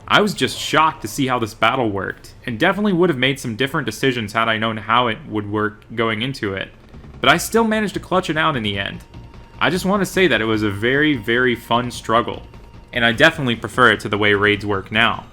I was just shocked to see how this battle worked, and definitely would have made some different decisions had I known how it would work going into it, but I still managed to clutch it out in the end. I just want to say that it was a very, very fun struggle, and I definitely prefer it to the way raids work now.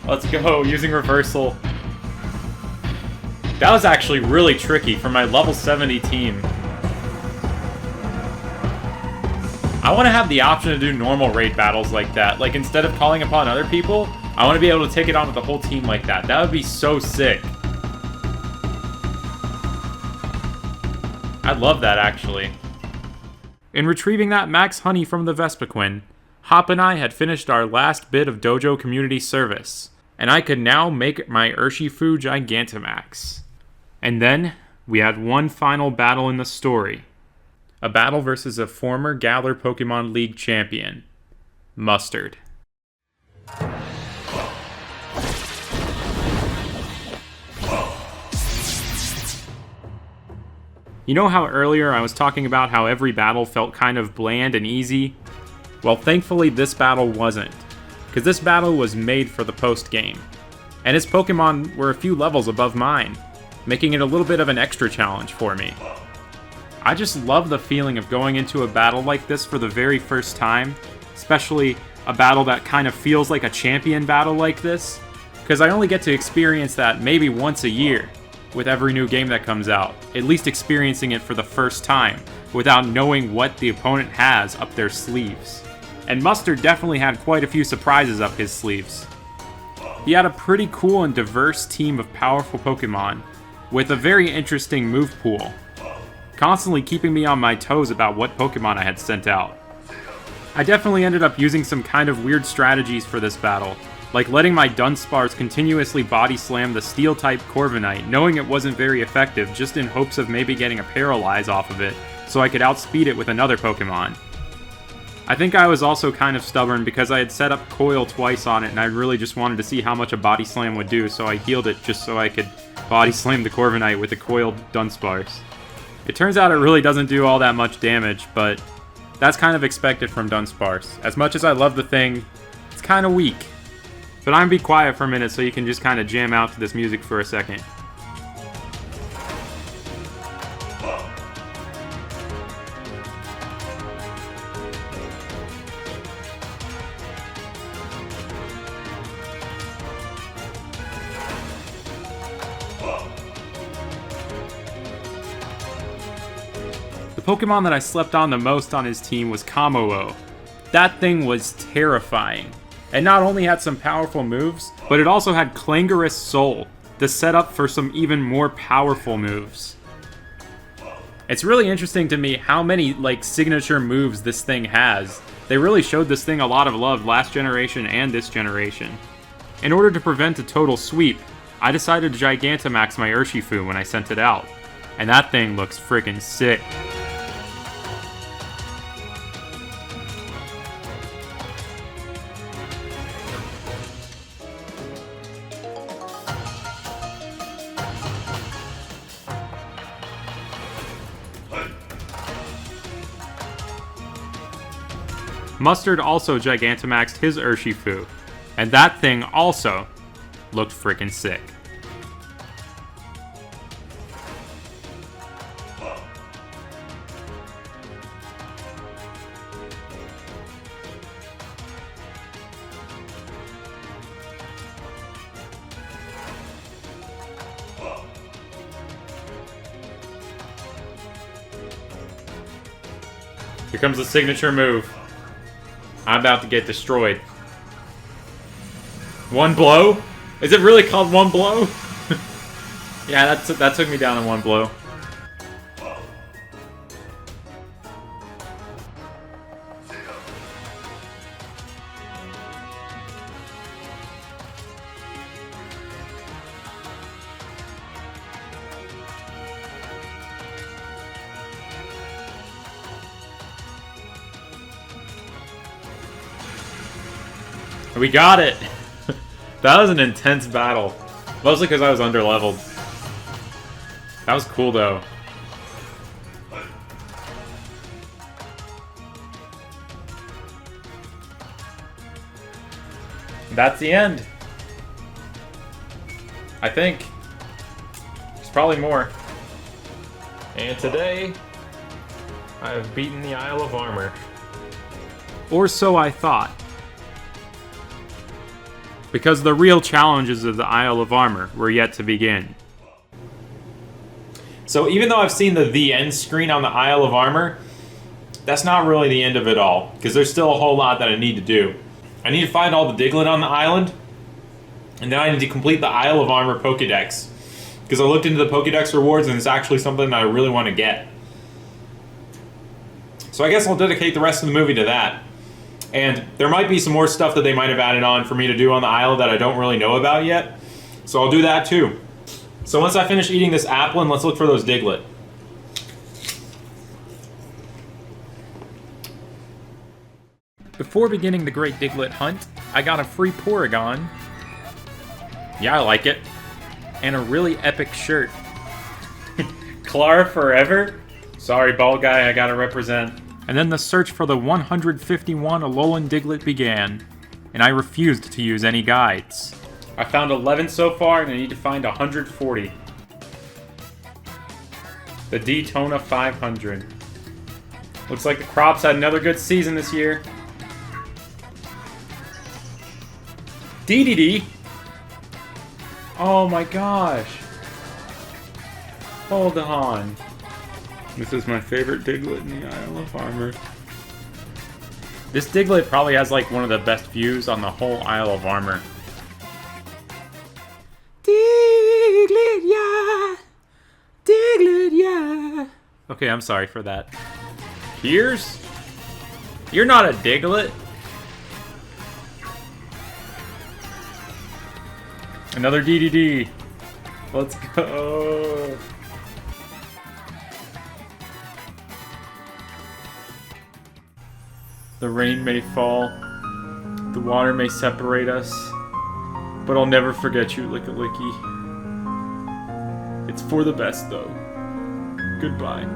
Let's go, using reversal. That was actually really tricky for my level 70 team. I want to have the option to do normal raid battles like that. Like, instead of calling upon other people, I want to be able to take it on with the whole team like that. That would be so sick. I'd love that, actually. In retrieving that max honey from the Vespiquen, Hop and I had finished our last bit of Dojo community service, and I could now make my Urshifu Gigantamax. And then, we had one final battle in the story. A battle versus a former Galar Pokemon League champion, Mustard. You know how earlier I was talking about how every battle felt kind of bland and easy? Well, thankfully this battle wasn't, because this battle was made for the post-game, and his Pokemon were a few levels above mine, making it a little bit of an extra challenge for me. I just love the feeling of going into a battle like this for the very first time, especially a battle that kind of feels like a champion battle like this, because I only get to experience that maybe once a year with every new game that comes out, at least experiencing it for the first time, without knowing what the opponent has up their sleeves. And Mustard definitely had quite a few surprises up his sleeves. He had a pretty cool and diverse team of powerful Pokemon, with a very interesting move pool, constantly keeping me on my toes about what Pokemon I had sent out. I definitely ended up using some kind of weird strategies for this battle, like letting my Dunsparce continuously body slam the Steel-type Corviknight, knowing it wasn't very effective, just in hopes of maybe getting a Paralyze off of it, so I could outspeed it with another Pokemon. I think I was also kind of stubborn because I had set up Coil twice on it and I really just wanted to see how much a Body Slam would do, so I healed it just so I could Body Slam the Corviknight with a coiled Dunsparce. It turns out it really doesn't do all that much damage, but that's kind of expected from Dunsparce. As much as I love the thing, it's kind of weak. But I'm gonna be quiet for a minute so you can just kind of jam out to this music for a second. The Pokemon that I slept on the most on his team was Kamou. That thing was terrifying. It not only had some powerful moves, but it also had Clangorous Soul, the setup for some even more powerful moves. It's really interesting to me how many signature moves this thing has. They really showed this thing a lot of love last generation and this generation. In order to prevent a total sweep, I decided to Gigantamax my Urshifu when I sent it out. And that thing looks freaking sick. Mustard also Gigantamaxed his Urshifu, and that thing also looked freaking sick. Here comes the signature move. I'm about to get destroyed. One blow? Is it really called one blow? Yeah, that took me down in one blow. We got it! That was an intense battle. Mostly because I was underleveled. That was cool though. That's the end. I think. There's probably more. And today, I have beaten the Isle of Armor. Or so I thought. Because the real challenges of the Isle of Armor were yet to begin. So even though I've seen the end screen on the Isle of Armor, that's not really the end of it all, because there's still a whole lot that I need to do. I need to find all the Diglett on the island, and then I need to complete the Isle of Armor Pokedex, because I looked into the Pokedex rewards and it's actually something that I really want to get. So I guess I'll dedicate the rest of the movie to that. And there might be some more stuff that they might have added on for me to do on the island that I don't really know about yet. So I'll do that too. So once I finish eating this Applin, let's look for those Diglett. Before beginning the Great Diglett Hunt, I got a free Porygon. Yeah, I like it. And a really epic shirt. Clara forever? Sorry, bald guy, I gotta represent. And then the search for the 151 Alolan Diglett began, and I refused to use any guides. I found 11 so far, and I need to find 140. The Daytona 500. Looks like the crops had another good season this year. DDD! Oh my gosh! Hold on. This is my favorite Diglett in the Isle of Armor. This Diglett probably has like one of the best views on the whole Isle of Armor. Diglett, yeah! Diglett, yeah! Okay, I'm sorry for that. Here's You're not a Diglett. Another DDD. Let's go. The rain may fall, the water may separate us, but I'll never forget you, Licky. It's for the best, though. Goodbye.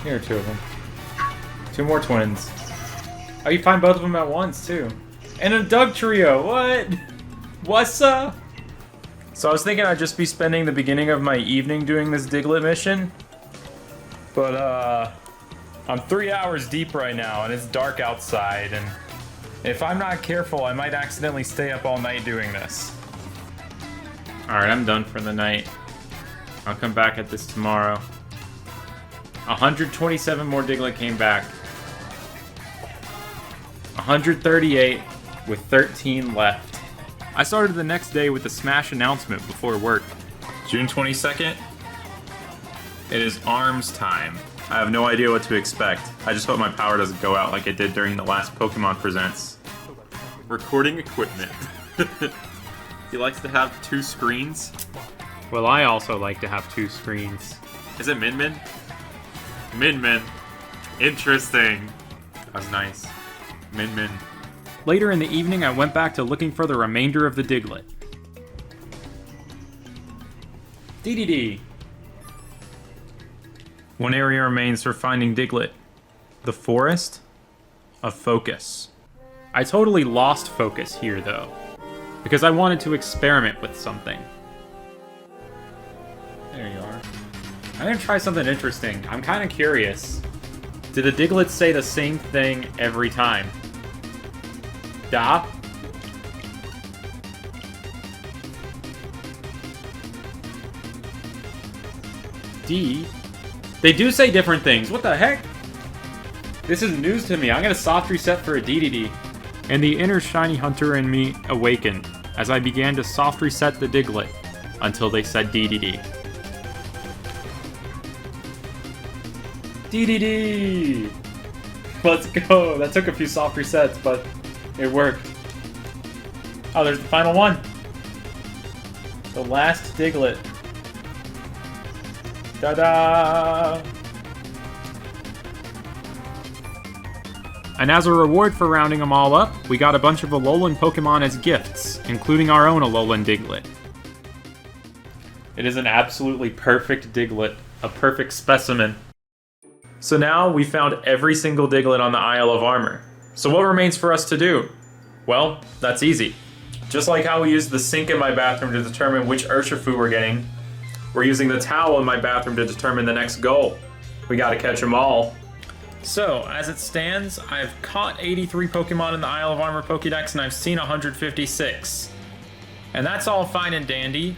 Here are two of them. Two more twins. Oh, you find both of them at once, too. And a Doug trio, what? What's up? So I was thinking I'd just be spending the beginning of my evening doing this Diglett mission. But, I'm 3 hours deep right now, and it's dark outside, and if I'm not careful, I might accidentally stay up all night doing this. Alright, I'm done for the night. I'll come back at this tomorrow. 127 more Diglett came back. 138 with 13 left. I started the next day with a Smash announcement before work. June 22nd. It is ARMS time. I have no idea what to expect. I just hope my power doesn't go out like it did during the last Pokemon Presents. Recording equipment. He likes to have 2 screens. Well, I also like to have 2 screens. Is it Min Min? Min Min. Interesting. That was nice. Min Min. Later in the evening, I went back to looking for the remainder of the Diglett. DDD. One area remains for finding Diglett. The Forest of Focus. I totally lost focus here, though, because I wanted to experiment with something. There you are. I'm gonna try something interesting. I'm kind of curious. Did the Diglett say the same thing every time? Da? D? They do say different things. What the heck? This is news to me. I'm gonna soft reset for a DDD. And the inner shiny hunter in me awakened as I began to soft reset the Diglett until they said DDD. DDD! Let's go! That took a few soft resets, but it worked. Oh, there's the final one! The last Diglett. Ta-da! And as a reward for rounding them all up, we got a bunch of Alolan Pokemon as gifts, including our own Alolan Diglett. It is an absolutely perfect Diglett, a perfect specimen. So now we found every single Diglett on the Isle of Armor. So what remains for us to do? Well, that's easy. Just like how we used the sink in my bathroom to determine which Urshifu we're getting, we're using the towel in my bathroom to determine the next goal. We gotta catch them all. So, as it stands, I've caught 83 Pokemon in the Isle of Armor Pokedex, and I've seen 156. And that's all fine and dandy,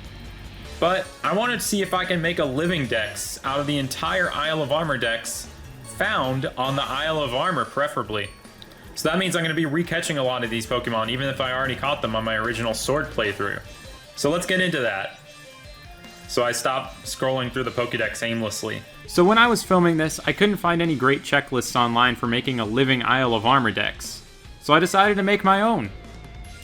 but I wanted to see if I can make a living dex out of the entire Isle of Armor dex found on the Isle of Armor, preferably. So that means I'm going to be recatching a lot of these Pokemon, even if I already caught them on my original Sword playthrough. So let's get into that. So I stopped scrolling through the Pokedex aimlessly. So when I was filming this, I couldn't find any great checklists online for making a living Isle of Armor dex. So I decided to make my own.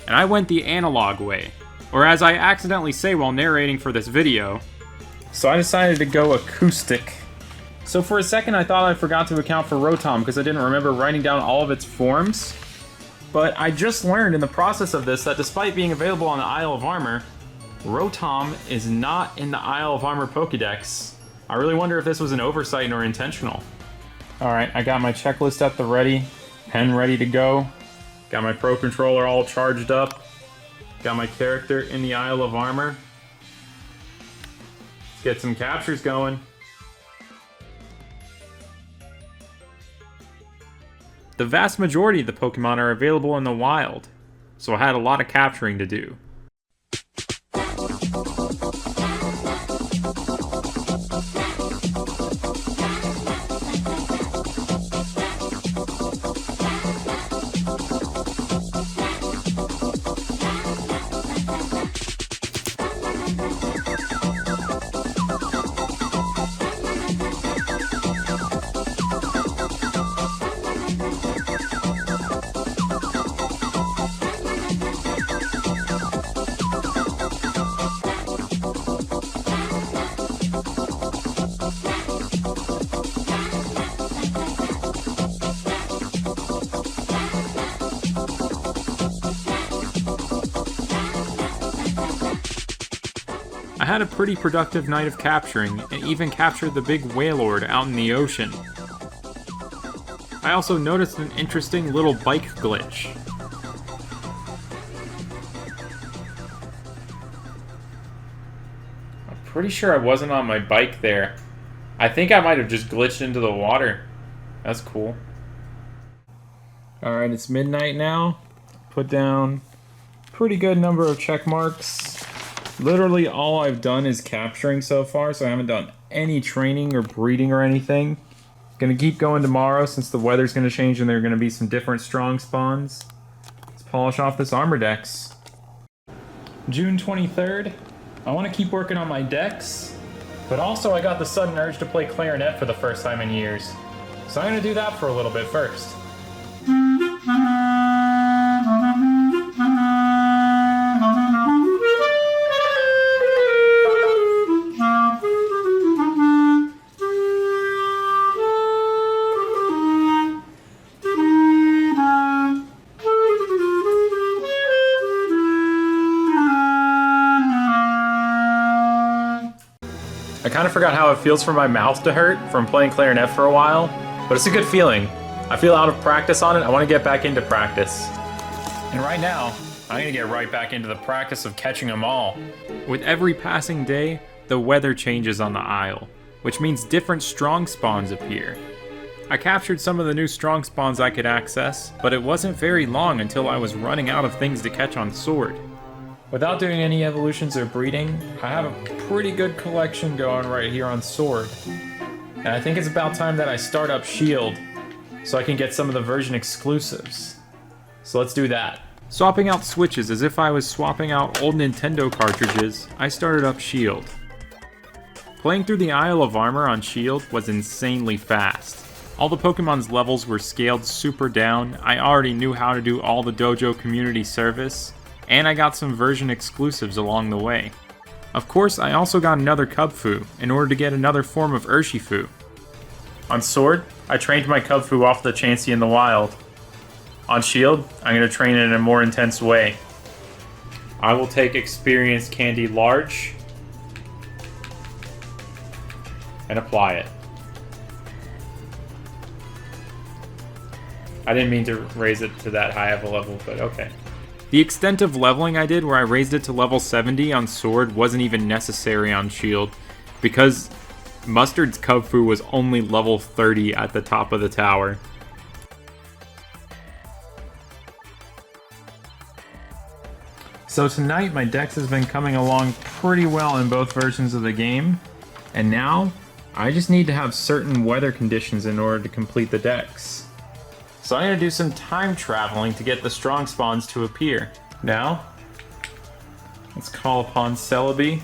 And I went the analog way, or as I accidentally say while narrating for this video. So I decided to go acoustic. So for a second I thought I forgot to account for Rotom because I didn't remember writing down all of its forms. But I just learned in the process of this that despite being available on the Isle of Armor, Rotom is not in the Isle of Armor Pokedex. I really wonder if this was an oversight or intentional. Alright, I got my checklist at the ready, pen ready to go, got my Pro Controller all charged up, got my character in the Isle of Armor. Let's get some captures going. the vast majority of the Pokemon are available in the wild, so I had a lot of capturing to do. I had a pretty productive night of capturing, and even captured the big Wailord out in the ocean. I also noticed an interesting little bike glitch. I'm pretty sure I wasn't on my bike there. I think I might have just glitched into the water. That's cool. Alright, it's midnight now. Put down pretty good number of check marks. Literally all I've done is capturing so far, so I haven't done any training or breeding or anything. Gonna keep going tomorrow since the weather's gonna change and there are gonna be some different strong spawns. Let's polish off this armor dex. June 23rd. I want to keep working on my decks, but also I got the sudden urge to play clarinet for the first time in years. So I'm gonna do that for a little bit first. I kind of forgot how it feels for my mouth to hurt from playing clarinet for a while, but it's a good feeling. I feel out of practice on it. I want to get back into practice. And right now, I'm going to get right back into the practice of catching them all. With every passing day, the weather changes on the Isle, which means different strong spawns appear. I captured some of the new strong spawns I could access, but it wasn't very long until I was running out of things to catch on Sword. Without doing any evolutions or breeding, I have a pretty good collection going right here on Sword. And I think it's about time that I start up Shield, so I can get some of the version exclusives. So let's do that. Swapping out switches as if I was swapping out old Nintendo cartridges, I started up Shield. Playing through the Isle of Armor on Shield was insanely fast. All the Pokemon's levels were scaled super down, I already knew how to do all the Dojo community service, and I got some version exclusives along the way. Of course, I also got another Kubfu in order to get another form of Urshifu. On Sword, I trained my Kubfu off the Chansey in the wild. On Shield, I'm going to train it in a more intense way. I will take Experience Candy Large and apply it. I didn't mean to raise it to that high of a level, but okay. The extent of leveling I did where I raised it to level 70 on Sword wasn't even necessary on Shield, because Mustard's Kubfu was only level 30 at the top of the tower. So tonight my dex has been coming along pretty well in both versions of the game, and now I just need to have certain weather conditions in order to complete the dex. So I'm going to do some time traveling to get the strong spawns to appear. Now, let's call upon Celebi,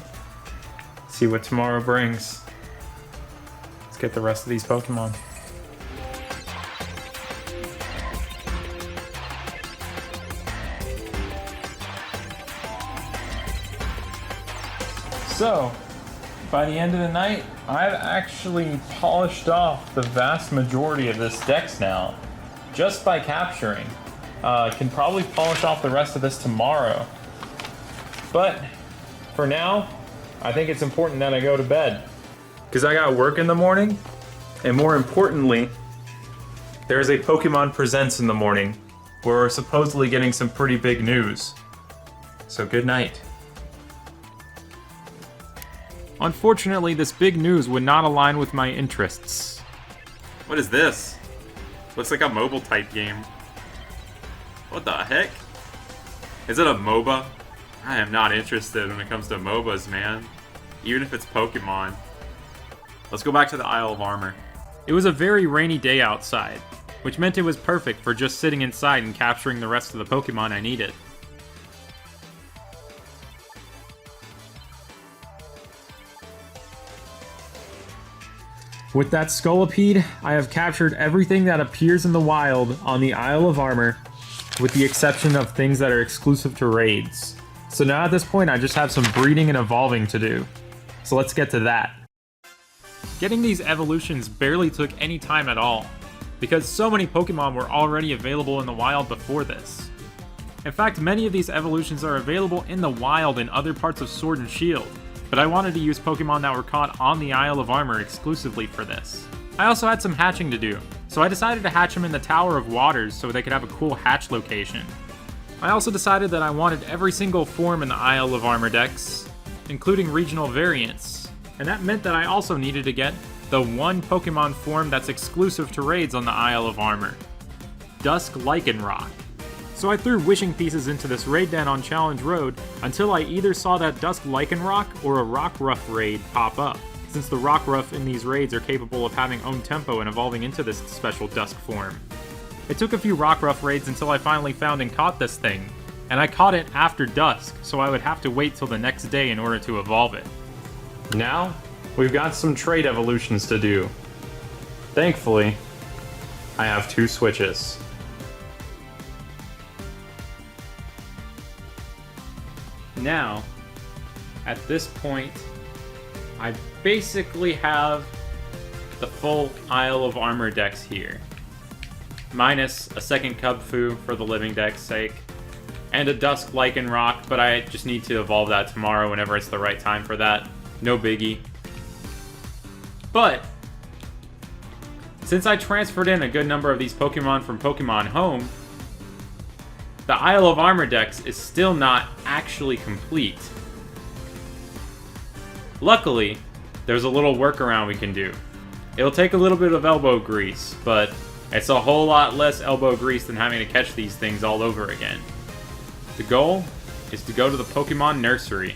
see what tomorrow brings. Let's get the rest of these Pokemon. So, by the end of the night, I've actually polished off the vast majority of this dex now. Just by capturing. Can probably polish off the rest of this tomorrow. But for now, I think it's important that I go to bed. Because I got work in the morning, and more importantly, there's a Pokemon Presents in the morning, where we're supposedly getting some pretty big news. So good night. Unfortunately, this big news would not align with my interests. What is this? Looks like a mobile type game. What the heck? Is it a MOBA? I am not interested when it comes to MOBAs, man. Even if it's Pokemon. Let's go back to the Isle of Armor. It was a very rainy day outside, which meant it was perfect for just sitting inside and capturing the rest of the Pokemon I needed. With that Scolipede, I have captured everything that appears in the wild on the Isle of Armor, with the exception of things that are exclusive to raids. So now at this point I just have some breeding and evolving to do. So let's get to that. Getting these evolutions barely took any time at all, because so many Pokemon were already available in the wild before this. In fact, many of these evolutions are available in the wild in other parts of Sword and Shield, but I wanted to use Pokemon that were caught on the Isle of Armor exclusively for this. I also had some hatching to do, so I decided to hatch them in the Tower of Waters so they could have a cool hatch location. I also decided that I wanted every single form in the Isle of Armor dex, including regional variants, and that meant that I also needed to get the one Pokemon form that's exclusive to raids on the Isle of Armor, Dusk Lycanroc. So I threw wishing pieces into this raid den on Challenge Road until I either saw that Dusk Lycanroc or a Rockruff raid pop up, since the Rockruff in these raids are capable of having own tempo and evolving into this special Dusk form. It took a few Rockruff raids until I finally found and caught this thing, and I caught it after dusk, so I would have to wait till the next day in order to evolve it. Now, we've got some trait evolutions to do. Thankfully, I have 2 switches. Now, at this point, I basically have the full Isle of Armor dex here, minus a second Kubfu for the living deck's sake, and a Dusk Lycanroc, but I just need to evolve that tomorrow whenever it's the right time for that. No biggie. But, since I transferred in a good number of these Pokemon from Pokemon Home, the Isle of Armor dex is still not actually complete. Luckily, there's a little workaround we can do. It'll take a little bit of elbow grease, but it's a whole lot less elbow grease than having to catch these things all over again. The goal is to go to the Pokemon Nursery.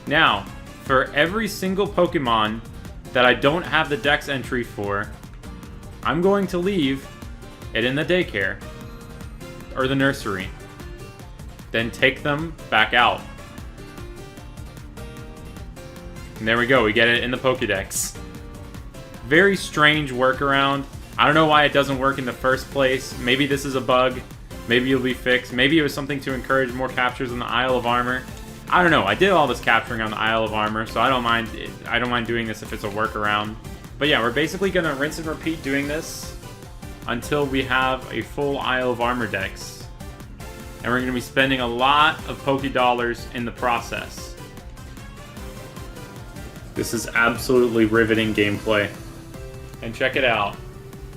Now, for every single Pokemon that I don't have the dex entry for, I'm going to leave it in the daycare, or the nursery, then take them back out. And there we go, we get it in the Pokedex. Very strange workaround. I don't know why it doesn't work in the first place. Maybe this is a bug. Maybe it'll be fixed. Maybe it was something to encourage more captures on the Isle of Armor. I don't know. I did all this capturing on the Isle of Armor, so I don't mind doing this if it's a workaround. But yeah, we're basically gonna rinse and repeat doing this until we have a full Isle of Armor dex. And we're going to be spending a lot of Poké Dollars in the process. This is absolutely riveting gameplay. And check it out.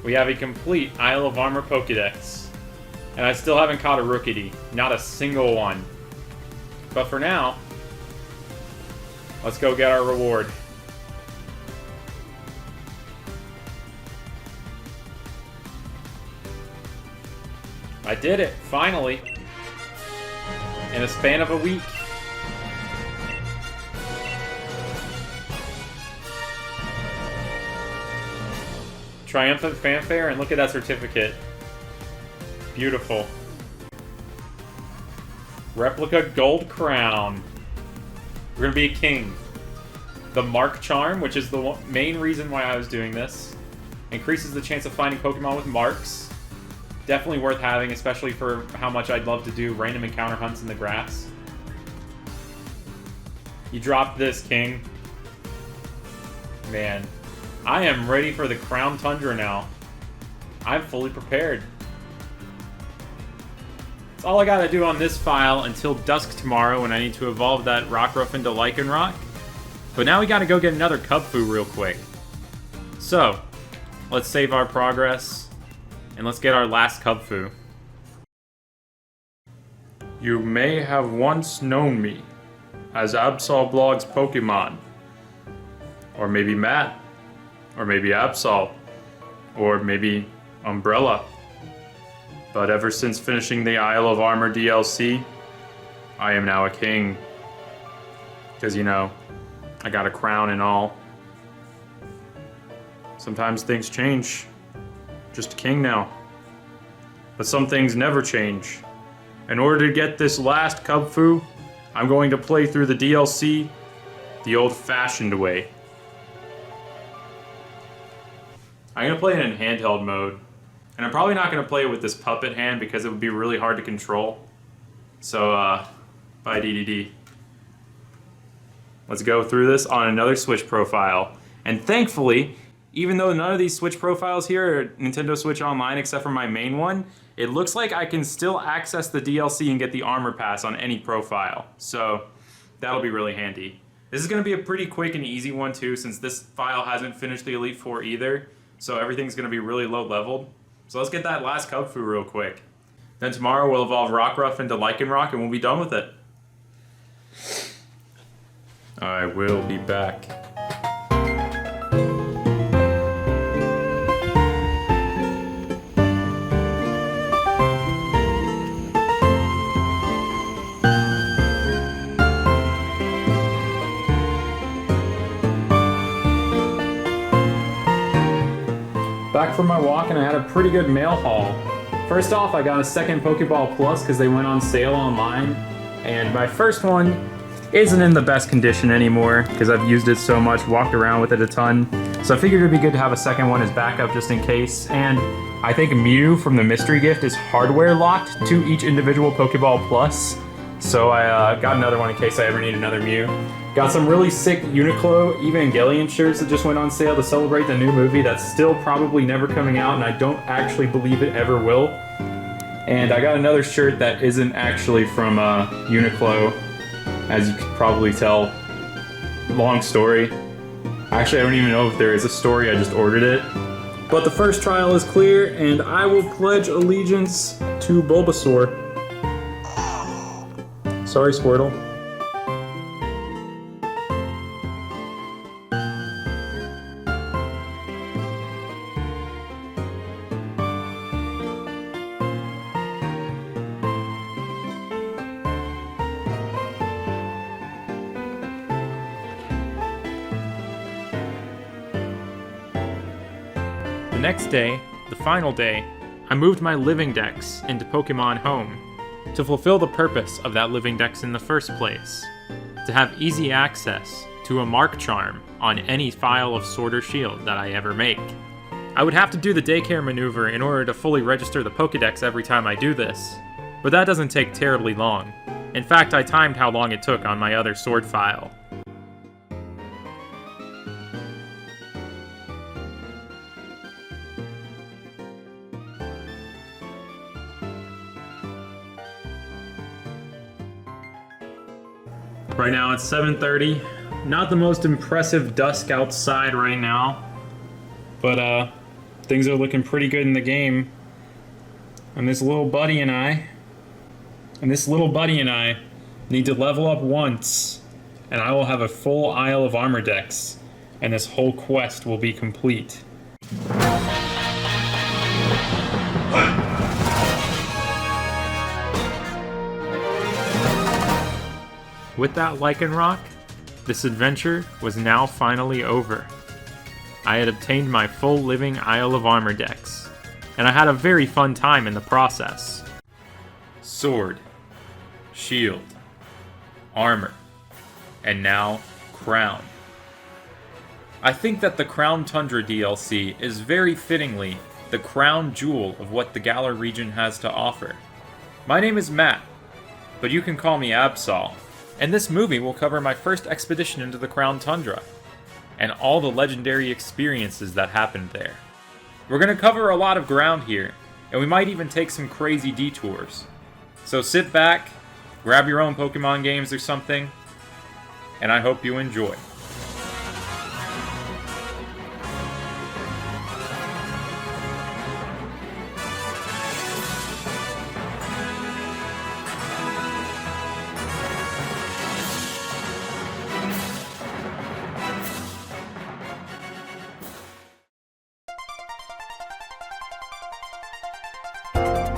We have a complete Isle of Armor Pokédex. And I still haven't caught a Rookidee. Not a single one. But for now, let's go get our reward. I did it, finally. In a span of a week. Triumphant fanfare, and look at that certificate. Beautiful. Replica gold crown. We're gonna be a king. The Mark Charm, which is the main reason why I was doing this, increases the chance of finding Pokemon with marks. Definitely worth having, especially for how much I'd love to do random encounter hunts in the grass. You dropped this, King. Man, I am ready for the Crown Tundra now. I'm fully prepared. That's all I gotta do on this file until dusk tomorrow when I need to evolve that Rockruff into Lycanroc. But now we gotta go get another Kubfu real quick. So, let's save our progress. And let's get our last Kubfu. You may have once known me as AbsolBlogsPokemon. Or maybe Matt. Or maybe Absol. Or maybe Umbrella. But ever since finishing the Isle of Armor DLC, I am now a king. Because, you know, I got a crown and all. Sometimes things change. Just a king now. But some things never change. In order to get this last Kubfu, I'm going to play through the DLC the old-fashioned way. I'm going to play it in handheld mode. And I'm probably not going to play it with this puppet hand because it would be really hard to control. So, bye DDD. Let's go through this on another Switch profile. And thankfully, even though none of these Switch profiles here are Nintendo Switch Online except for my main one, it looks like I can still access the DLC and get the Armor Pass on any profile. So, that'll be really handy. This is going to be a pretty quick and easy one too, since this file hasn't finished the Elite Four either. So everything's going to be really low leveled. So let's get that last Kubfu real quick. Then tomorrow we'll evolve Rockruff into Lycanroc and we'll be done with it. I will be back. Back from my walk and I had a pretty good mail haul. First off, I got a second Pokeball Plus because they went on sale online. And my first one isn't in the best condition anymore because I've used it so much, walked around with it a ton. So I figured it'd be good to have a second one as backup just in case. And I think Mew from the Mystery Gift is hardware locked to each individual Pokeball Plus. So I got another one in case I ever need another Mew. Got some really sick Uniqlo Evangelion shirts that just went on sale to celebrate the new movie that's still probably never coming out, and I don't actually believe it ever will. And I got another shirt that isn't actually from Uniqlo, as you could probably tell. Long story. Actually, I don't even know if there is a story, I just ordered it. But the first trial is clear, and I will pledge allegiance to Bulbasaur. Sorry, Squirtle. The next day, the final day, I moved my living dex into Pokemon Home to fulfill the purpose of that living dex in the first place, to have easy access to a Mark Charm on any file of Sword or Shield that I ever make. I would have to do the daycare maneuver in order to fully register the Pokedex every time I do this, but that doesn't take terribly long. In fact, I timed how long it took on my other Sword file. Right now it's 7:30. Not the most impressive dusk outside right now, but things are looking pretty good in the game. And this little buddy and I need to level up once, and I will have a full Isle of Armor dex, and this whole quest will be complete. With that Lycanroc, this adventure was now finally over. I had obtained my full living Isle of Armor dex, and I had a very fun time in the process. Sword, Shield, Armor, and now Crown. I think that the Crown Tundra DLC is very fittingly the crown jewel of what the Galar region has to offer. My name is Matt, but you can call me Absol. And this movie will cover my first expedition into the Crown Tundra, and all the legendary experiences that happened there. We're going to cover a lot of ground here, and we might even take some crazy detours. So sit back, grab your own Pokemon games or something, and I hope you enjoy.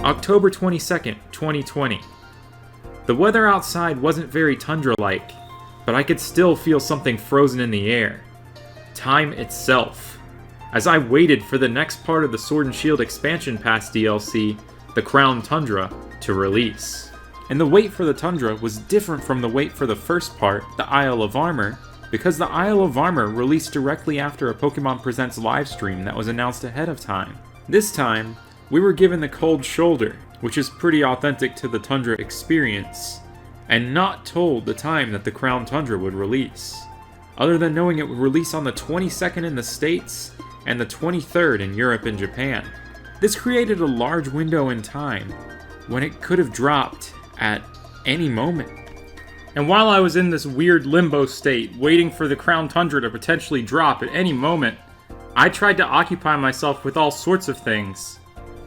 October 22nd, 2020. The weather outside wasn't very tundra-like, but I could still feel something frozen in the air. Time itself. As I waited for the next part of the Sword and Shield Expansion Pass DLC, the Crown Tundra, to release. And the wait for the Tundra was different from the wait for the first part, the Isle of Armor, because the Isle of Armor released directly after a Pokemon Presents livestream that was announced ahead of time. This time, we were given the Cold Shoulder, which is pretty authentic to the Tundra experience, and not told the time that the Crown Tundra would release, other than knowing it would release on the 22nd in the States and the 23rd in Europe and Japan. This created a large window in time when it could have dropped at any moment. And while I was in this weird limbo state, waiting for the Crown Tundra to potentially drop at any moment, I tried to occupy myself with all sorts of things,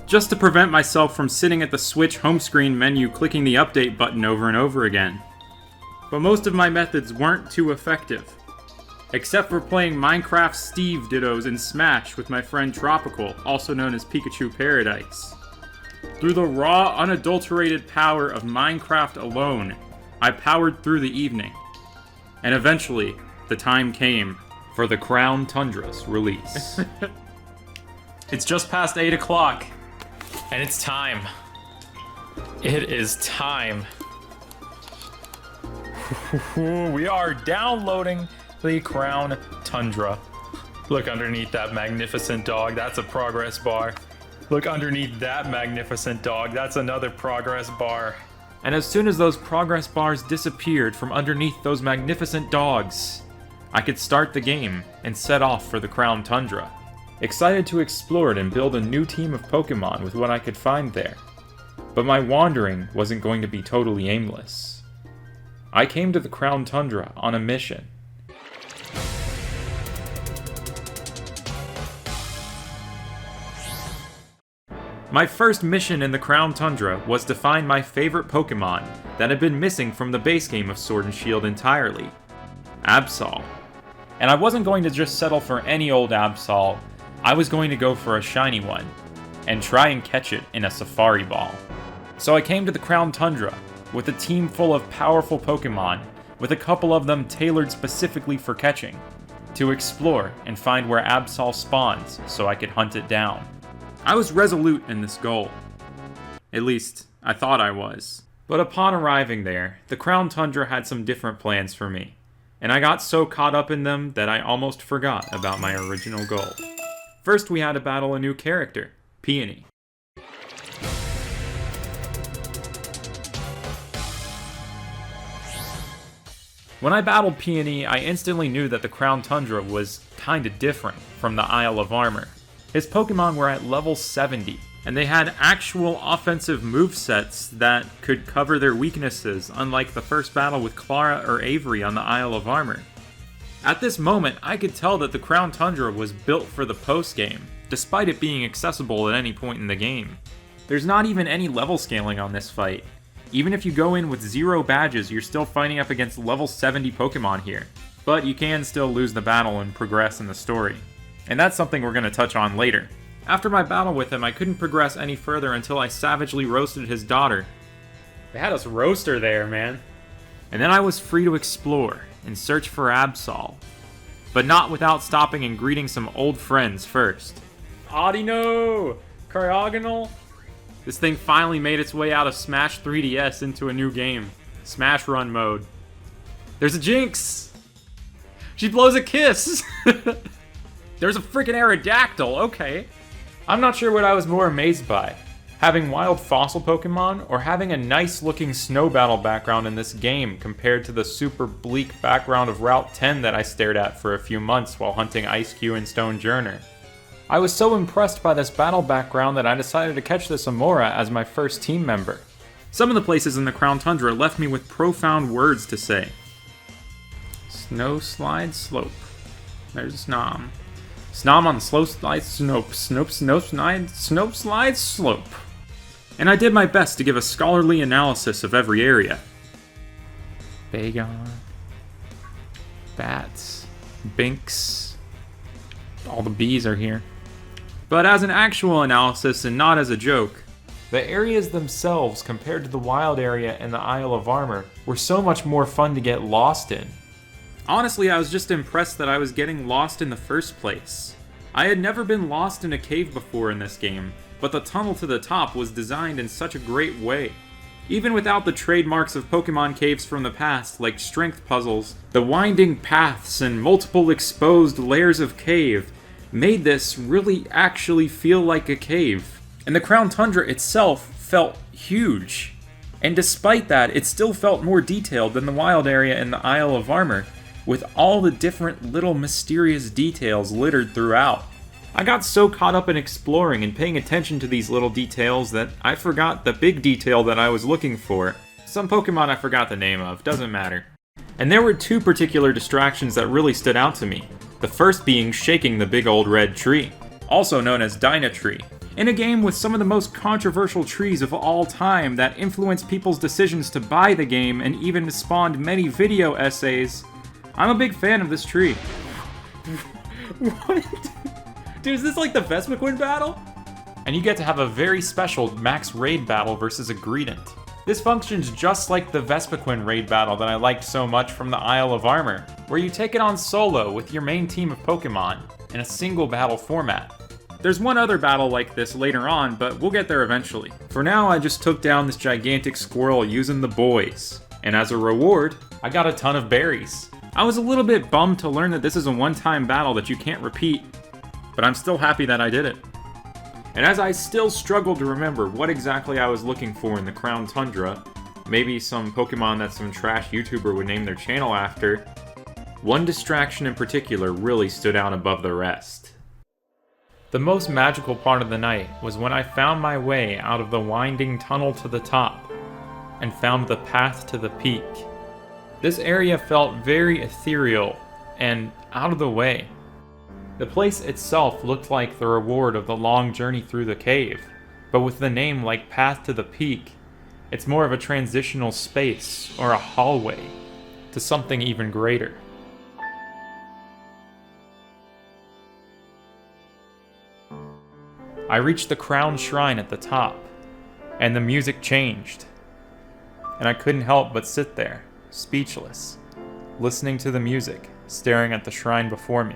just to prevent myself from sitting at the Switch home screen menu clicking the update button over and over again. But most of my methods weren't too effective, except for playing Minecraft Steve Dittos in Smash with my friend Tropical, also known as Pikachu Paradise. Through the raw, unadulterated power of Minecraft alone, I powered through the evening. And eventually, the time came for the Crown Tundra's release. It's just past 8 o'clock, and it's time. It is time. We are downloading the Crown Tundra. Look underneath that magnificent dog, that's a progress bar. Look underneath that magnificent dog, that's another progress bar. And as soon as those progress bars disappeared from underneath those magnificent dogs, I could start the game and set off for the Crown Tundra. Excited to explore it and build a new team of Pokemon with what I could find there. But my wandering wasn't going to be totally aimless. I came to the Crown Tundra on a mission. My first mission in the Crown Tundra was to find my favorite Pokemon that had been missing from the base game of Sword and Shield entirely, Absol. And I wasn't going to just settle for any old Absol, I was going to go for a shiny one, and try and catch it in a Safari Ball. So I came to the Crown Tundra, with a team full of powerful Pokemon, with a couple of them tailored specifically for catching, to explore and find where Absol spawns so I could hunt it down. I was resolute in this goal. At least, I thought I was. But upon arriving there, the Crown Tundra had some different plans for me, and I got so caught up in them that I almost forgot about my original goal. First, we had to battle a new character, Peony. When I battled Peony, I instantly knew that the Crown Tundra was kinda different from the Isle of Armor. His Pokemon were at level 70, and they had actual offensive movesets that could cover their weaknesses, unlike the first battle with Clara or Avery on the Isle of Armor. At this moment, I could tell that the Crown Tundra was built for the post-game, despite it being accessible at any point in the game. There's not even any level scaling on this fight. Even if you go in with 0 badges, you're still fighting up against level 70 Pokemon here. But you can still lose the battle and progress in the story. And that's something we're going to touch on later. After my battle with him, I couldn't progress any further until I savagely roasted his daughter. They had us roast her there, man. And then I was free to explore and search for Absol. But not without stopping and greeting some old friends first. Audino! Cryogonal? This thing finally made its way out of Smash 3DS into a new game. Smash Run mode. There's a Jinx! She blows a kiss! There's a freaking Aerodactyl, okay. I'm not sure what I was more amazed by. Having wild fossil Pokemon, or having a nice looking snow battle background in this game compared to the super bleak background of Route 10 that I stared at for a few months while hunting Ice-Q and Stonejourner. I was so impressed by this battle background that I decided to catch this Amora as my first team member. Some of the places in the Crown Tundra left me with profound words to say. Snow slide slope. There's Snom. Snom on the slow slide slope. Snope slide slope. And I did my best to give a scholarly analysis of every area. Bagon. Bats. Binks. All the bees are here. But as an actual analysis and not as a joke, The areas themselves, compared to the wild area and the Isle of Armor, were so much more fun to get lost in. Honestly, I was just impressed that I was getting lost in the first place. I had never been lost in a cave before in this game, but the tunnel to the top was designed in such a great way. Even without the trademarks of Pokemon caves from the past, like strength puzzles, the winding paths and multiple exposed layers of cave made this really actually feel like a cave. And the Crown Tundra itself felt huge. And despite that, it still felt more detailed than the wild area and the Isle of Armor, with all the different little mysterious details littered throughout. I got so caught up in exploring and paying attention to these little details that I forgot the big detail that I was looking for. Some Pokemon I forgot the name of, doesn't matter. And there were two particular distractions that really stood out to me. The first being shaking the big old red tree, also known as Dynatree. In a game with some of the most controversial trees of all time that influenced people's decisions to buy the game and even spawned many video essays, I'm a big fan of this tree. What? Dude, is this like the Vespiquen battle? And you get to have a very special max raid battle versus a Greedent. This functions just like the Vespiquen raid battle that I liked so much from the Isle of Armor, where you take it on solo with your main team of Pokemon in a single battle format. There's one other battle like this later on, but we'll get there eventually. For now, I just took down this gigantic squirrel using the boys, and as a reward, I got a ton of berries. I was a little bit bummed to learn that this is a one-time battle that you can't repeat, but I'm still happy that I did it. And as I still struggled to remember what exactly I was looking for in the Crown Tundra, maybe some Pokemon that some trash YouTuber would name their channel after, one distraction in particular really stood out above the rest. The most magical part of the night was when I found my way out of the winding tunnel to the top and found the path to the peak. This area felt very ethereal and out of the way. The place itself looked like the reward of the long journey through the cave, but with the name like Path to the Peak, it's more of a transitional space or a hallway to something even greater. I reached the crown shrine at the top, and the music changed. And I couldn't help but sit there, speechless, listening to the music, staring at the shrine before me.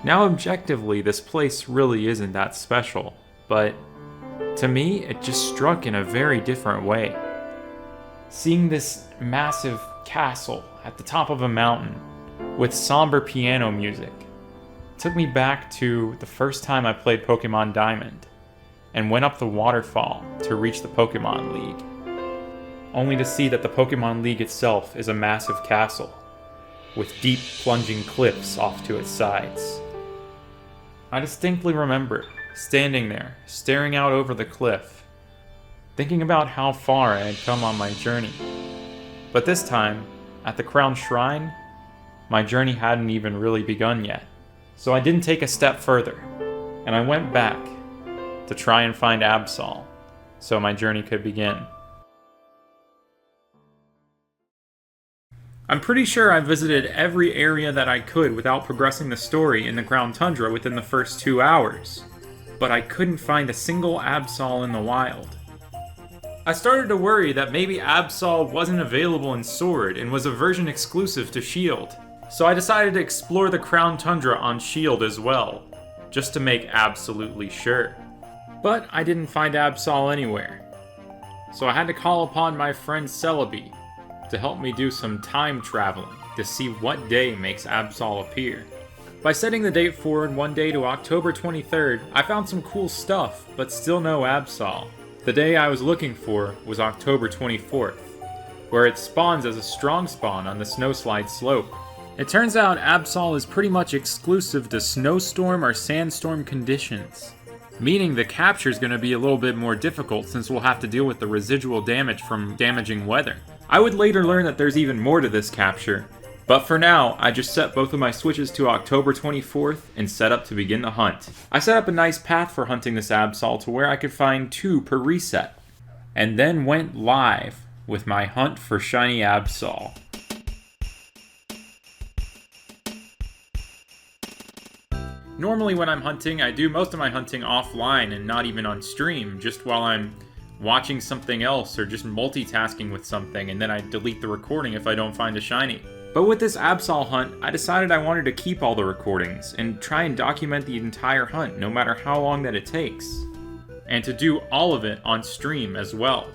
Now objectively, this place really isn't that special, but to me, it just struck in a very different way. Seeing this massive castle at the top of a mountain with somber piano music took me back to the first time I played Pokemon Diamond and went up the waterfall to reach the Pokemon League, only to see that the Pokemon League itself is a massive castle with deep plunging cliffs off to its sides. I distinctly remember standing there, staring out over the cliff, thinking about how far I had come on my journey. But this time, at the Crown Shrine, my journey hadn't even really begun yet. So I didn't take a step further, and I went back to try and find Absol, so my journey could begin. I'm pretty sure I visited every area that I could without progressing the story in the Crown Tundra within the first 2 hours, but I couldn't find a single Absol in the wild. I started to worry that maybe Absol wasn't available in Sword and was a version exclusive to Shield, so I decided to explore the Crown Tundra on Shield as well, just to make absolutely sure. But I didn't find Absol anywhere, so I had to call upon my friend Celebi to help me do some time traveling to see what day makes Absol appear. By setting the date forward one day to October 23rd, I found some cool stuff, but still no Absol. The day I was looking for was October 24th, where it spawns as a strong spawn on the snowslide slope. It turns out Absol is pretty much exclusive to snowstorm or sandstorm conditions, meaning the capture is going to be a little bit more difficult since we'll have to deal with the residual damage from damaging weather. I would later learn that there's even more to this capture, but for now, I just set both of my switches to October 24th and set up to begin the hunt. I set up a nice path for hunting this Absol to where I could find 2 per reset, and then went live with my hunt for shiny Absol. Normally when I'm hunting, I do most of my hunting offline and not even on stream, just while I'm watching something else or just multitasking with something, and then I delete the recording if I don't find a shiny. But with this Absol hunt, I decided I wanted to keep all the recordings and try and document the entire hunt, no matter how long that it takes. And to do all of it on stream as well.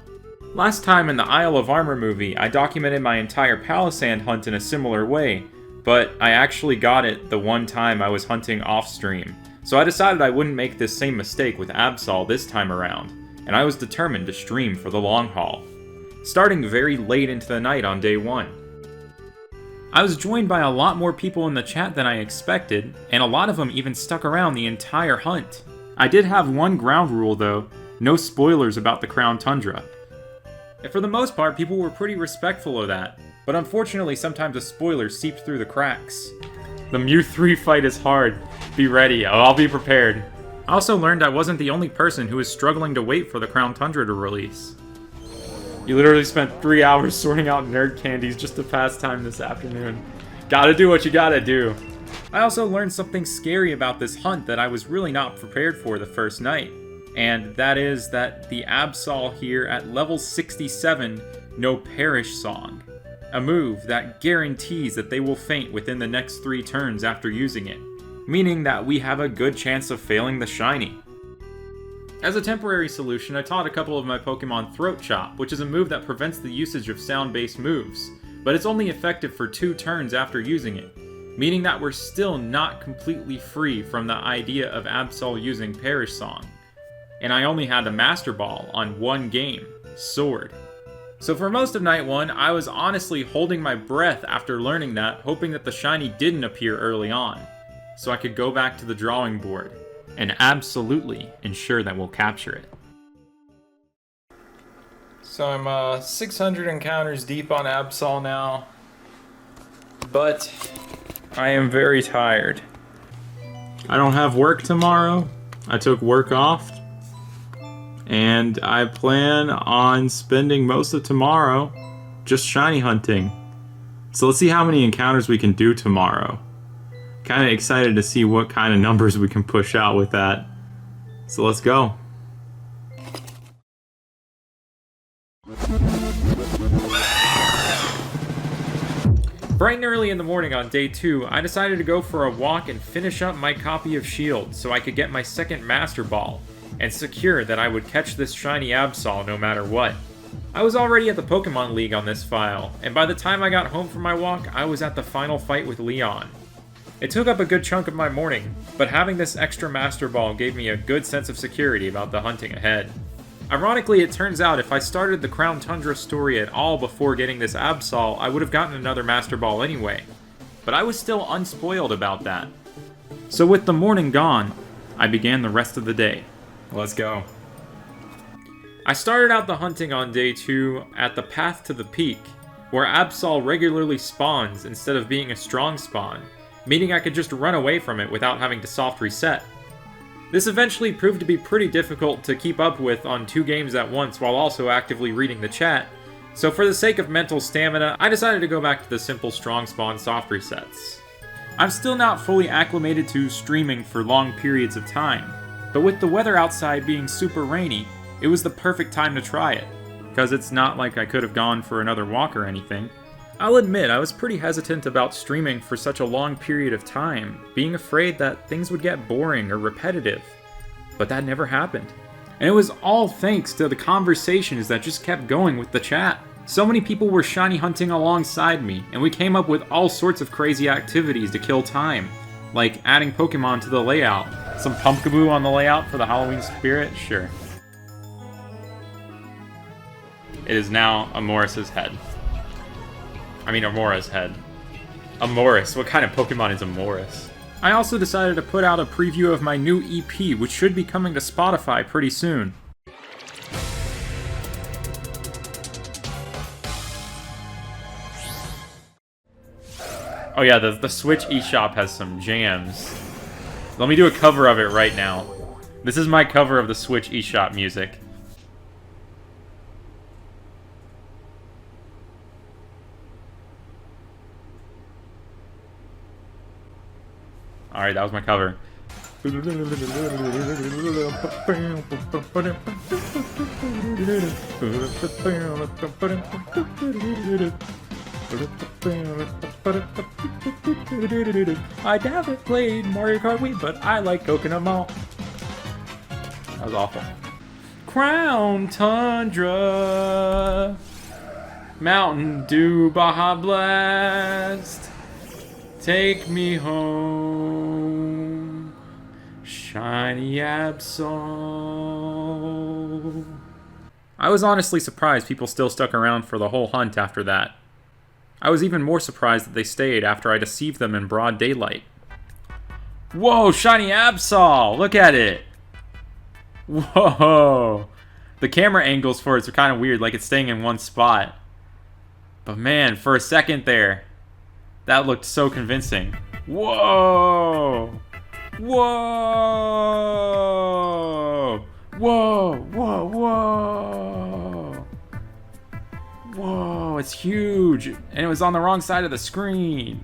Last time in the Isle of Armor movie, I documented my entire Palisand hunt in a similar way, but I actually got it the one time I was hunting off stream. So I decided I wouldn't make this same mistake with Absol this time around, and I was determined to stream for the long haul, starting very late into the night on day 1. I was joined by a lot more people in the chat than I expected, and a lot of them even stuck around the entire hunt. I did have one ground rule though, no spoilers about the Crown Tundra. And for the most part, people were pretty respectful of that, but unfortunately sometimes a spoiler seeped through the cracks. The Mew 3 fight is hard. Be ready, I'll be prepared. I also learned I wasn't the only person who was struggling to wait for the Crown Tundra to release. You literally spent 3 hours sorting out nerd candies just to pass time this afternoon. Gotta do what you gotta do. I also learned something scary about this hunt that I was really not prepared for the first night. And that is that the Absol here at level 67 know Perish Song. A move that guarantees that they will faint within the next 3 turns after using it. Meaning that we have a good chance of failing the shiny. As a temporary solution, I taught a couple of my Pokemon Throat Chop, which is a move that prevents the usage of sound-based moves, but it's only effective for 2 turns after using it, meaning that we're still not completely free from the idea of Absol using Perish Song. And I only had a Master Ball on 1 game, Sword. So for most of night 1, I was honestly holding my breath after learning that, hoping that the shiny didn't appear early on, so I could go back to the drawing board and absolutely ensure that we'll capture it. So I'm 600 encounters deep on Absol now, but I am very tired. I don't have work tomorrow. I took work off, and I plan on spending most of tomorrow just shiny hunting. So let's see how many encounters we can do tomorrow. Kind of excited to see what kind of numbers we can push out with that. So let's go. Bright and early in the morning on day 2, I decided to go for a walk and finish up my copy of Shield so I could get my second Master Ball and secure that I would catch this shiny Absol no matter what. I was already at the Pokemon League on this file, and by the time I got home from my walk, I was at the final fight with Leon. It took up a good chunk of my morning, but having this extra Master Ball gave me a good sense of security about the hunting ahead. Ironically, it turns out if I started the Crown Tundra story at all before getting this Absol, I would have gotten another Master Ball anyway. But I was still unspoiled about that. So with the morning gone, I began the rest of the day. Let's go. I started out the hunting on day 2 at the Path to the Peak, where Absol regularly spawns instead of being a strong spawn, meaning I could just run away from it without having to soft reset. This eventually proved to be pretty difficult to keep up with on 2 games at once while also actively reading the chat, so for the sake of mental stamina, I decided to go back to the simple strong spawn soft resets. I'm still not fully acclimated to streaming for long periods of time, but with the weather outside being super rainy, it was the perfect time to try it, because it's not like I could have gone for another walk or anything. I'll admit, I was pretty hesitant about streaming for such a long period of time, being afraid that things would get boring or repetitive. But that never happened. And it was all thanks to the conversations that just kept going with the chat. So many people were shiny hunting alongside me, and we came up with all sorts of crazy activities to kill time, like adding Pokemon to the layout. Some Pumpkaboo on the layout for the Halloween spirit? Sure. It is now Amoris's head. I mean, Amora's head. Amoris. What kind of Pokemon is Amoris? I also decided to put out a preview of my new EP, which should be coming to Spotify pretty soon. Oh yeah, the Switch eShop has some jams. Let me do a cover of it right now. This is my cover of the Switch eShop music. Alright, that was my cover. I haven't played Mario Kart Wii, but I like Coconut Mall. That was awful. Crown Tundra, Mountain Dew, Baja Blast, take me home, shiny Absol. I was honestly surprised people still stuck around for the whole hunt after that. I was even more surprised that they stayed after I deceived them in broad daylight. Whoa, shiny Absol! Look at it! Whoa! The camera angles for it are kind of weird, like it's staying in one spot. But man, for a second there, that looked so convincing. Whoa! Whoa! Whoa! Whoa! Whoa! Whoa, it's huge! And it was on the wrong side of the screen.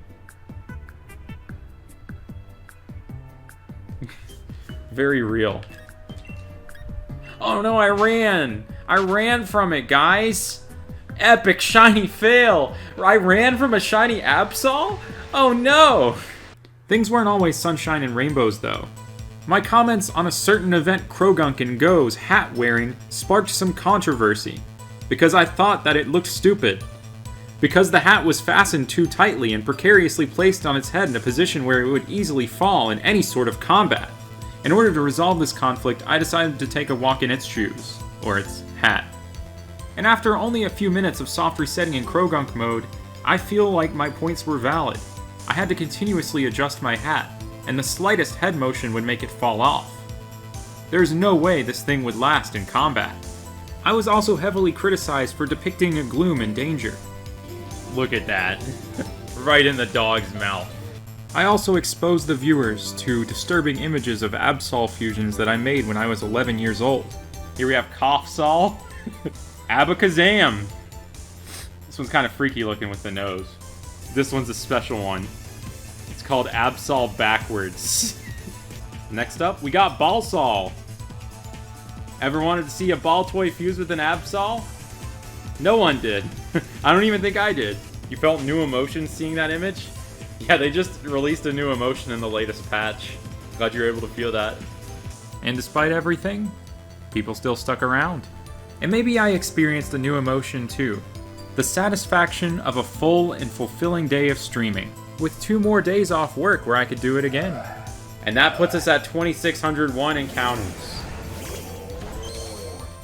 Very real. Oh no, I ran! I ran from it, guys! Epic shiny fail! I ran from a shiny Absol? Oh no! Things weren't always sunshine and rainbows, though. My comments on a certain event Crogunkin Go's hat wearing sparked some controversy, because I thought that it looked stupid. Because the hat was fastened too tightly and precariously placed on its head in a position where it would easily fall in any sort of combat. In order to resolve this conflict, I decided to take a walk in its shoes, or its hat. And after only a few minutes of soft resetting in Krogunk mode, I feel like my points were valid. I had to continuously adjust my hat, and the slightest head motion would make it fall off. There's no way this thing would last in combat. I was also heavily criticized for depicting a gloom and danger. Look at that. Right in the dog's mouth. I also exposed the viewers to disturbing images of Absol fusions that I made when I was 11 years old. Here we have Coughsol, Abacazam. This one's kind of freaky looking with the nose. This one's a special one. It's called Absol backwards. Next up, we got Balsol. Ever wanted to see a ball toy fuse with an Absol? No one did. I don't even think I did. You felt new emotion seeing that image? Yeah, they just released a new emotion in the latest patch. Glad you were able to feel that. And despite everything, people still stuck around. And maybe I experienced a new emotion too. The satisfaction of a full and fulfilling day of streaming, with 2 more days off work where I could do it again. And that puts us at 2,601 encounters.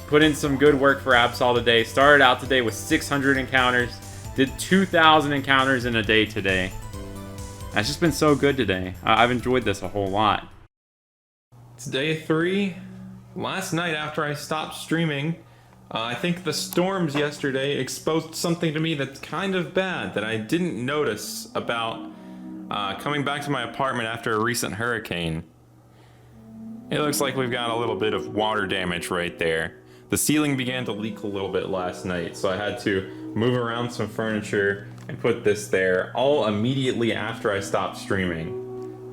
Put in some good work for Absol today. Started out today with 600 encounters. Did 2,000 encounters in a day today. It's just been so good today. I've enjoyed this a whole lot. It's day 3. Last night after I stopped streaming, I think the storms yesterday exposed something to me that's kind of bad that I didn't notice about coming back to my apartment after a recent hurricane. It looks like we've got a little bit of water damage right there. The ceiling began to leak a little bit last night, so I had to move around some furniture and put this there, all immediately after I stopped streaming.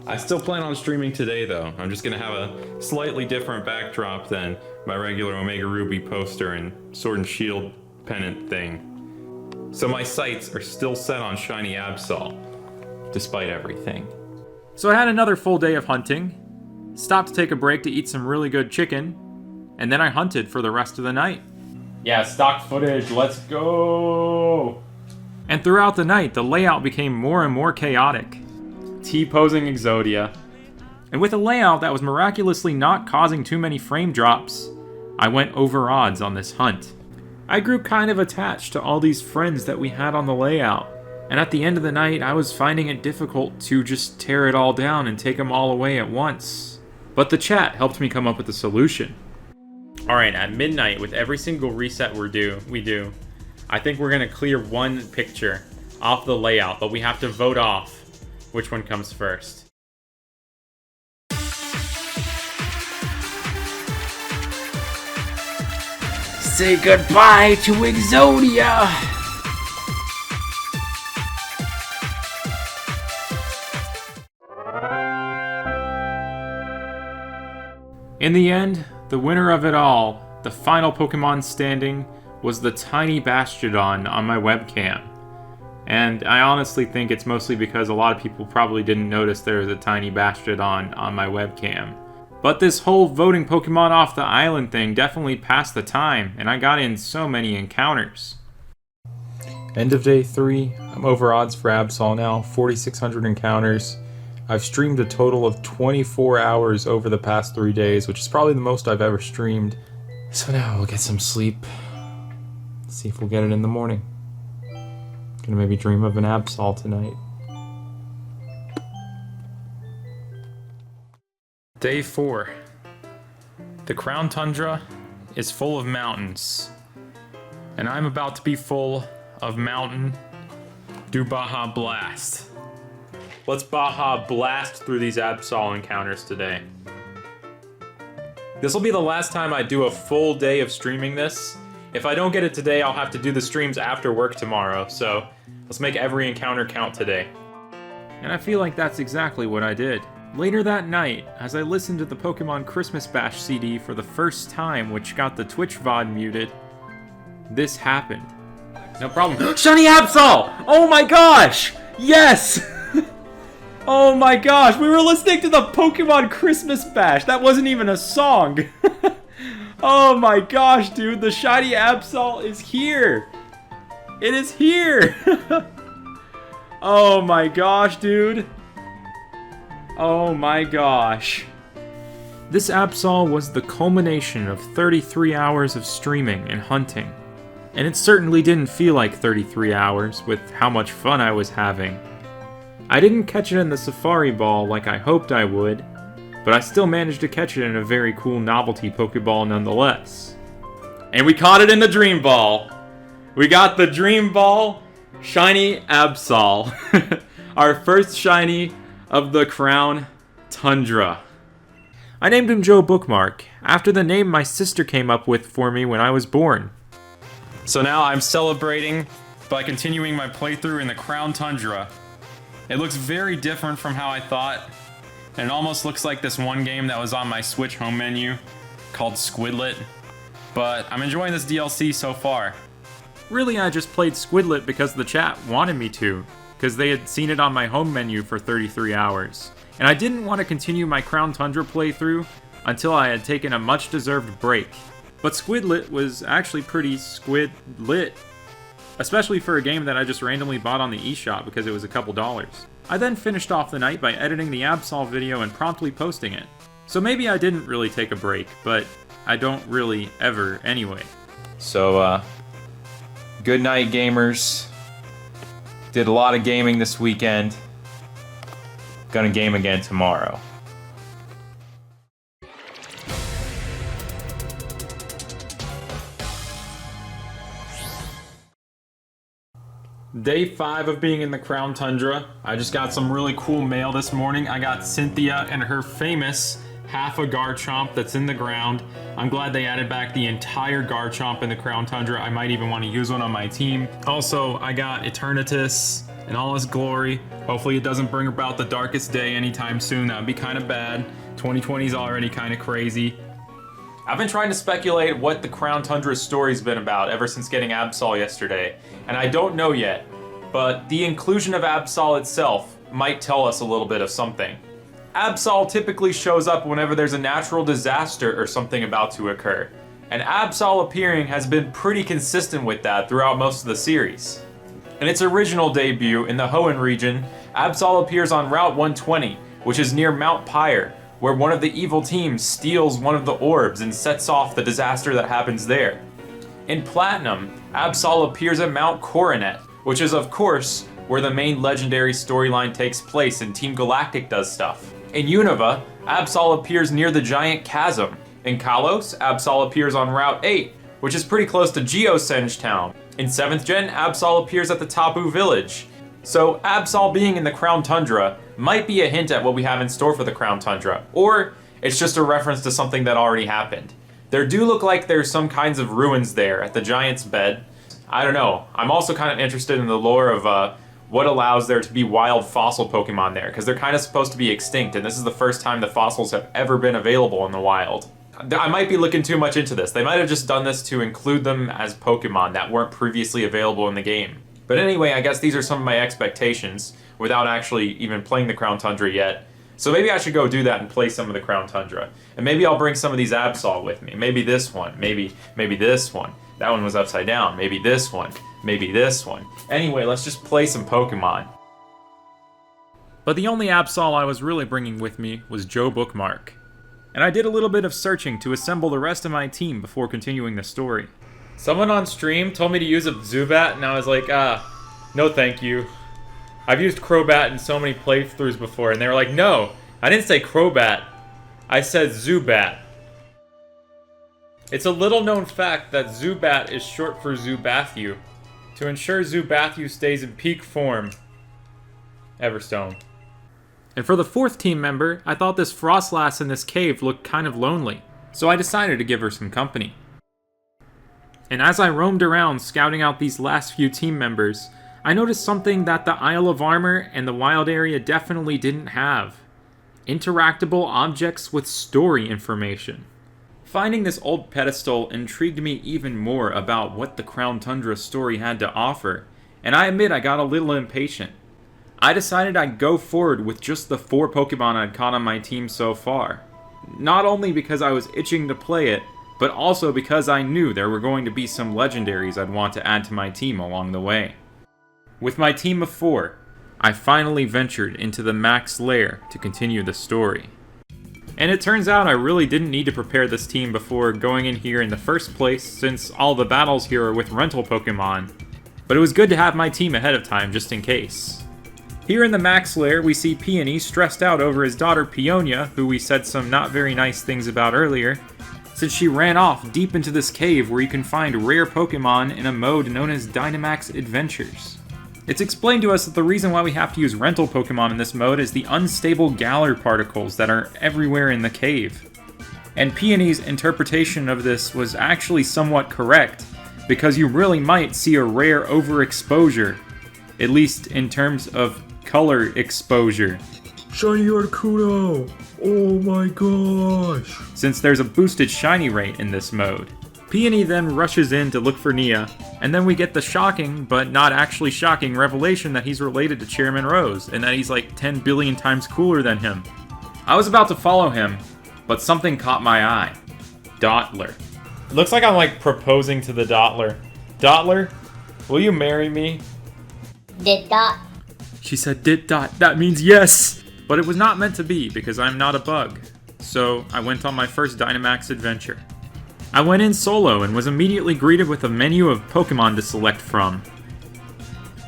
I still plan on streaming today though. I'm just gonna have a slightly different backdrop than my regular Omega Ruby poster and Sword and Shield pennant thing. So my sights are still set on shiny Absol, despite everything. So I had another full day of hunting, stopped to take a break to eat some really good chicken, and then I hunted for the rest of the night. Yeah, stock footage, let's go! And throughout the night, the layout became more and more chaotic. T-posing Exodia. And with a layout that was miraculously not causing too many frame drops, I went over odds on this hunt. I grew kind of attached to all these friends that we had on the layout, and at the end of the night, I was finding it difficult to just tear it all down and take them all away at once. But the chat helped me come up with a solution. Alright, at midnight, with every single reset we do, I think we're gonna clear one picture off the layout, but we have to vote off which one comes first. Say goodbye to Exodia! In the end, the winner of it all, the final Pokemon standing, was the tiny Bastiodon on my webcam. And I honestly think it's mostly because a lot of people probably didn't notice there was a tiny Bastiodon on my webcam. But this whole voting Pokemon off the island thing definitely passed the time, and I got in so many encounters. End of day 3, I'm over odds for Absol now, 4,600 encounters. I've streamed a total of 24 hours over the past 3 days, which is probably the most I've ever streamed. So now we'll get some sleep. See if we'll get it in the morning. Gonna maybe dream of an Absol tonight. Day 4. The Crown Tundra is full of mountains. And I'm about to be full of mountain do Baja Blast. Let's Baja Blast through these Absol encounters today. This will be the last time I do a full day of streaming this. If I don't get it today, I'll have to do the streams after work tomorrow, so let's make every encounter count today. And I feel like that's exactly what I did. Later that night, as I listened to the Pokemon Christmas Bash CD for the first time, which got the Twitch VOD muted, this happened. No problem. Shiny Absol! Oh my gosh! Yes! Oh my gosh, we were listening to the Pokemon Christmas Bash. That wasn't even a song. Oh my gosh, dude, the shiny Absol is here. It is here. Oh my gosh, dude. Oh my gosh. This Absol was the culmination of 33 hours of streaming and hunting. And it certainly didn't feel like 33 hours with how much fun I was having. I didn't catch it in the Safari Ball like I hoped I would, but I still managed to catch it in a very cool novelty Pokeball nonetheless. And we caught it in the Dream Ball! We got the Dream Ball shiny Absol. Our first shiny of the Crown Tundra. I named him Joe Bookmark, after the name my sister came up with for me when I was born. So now I'm celebrating by continuing my playthrough in the Crown Tundra. It looks very different from how I thought, and it almost looks like this one game that was on my Switch home menu called Squidlet, but I'm enjoying this DLC so far. Really, I just played Squidlet because the chat wanted me to, because they had seen it on my home menu for 33 hours. And I didn't want to continue my Crown Tundra playthrough until I had taken a much-deserved break. But Squidlet was actually pretty squid-lit, especially for a game that I just randomly bought on the eShop because it was a couple dollars. I then finished off the night by editing the Absol video and promptly posting it. So maybe I didn't really take a break, but I don't really ever anyway. So, good night, gamers. Did a lot of gaming this weekend. Gonna game again tomorrow. Day 5 of being in the Crown Tundra. I just got some really cool mail this morning. I got Cynthia and her famous half a Garchomp that's in the ground. I'm glad they added back the entire Garchomp in the Crown Tundra. I might even want to use one on my team. Also, I got Eternatus in all his glory. Hopefully it doesn't bring about the darkest day anytime soon. That would be kind of bad. 2020 is already kind of crazy. I've been trying to speculate what the Crown Tundra's story's been about ever since getting Absol yesterday, and I don't know yet, but the inclusion of Absol itself might tell us a little bit of something. Absol typically shows up whenever there's a natural disaster or something about to occur, and Absol appearing has been pretty consistent with that throughout most of the series. In its original debut in the Hoenn region, Absol appears on Route 120, which is near Mount Pyre, where one of the evil teams steals one of the orbs and sets off the disaster that happens there. In Platinum, Absol appears at Mount Coronet, which is of course where the main legendary storyline takes place and Team Galactic does stuff. In Unova, Absol appears near the Giant Chasm. In Kalos, Absol appears on Route 8, which is pretty close to Geosenge Town. In 7th Gen, Absol appears at the Tapu Village. So Absol being in the Crown Tundra might be a hint at what we have in store for the Crown Tundra, or it's just a reference to something that already happened. There do look like there's some kinds of ruins there at the Giant's Bed. I don't know. I'm also kind of interested in the lore of what allows there to be wild fossil Pokemon there, because they're kind of supposed to be extinct, and this is the first time the fossils have ever been available in the wild. I might be looking too much into this. They might have just done this to include them as Pokemon that weren't previously available in the game. But anyway, I guess these are some of my expectations without actually even playing the Crown Tundra yet. So maybe I should go do that and play some of the Crown Tundra. And maybe I'll bring some of these Absol with me. Maybe this one, maybe this one. That one was upside down. Maybe this one, maybe this one. Anyway, let's just play some Pokemon. But the only Absol I was really bringing with me was Joe Bookmark. And I did a little bit of searching to assemble the rest of my team before continuing the story. Someone on stream told me to use a Zubat, and I was like, no thank you. I've used Crobat in so many playthroughs before, and they were like, no, I didn't say Crobat, I said Zubat. It's a little known fact that Zubat is short for Zubathu. To ensure Zubathu stays in peak form, Everstone. And for the fourth team member, I thought this Frostlass in this cave looked kind of lonely, so I decided to give her some company. And as I roamed around scouting out these last few team members, I noticed something that the Isle of Armor and the wild area definitely didn't have. Interactable objects with story information. Finding this old pedestal intrigued me even more about what the Crown Tundra story had to offer, and I admit I got a little impatient. I decided I'd go forward with just the 4 Pokemon I'd caught on my team so far. Not only because I was itching to play it, but also because I knew there were going to be some legendaries I'd want to add to my team along the way. With my team of 4, I finally ventured into the Max Lair to continue the story. And it turns out I really didn't need to prepare this team before going in here in the first place, since all the battles here are with rental Pokemon, but it was good to have my team ahead of time just in case. Here in the Max Lair, we see Peony stressed out over his daughter Peonia, who we said some not very nice things about earlier, since she ran off deep into this cave where you can find rare Pokemon in a mode known as Dynamax Adventures. It's explained to us that the reason why we have to use rental Pokemon in this mode is the unstable Galar particles that are everywhere in the cave. And Peony's interpretation of this was actually somewhat correct, because you really might see a rare overexposure, at least in terms of color exposure. Shiny Articuno! Oh my gosh! Since there's a boosted shiny rate in this mode. Peony then rushes in to look for Nia, and then we get the shocking, but not actually shocking, revelation that he's related to Chairman Rose, and that he's like 10 billion times cooler than him. I was about to follow him, but something caught my eye. Dottler. It looks like I'm like proposing to the Dottler. Dottler, will you marry me? Did dot. She said did dot, that means yes! But it was not meant to be, because I'm not a bug. So I went on my first Dynamax adventure. I went in solo and was immediately greeted with a menu of Pokemon to select from.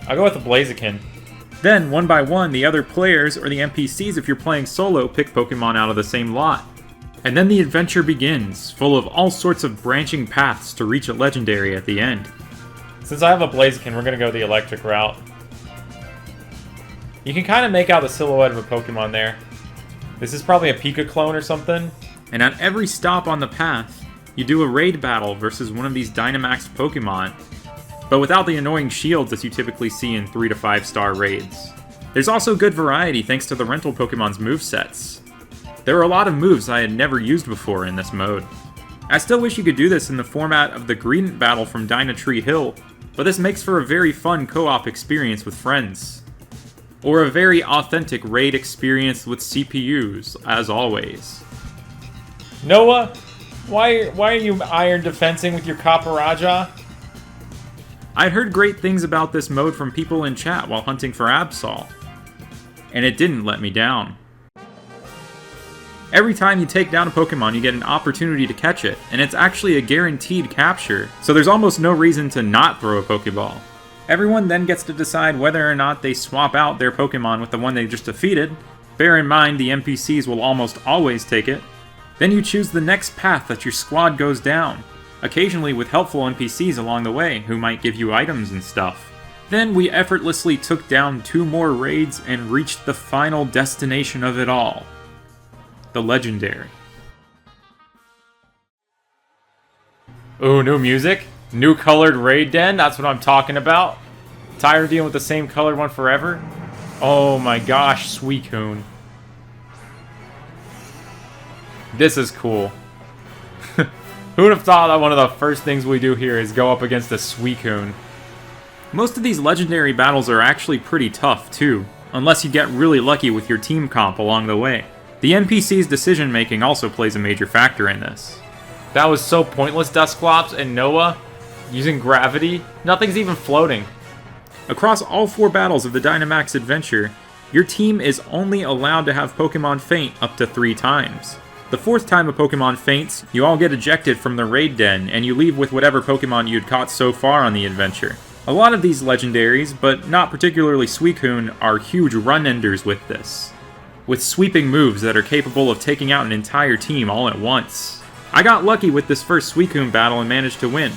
I'll go with the Blaziken. Then, one by one, the other players, or the NPCs if you're playing solo, pick Pokemon out of the same lot. And then the adventure begins, full of all sorts of branching paths to reach a legendary at the end. Since I have a Blaziken, we're going to go the electric route. You can kind of make out the silhouette of a Pokemon there. This is probably a Pika clone or something. And at every stop on the path, you do a raid battle versus one of these Dynamax Pokemon, but without the annoying shields that you typically see in 3 to 5 star raids. There's also good variety thanks to the rental Pokemon's movesets. There are a lot of moves I had never used before in this mode. I still wish you could do this in the format of the Greedent battle from Dynatree Hill, but this makes for a very fun co-op experience with friends. Or a very authentic raid experience with CPUs, as always. Noah? Why are you iron defensing with your Copperajah? I'd heard great things about this mode from people in chat while hunting for Absol, and it didn't let me down. Every time you take down a Pokemon, you get an opportunity to catch it, and it's actually a guaranteed capture, so there's almost no reason to not throw a Pokeball. Everyone then gets to decide whether or not they swap out their Pokemon with the one they just defeated. Bear in mind the NPCs will almost always take it. Then you choose the next path that your squad goes down, occasionally with helpful NPCs along the way who might give you items and stuff. Then we effortlessly took down 2 more raids and reached the final destination of it all. The legendary. Ooh, new music? New colored raid den? That's what I'm talking about. Tired of dealing with the same colored one forever? Oh my gosh, Suicune. This is cool. Who would have thought that one of the first things we do here is go up against a Suicune? Most of these legendary battles are actually pretty tough too, unless you get really lucky with your team comp along the way. The NPC's decision making also plays a major factor in this. That was so pointless, Dusclops and Noah. Using gravity, nothing's even floating. Across all 4 battles of the Dynamax adventure, your team is only allowed to have Pokemon faint up to 3 times. The 4th time a Pokemon faints, you all get ejected from the raid den, and you leave with whatever Pokemon you'd caught so far on the adventure. A lot of these legendaries, but not particularly Suicune, are huge run-enders with this, with sweeping moves that are capable of taking out an entire team all at once. I got lucky with this first Suicune battle and managed to win.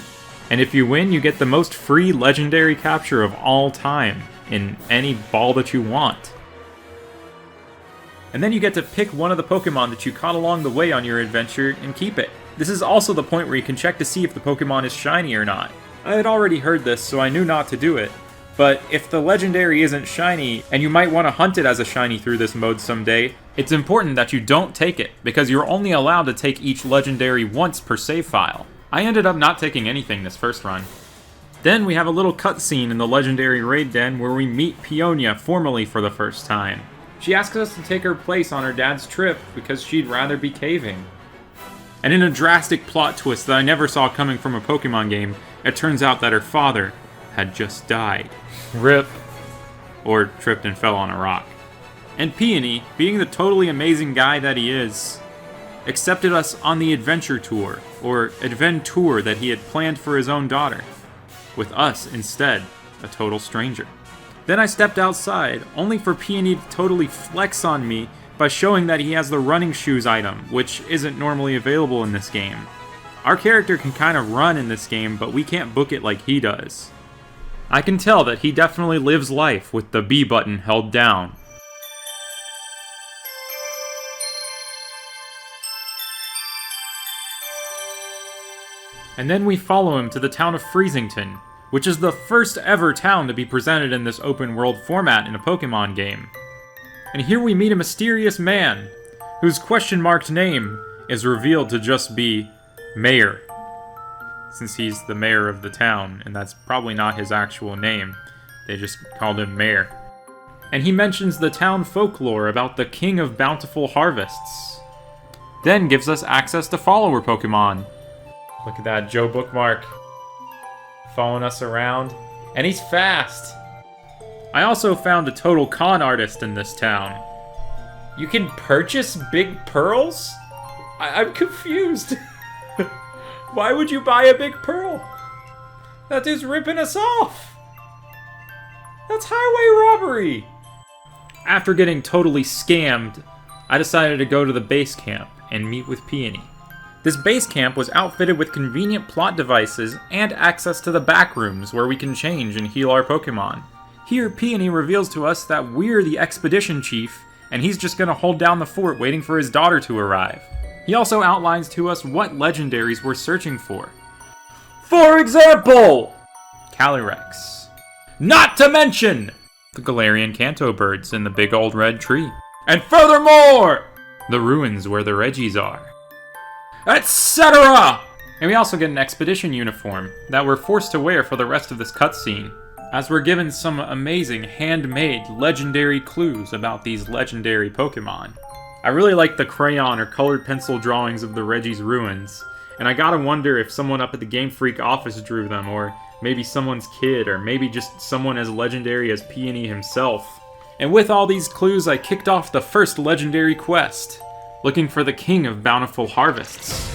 And if you win, you get the most free legendary capture of all time, in any ball that you want. And then you get to pick one of the Pokemon that you caught along the way on your adventure and keep it. This is also the point where you can check to see if the Pokemon is shiny or not. I had already heard this, so I knew not to do it. But if the legendary isn't shiny, and you might want to hunt it as a shiny through this mode someday, it's important that you don't take it, because you're only allowed to take each legendary once per save file. I ended up not taking anything this first run. Then we have a little cutscene in the legendary raid den where we meet Peonia formally for the first time. She asks us to take her place on her dad's trip because she'd rather be caving. And in a drastic plot twist that I never saw coming from a Pokemon game, it turns out that her father had just died. RIP. Or tripped and fell on a rock. And Peony, being the totally amazing guy that he is, accepted us on the adventure tour, or adventure that he had planned for his own daughter, with us instead, a total stranger. Then I stepped outside, only for Peony to totally flex on me by showing that he has the running shoes item, which isn't normally available in this game. Our character can kind of run in this game, but we can't book it like he does. I can tell that he definitely lives life with the B button held down. And then we follow him to the town of Freezington, which is the first ever town to be presented in this open world format in a Pokemon game. And here we meet a mysterious man, whose question-marked name is revealed to just be Mayor, since he's the mayor of the town, and that's probably not his actual name. They just called him Mayor. And he mentions the town folklore about the King of Bountiful Harvests. Then gives us access to follower Pokemon. Look at that, Joe Bookmark following us around. And he's fast! I also found a total con artist in this town. You can purchase big pearls? I'm confused. Why would you buy a big pearl? That dude's ripping us off! That's highway robbery! After getting totally scammed, I decided to go to the base camp and meet with Peony. This base camp was outfitted with convenient plot devices and access to the back rooms where we can change and heal our Pokemon. Here, Peony reveals to us that we're the expedition chief, and he's just gonna hold down the fort waiting for his daughter to arrive. He also outlines to us what legendaries we're searching for. For example, Calyrex. Not to mention the Galarian Kanto birds in the big old red tree. And furthermore, the ruins where the Regis are. Etc. And we also get an expedition uniform that we're forced to wear for the rest of this cutscene, as we're given some amazing handmade legendary clues about these legendary Pokemon. I really like the crayon or colored pencil drawings of the Regi's ruins, and I gotta wonder if someone up at the Game Freak office drew them, or maybe someone's kid, or maybe just someone as legendary as Peony himself. And with all these clues, I kicked off the first legendary quest, looking for the King of Bountiful Harvests.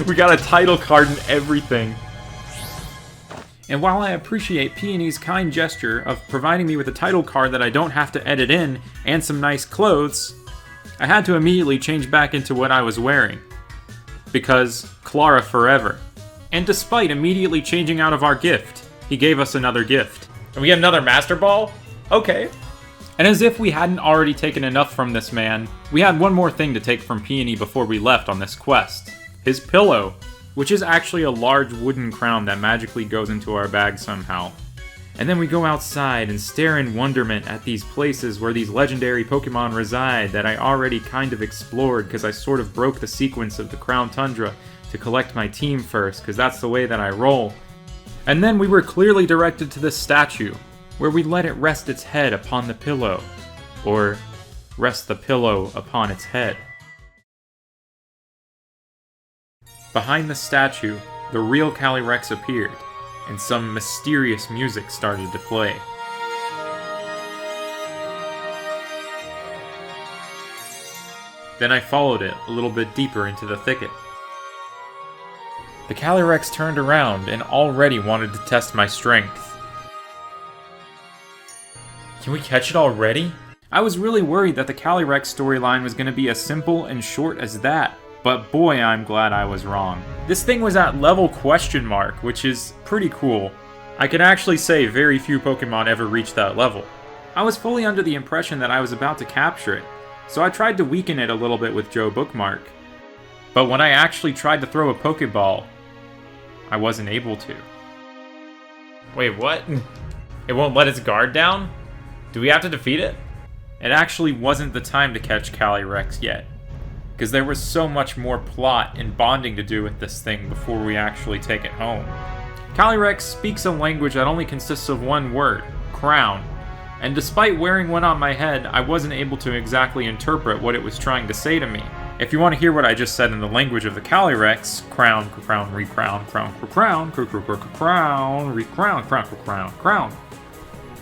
We got a title card and everything. And while I appreciate Peony's kind gesture of providing me with a title card that I don't have to edit in, and some nice clothes, I had to immediately change back into what I was wearing. Because Clara forever. And despite immediately changing out of our gift, he gave us another gift. And we get another Master Ball? Okay. And as if we hadn't already taken enough from this man, we had one more thing to take from Peony before we left on this quest. His pillow, which is actually a large wooden crown that magically goes into our bag somehow. And then we go outside and stare in wonderment at these places where these legendary Pokemon reside that I already kind of explored because I sort of broke the sequence of the Crown Tundra to collect my team first, because that's the way that I roll. And then we were clearly directed to this statue, where we let it rest its head upon the pillow, or rest the pillow upon its head. Behind the statue, the real Calyrex appeared, and some mysterious music started to play. Then I followed it a little bit deeper into the thicket. The Calyrex turned around and already wanted to test my strength. Can we catch it already? I was really worried that the Calyrex storyline was going to be as simple and short as that, but boy, I'm glad I was wrong. This thing was at level question mark, which is pretty cool. I can actually say very few Pokemon ever reach that level. I was fully under the impression that I was about to capture it, so I tried to weaken it a little bit with Joe Bookmark. But when I actually tried to throw a Pokeball, I wasn't able to. Wait, what? It won't let its guard down? Do we have to defeat it? It actually wasn't the time to catch Calyrex yet, because there was so much more plot and bonding to do with this thing before we actually take it home. Calyrex speaks a language that only consists of one word, crown, and despite wearing one on my head, I wasn't able to exactly interpret what it was trying to say to me. If you want to hear what I just said in the language of the Calyrex, crown, crown, recrown, crown, crown, crown, recrown, crown, crown.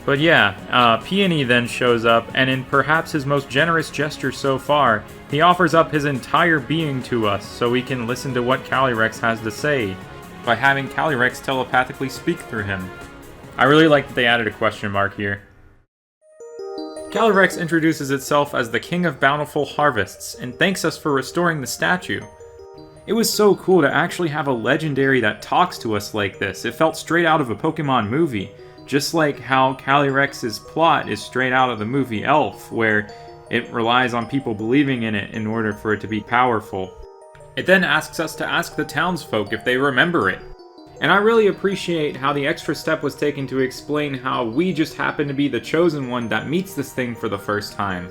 But yeah, Peony then shows up, and in perhaps his most generous gesture so far, he offers up his entire being to us so we can listen to what Calyrex has to say, by having Calyrex telepathically speak through him. I really like that they added a question mark here. Calyrex introduces itself as the King of Bountiful Harvests, and thanks us for restoring the statue. It was so cool to actually have a legendary that talks to us like this. It felt straight out of a Pokemon movie. Just like how Calyrex's plot is straight out of the movie Elf, where it relies on people believing in it in order for it to be powerful. It then asks us to ask the townsfolk if they remember it. And I really appreciate how the extra step was taken to explain how we just happen to be the chosen one that meets this thing for the first time.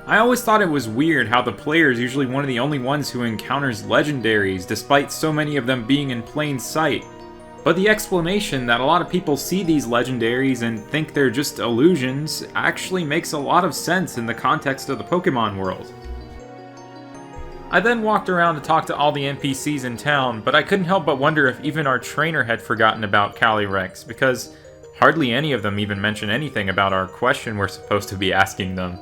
I always thought it was weird how the player is usually one of the only ones who encounters legendaries, despite so many of them being in plain sight. But the explanation that a lot of people see these legendaries and think they're just illusions actually makes a lot of sense in the context of the Pokemon world. I then walked around to talk to all the NPCs in town, but I couldn't help but wonder if even our trainer had forgotten about Calyrex, because hardly any of them even mention anything about our question we're supposed to be asking them.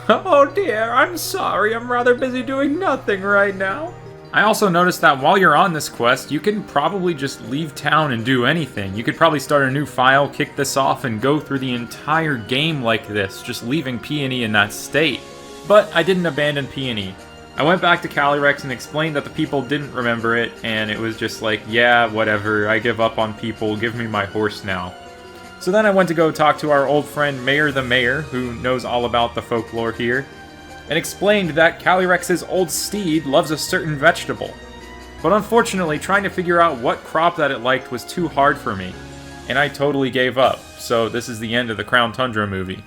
Oh dear, I'm sorry, I'm rather busy doing nothing right now. I also noticed that while you're on this quest, you can probably just leave town and do anything. You could probably start a new file, kick this off, and go through the entire game like this, just leaving Peony in that state. But I didn't abandon Peony. I went back to Calyrex and explained that the people didn't remember it, and it was just like, yeah, whatever, I give up on people, give me my horse now. So then I went to go talk to our old friend Mayor the Mayor, who knows all about the folklore here, and explained that Calyrex's old steed loves a certain vegetable. But unfortunately, trying to figure out what crop that it liked was too hard for me, and I totally gave up, so this is the end of the Crown Tundra movie.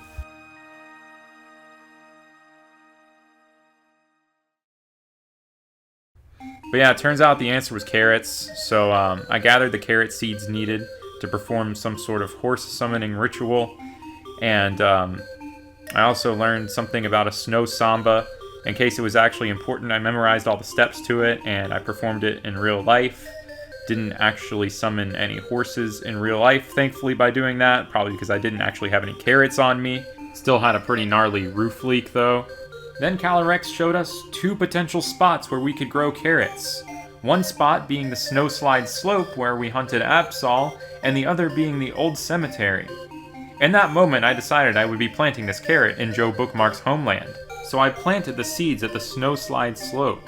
But yeah, it turns out the answer was carrots, so I gathered the carrot seeds needed to perform some sort of horse summoning ritual, and I also learned something about a snow samba. In case it was actually important, I memorized all the steps to it, and I performed it in real life. Didn't actually summon any horses in real life, thankfully, by doing that, probably because I didn't actually have any carrots on me. Still had a pretty gnarly roof leak, though. Then Calyrex showed us two potential spots where we could grow carrots. One spot being the snowslide slope where we hunted Absol, and the other being the old cemetery. In that moment, I decided I would be planting this carrot in Joe Bookmark's homeland, so I planted the seeds at the snowslide slope,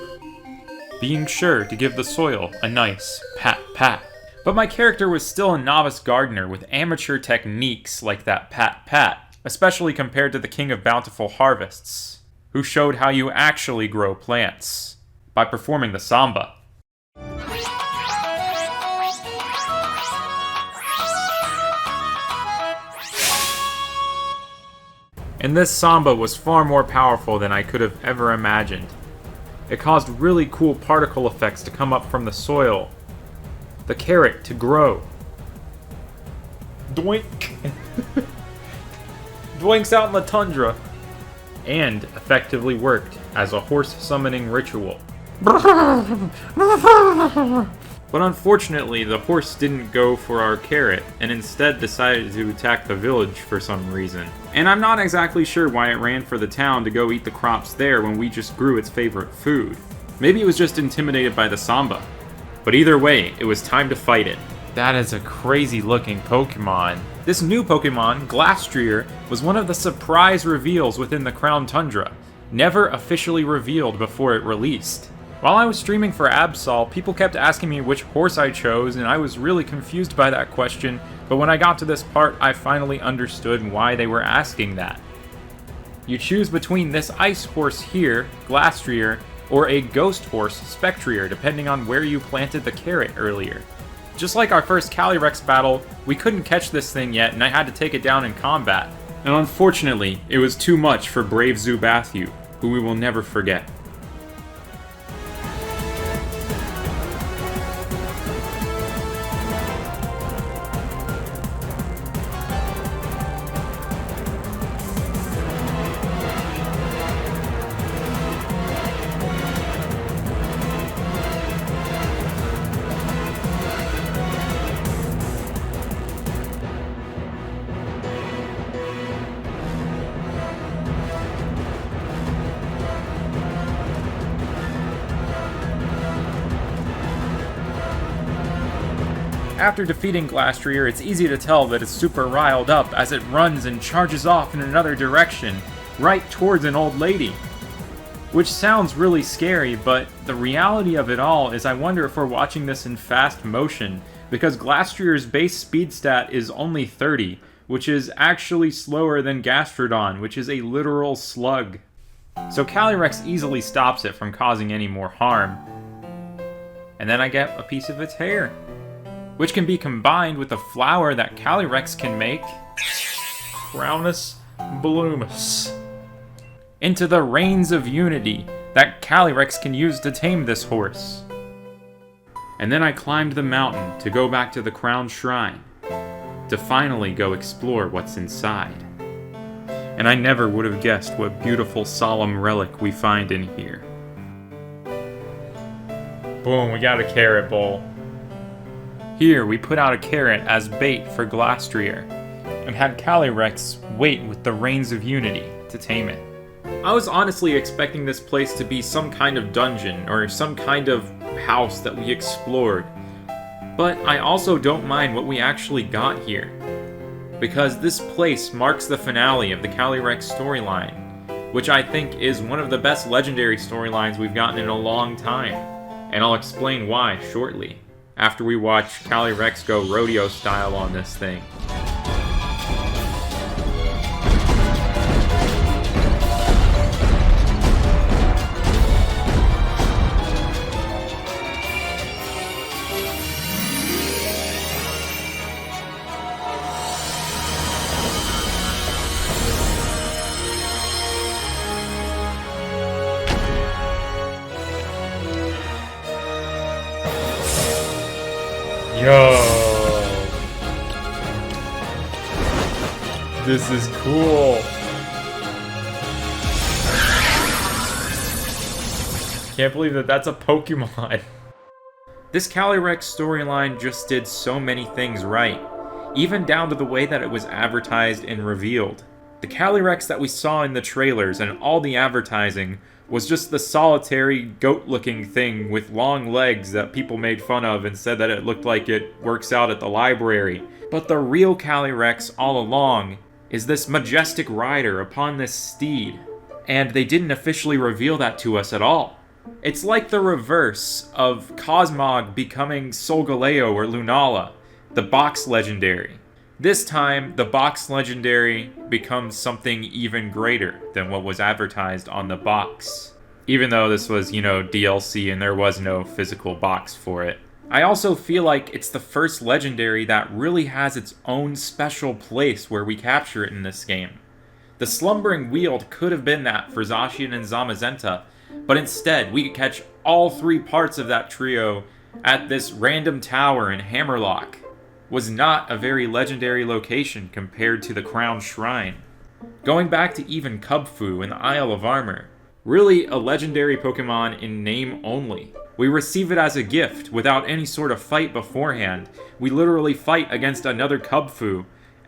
being sure to give the soil a nice pat-pat. But my character was still a novice gardener with amateur techniques like that pat-pat, especially compared to the King of Bountiful Harvests, who showed how you actually grow plants by performing the samba. And this samba was far more powerful than I could have ever imagined. It caused really cool particle effects to come up from the soil, the carrot to grow. Doink! Doinks out in the tundra! And effectively worked as a horse summoning ritual. But unfortunately, the horse didn't go for our carrot, and instead decided to attack the village for some reason. And I'm not exactly sure why it ran for the town to go eat the crops there when we just grew its favorite food. Maybe it was just intimidated by the samba. But either way, it was time to fight it. That is a crazy looking Pokemon. This new Pokemon, Glastrier, was one of the surprise reveals within the Crown Tundra, never officially revealed before it released. While I was streaming for Absol, people kept asking me which horse I chose, and I was really confused by that question, but when I got to this part, I finally understood why they were asking that. You choose between this ice horse here, Glastrier, or a ghost horse, Spectrier, depending on where you planted the carrot earlier. Just like our first Calyrex battle, we couldn't catch this thing yet, and I had to take it down in combat. And unfortunately, it was too much for brave Zubathu, who we will never forget. After defeating Glastrier, it's easy to tell that it's super riled up as it runs and charges off in another direction, right towards an old lady. Which sounds really scary, but the reality of it all is I wonder if we're watching this in fast motion, because Glastrier's base speed stat is only 30, which is actually slower than Gastrodon, which is a literal slug. So Calyrex easily stops it from causing any more harm. And then I get a piece of its hair, which can be combined with a flower that Calyrex can make, Crownus Bloomus, into the Reins of Unity that Calyrex can use to tame this horse. And then I climbed the mountain to go back to the Crown Shrine, to finally go explore what's inside. And I never would have guessed what beautiful solemn relic we find in here. Boom, we got a carrot bowl. Here, we put out a carrot as bait for Glastrier, and had Calyrex wait with the Reins of Unity to tame it. I was honestly expecting this place to be some kind of dungeon, or some kind of house that we explored, but I also don't mind what we actually got here, because this place marks the finale of the Calyrex storyline, which I think is one of the best legendary storylines we've gotten in a long time, and I'll explain why shortly, after we watch Calyrex go rodeo style on this thing. Yo! This is cool! Can't believe that that's a Pokemon! This Calyrex storyline just did so many things right, even down to the way that it was advertised and revealed. The Calyrex that we saw in the trailers and all the advertising was just the solitary, goat-looking thing with long legs that people made fun of and said that it looked like it works out at the library. But the real Calyrex all along is this majestic rider upon this steed. And they didn't officially reveal that to us at all. It's like the reverse of Cosmog becoming Solgaleo or Lunala, the box legendary. This time, the box legendary becomes something even greater than what was advertised on the box. Even though this was, DLC and there was no physical box for it. I also feel like it's the first legendary that really has its own special place where we capture it in this game. The Slumbering Weald could have been that for Zacian and Zamazenta, but instead we could catch all 3 parts of that trio at this random tower in Hammerlock. Was not a very legendary location compared to the Crown Shrine. Going back to even Kubfu in the Isle of Armor, really a legendary Pokemon in name only. We receive it as a gift without any sort of fight beforehand. We literally fight against another Kubfu.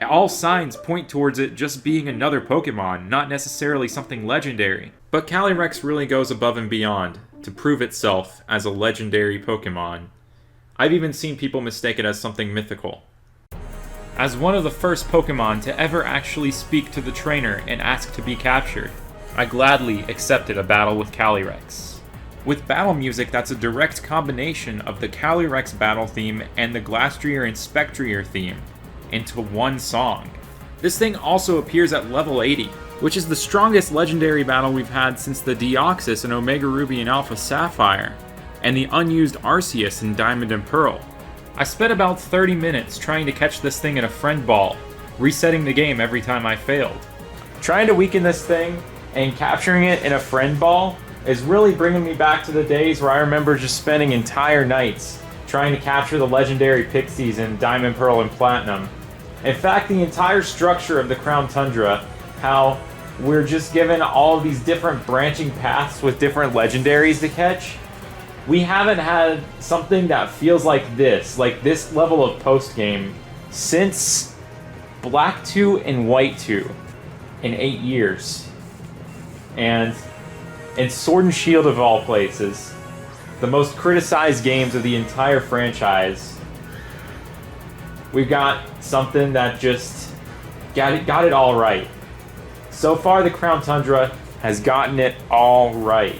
All signs point towards it just being another Pokemon, not necessarily something legendary. But Calyrex really goes above and beyond to prove itself as a legendary Pokemon. I've even seen people mistake it as something mythical. As one of the first Pokemon to ever actually speak to the trainer and ask to be captured, I gladly accepted a battle with Calyrex. With battle music that's a direct combination of the Calyrex battle theme and the Glastrier and Spectrier theme into one song. This thing also appears at level 80, which is the strongest legendary battle we've had since the Deoxys in Omega Ruby and Alpha Sapphire, and the unused Arceus in Diamond and Pearl. I spent about 30 minutes trying to catch this thing in a friend ball, resetting the game every time I failed. Trying to weaken this thing and capturing it in a friend ball is really bringing me back to the days where I remember just spending entire nights trying to capture the legendary Pixies in Diamond, Pearl, and Platinum. In fact, the entire structure of the Crown Tundra, how we're just given all of these different branching paths with different legendaries to catch, we haven't had something that feels like this level of post-game, since Black 2 and White 2 in 8 years. And in Sword and Shield of all places, the most criticized games of the entire franchise, we've got something that just got it all right. So far, the Crown Tundra has gotten it all right.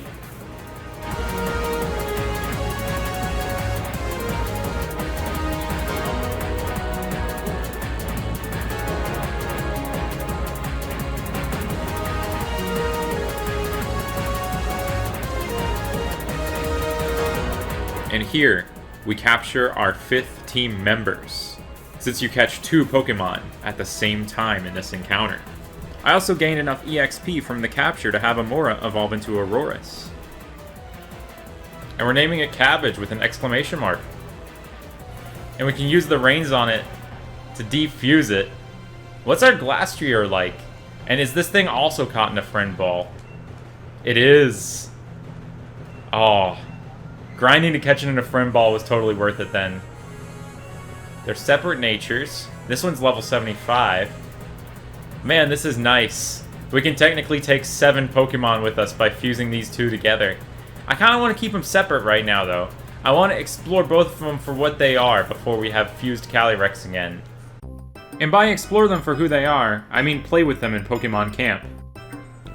And here, we capture our 5th team members, since you catch 2 Pokemon at the same time in this encounter. I also gained enough EXP from the capture to have Amora evolve into Aurorus. And we're naming it Cabbage with an exclamation mark. And we can use the reins on it to defuse it. What's our Glastrier like? And is this thing also caught in a friend ball? It is. Oh. Grinding to catch it in a friend ball was totally worth it then. They're separate natures. This one's level 75. Man, this is nice. We can technically take 7 Pokemon with us by fusing these 2 together. I kind of want to keep them separate right now, though. I want to explore both of them for what they are before we have fused Calyrex again. And by explore them for who they are, I mean play with them in Pokemon Camp.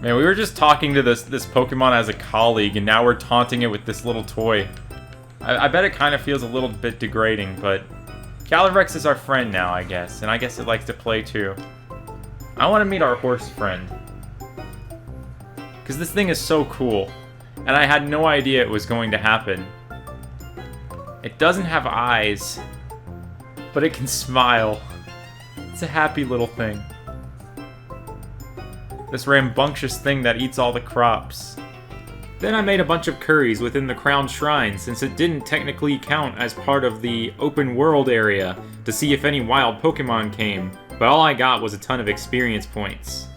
Man, we were just talking to this Pokemon as a colleague, and now we're taunting it with this little toy. I bet it kind of feels a little bit degrading, but Calyrex is our friend now, I guess, and I guess it likes to play too. I want to meet our horse friend, because this thing is so cool, and I had no idea it was going to happen. It doesn't have eyes, but it can smile. It's a happy little thing. This rambunctious thing that eats all the crops. Then I made a bunch of curries within the Crown Shrine, since it didn't technically count as part of the open world area to see if any wild Pokemon came, but all I got was a ton of experience points.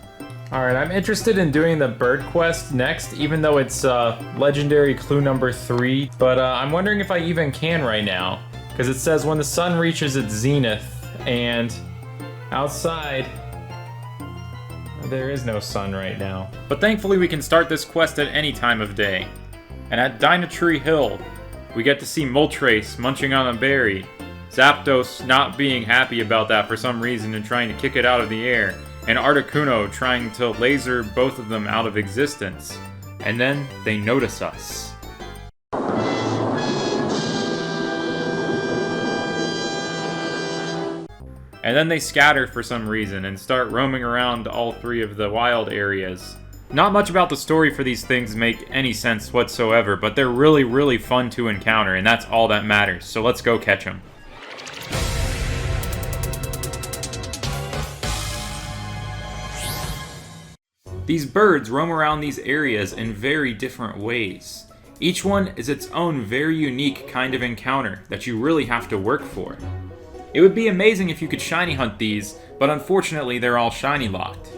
Alright, I'm interested in doing the bird quest next, even though it's legendary clue number 3, but I'm wondering if I even can right now, because it says when the sun reaches its zenith, and outside there is no sun right now. But thankfully we can start this quest at any time of day. And at Dynatree Hill, we get to see Moltres munching on a berry, Zapdos not being happy about that for some reason and trying to kick it out of the air, and Articuno trying to laser both of them out of existence. And then they notice us. and then they scatter for some reason and start roaming around all 3 of the wild areas. Not much about the story for these things make any sense whatsoever, but they're really, really fun to encounter, and that's all that matters. So let's go catch them. These birds roam around these areas in very different ways. Each one is its own very unique kind of encounter that you really have to work for. It would be amazing if you could shiny hunt these, but unfortunately they're all shiny locked.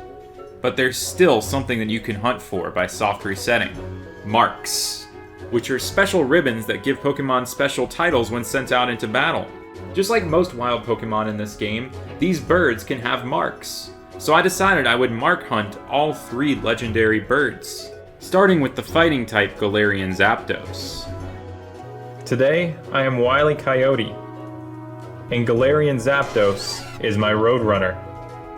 But there's still something that you can hunt for by soft resetting. Marks, which are special ribbons that give Pokemon special titles when sent out into battle. Just like most wild Pokemon in this game, these birds can have marks. So I decided I would mark hunt all 3 legendary birds, starting with the fighting type Galarian Zapdos. Today, I am Wile E. Coyote, and Galarian Zapdos is my Roadrunner.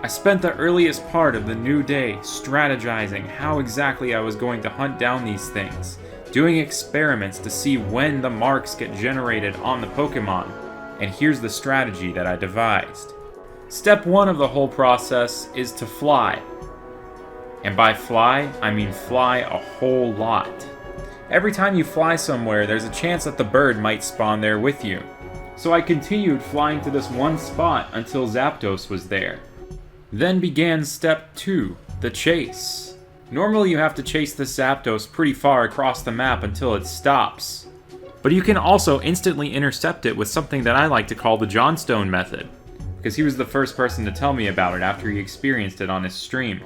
I spent the earliest part of the new day strategizing how exactly I was going to hunt down these things, doing experiments to see when the marks get generated on the Pokemon, and here's the strategy that I devised. Step 1 of the whole process is to fly. And by fly, I mean fly a whole lot. Every time you fly somewhere, there's a chance that the bird might spawn there with you. So I continued flying to this one spot until Zapdos was there. Then began step 2, the chase. Normally you have to chase the Zapdos pretty far across the map until it stops. But you can also instantly intercept it with something that I like to call the Johnstone method, because he was the first person to tell me about it after he experienced it on his stream.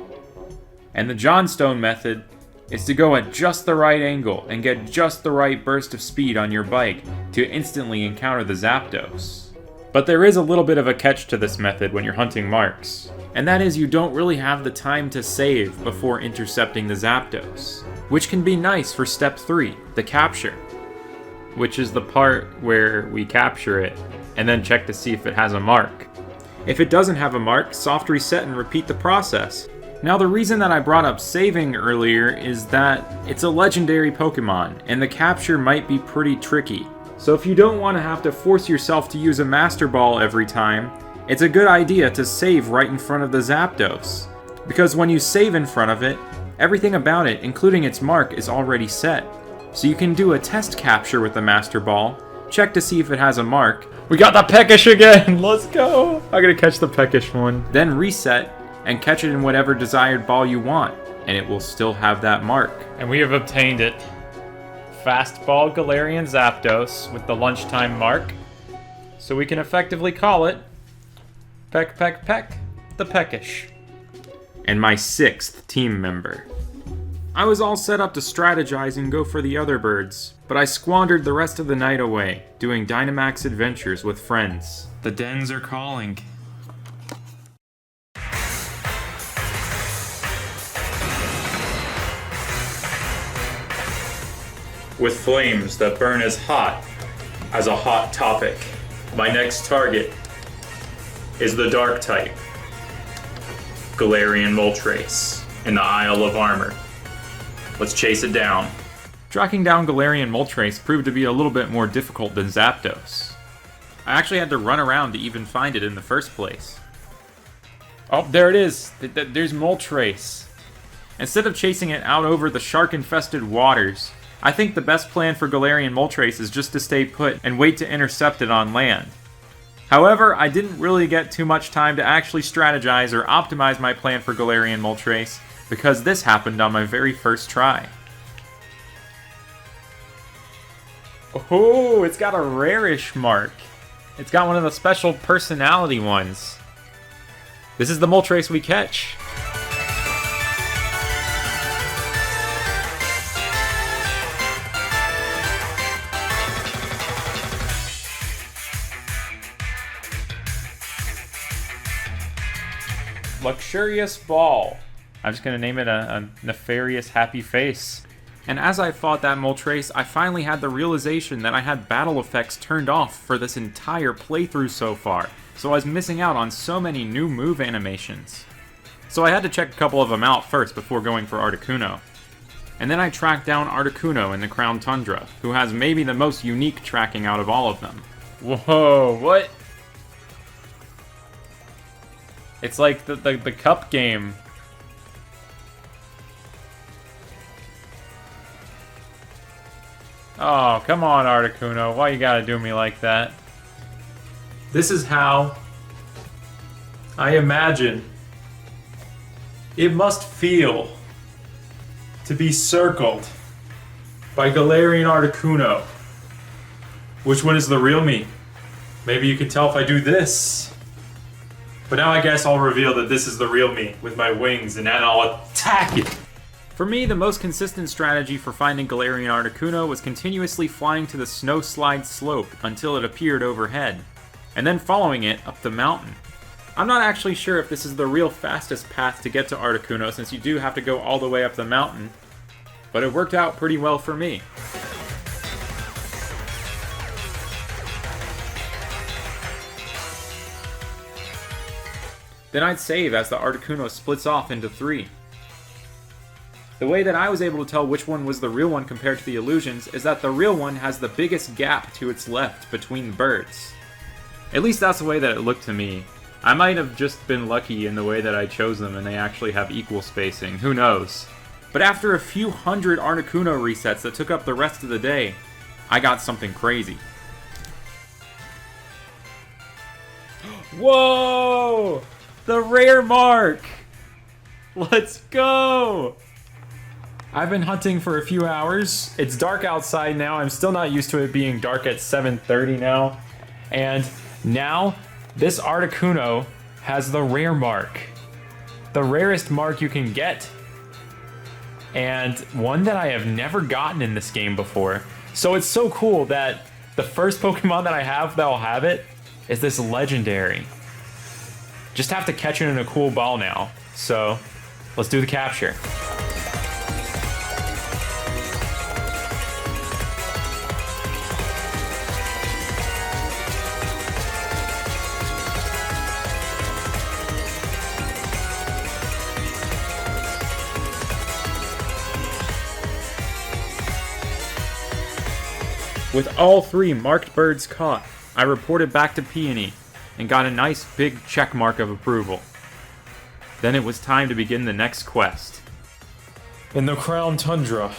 And the Johnstone method is to go at just the right angle and get just the right burst of speed on your bike to instantly encounter the Zapdos. But there is a little bit of a catch to this method when you're hunting marks, and that is you don't really have the time to save before intercepting the Zapdos, which can be nice for step 3, the capture, which is the part where we capture it and then check to see if it has a mark. If it doesn't have a mark, soft reset and repeat the process. Now the reason that I brought up saving earlier is that it's a legendary Pokemon, and the capture might be pretty tricky. So if you don't want to have to force yourself to use a Master Ball every time, it's a good idea to save right in front of the Zapdos. Because when you save in front of it, everything about it, including its mark, is already set. So you can do a test capture with the Master Ball, check to see if it has a mark. We got the Peckish again! Let's go! I'm gonna catch the Peckish one. Then reset and catch it in whatever desired ball you want, and it will still have that mark. And we have obtained it. Fastball Galarian Zapdos with the lunchtime mark. So we can effectively call it Peck Peck Peck, the Peckish. And my 6th team member. I was all set up to strategize and go for the other birds, but I squandered the rest of the night away, doing Dynamax adventures with friends. The dens are calling. With flames that burn as hot as a hot topic, my next target is the dark type, Galarian Moltres, in the Isle of Armor. Let's chase it down. Tracking down Galarian Moltres proved to be a little bit more difficult than Zapdos. I actually had to run around to even find it in the first place. Oh, there it is! There's Moltres. Instead of chasing it out over the shark-infested waters, I think the best plan for Galarian Moltres is just to stay put and wait to intercept it on land. However, I didn't really get too much time to actually strategize or optimize my plan for Galarian Moltres, because this happened on my very first try. Oh, it's got a rarish mark. It's got one of the special personality ones. This is the Moltres we catch. Luxurious Ball. I'm just gonna name it a nefarious happy face. And as I fought that Moltres, I finally had the realization that I had battle effects turned off for this entire playthrough so far, so I was missing out on so many new move animations. So I had to check a couple of them out first before going for Articuno. And then I tracked down Articuno in the Crown Tundra, who has maybe the most unique tracking out of all of them. Whoa, what? It's like the cup game. Oh, come on, Articuno. Why you gotta do me like that? This is how I imagine it must feel to be circled by Galarian Articuno. Which one is the real me? Maybe you can tell if I do this. But now I guess I'll reveal that this is the real me with my wings, and then I'll attack it. For me, the most consistent strategy for finding Galarian Articuno was continuously flying to the snow slide slope until it appeared overhead, and then following it up the mountain. I'm not actually sure if this is the real fastest path to get to Articuno, since you do have to go all the way up the mountain, but it worked out pretty well for me. Then I'd save as the Articuno splits off into 3. The way that I was able to tell which one was the real one compared to the illusions is that the real one has the biggest gap to its left between birds. At least that's the way that it looked to me. I might have just been lucky in the way that I chose them and they actually have equal spacing, who knows. But after a few hundred Articuno resets that took up the rest of the day, I got something crazy. Whoa! The rare mark! Let's go! I've been hunting for a few hours. It's dark outside now. I'm still not used to it being dark at 7:30 now. And now, this Articuno has the rare mark. The rarest mark you can get. And one that I have never gotten in this game before. So it's so cool that the first Pokemon that I have that'll have it is this legendary. Just have to catch it in a cool ball now. So, let's do the capture. With all 3 marked birds caught, I reported back to Peony and got a nice big check mark of approval. Then it was time to begin the next quest. In the Crown Tundra,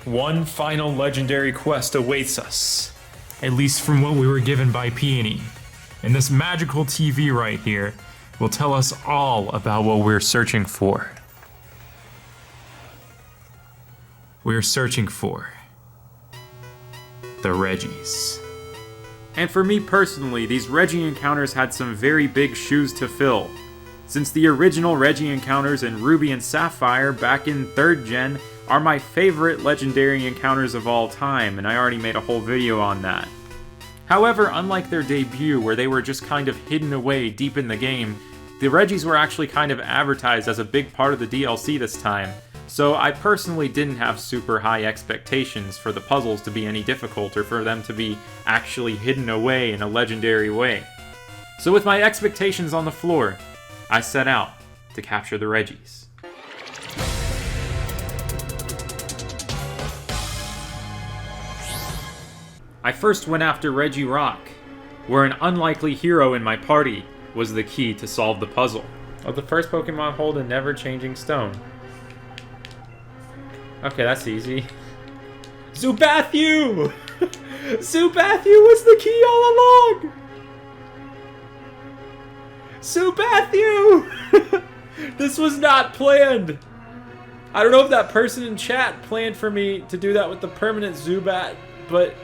one final legendary quest awaits us. At least from what we were given by Peony. And this magical TV right here will tell us all about what we're searching for. We're searching for the Regis. And for me personally, these Regi encounters had some very big shoes to fill. Since the original Regi encounters in Ruby and Sapphire back in 3rd Gen are my favorite legendary encounters of all time, and I already made a whole video on that. However, unlike their debut where they were just kind of hidden away deep in the game, the Regis were actually kind of advertised as a big part of the DLC this time. So I personally didn't have super high expectations for the puzzles to be any difficult or for them to be actually hidden away in a legendary way. So with my expectations on the floor, I set out to capture the Regis. I first went after Regirock, where an unlikely hero in my party was the key to solve the puzzle. Oh, the first Pokemon hold a never-changing stone. Okay, that's easy. Zubathu! Zubathu was the key all along! Zubathu! This was not planned! I don't know if that person in chat planned for me to do that with the permanent Zubat, but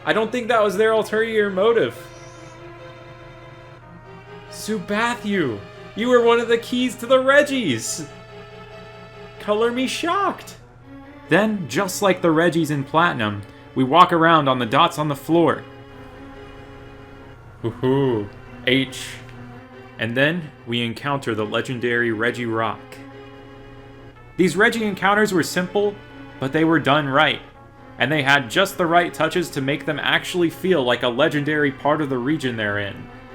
I don't think that was their ulterior motive. Zubathu! You were one of the keys to the Regis! Color me shocked! Then, just like the Regis in Platinum, we walk around on the dots on the floor. Woohoo! H. And then, we encounter the legendary Regirock. These Regi encounters were simple, but they were done right. And they had just the right touches to make them actually feel like a legendary part of the region they're in.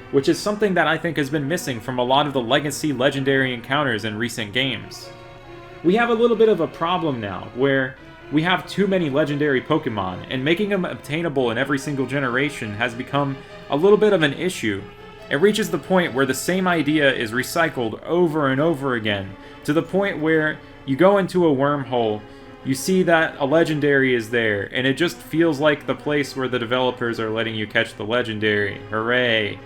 Which is something that I think has been missing from a lot of the legacy legendary encounters in recent games. We have a little bit of a problem now, where we have too many legendary Pokemon, and making them obtainable in every single generation has become a little bit of an issue. It reaches the point where the same idea is recycled over and over again, to the point where you go into a wormhole, you see that a legendary is there, and it just feels like the place where the developers are letting you catch the legendary. Hooray!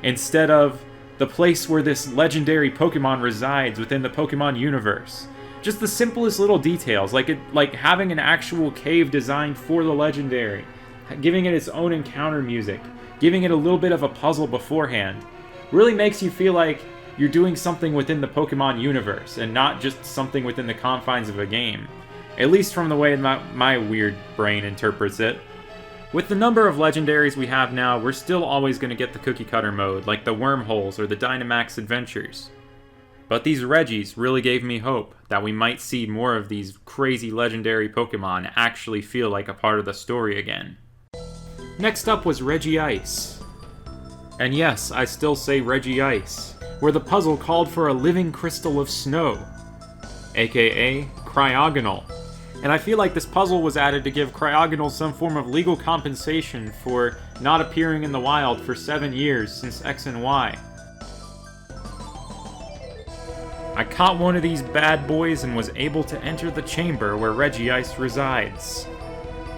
Instead of the place where this legendary Pokemon resides within the Pokemon universe. Just the simplest little details, like having an actual cave designed for the legendary, giving it its own encounter music, giving it a little bit of a puzzle beforehand, really makes you feel like you're doing something within the Pokemon universe and not just something within the confines of a game. At least from the way my weird brain interprets it. With the number of legendaries we have now, we're still always going to get the cookie cutter mode, like the Wormholes or the Dynamax Adventures. But these Regis really gave me hope that we might see more of these crazy legendary Pokemon actually feel like a part of the story again. Next up was Regi Ice. And yes, I still say Regi Ice, where the puzzle called for a living crystal of snow, aka Cryogonal. And I feel like this puzzle was added to give Cryogonal some form of legal compensation for not appearing in the wild for 7 years since X and Y. I caught one of these bad boys and was able to enter the chamber where Regi Ice resides.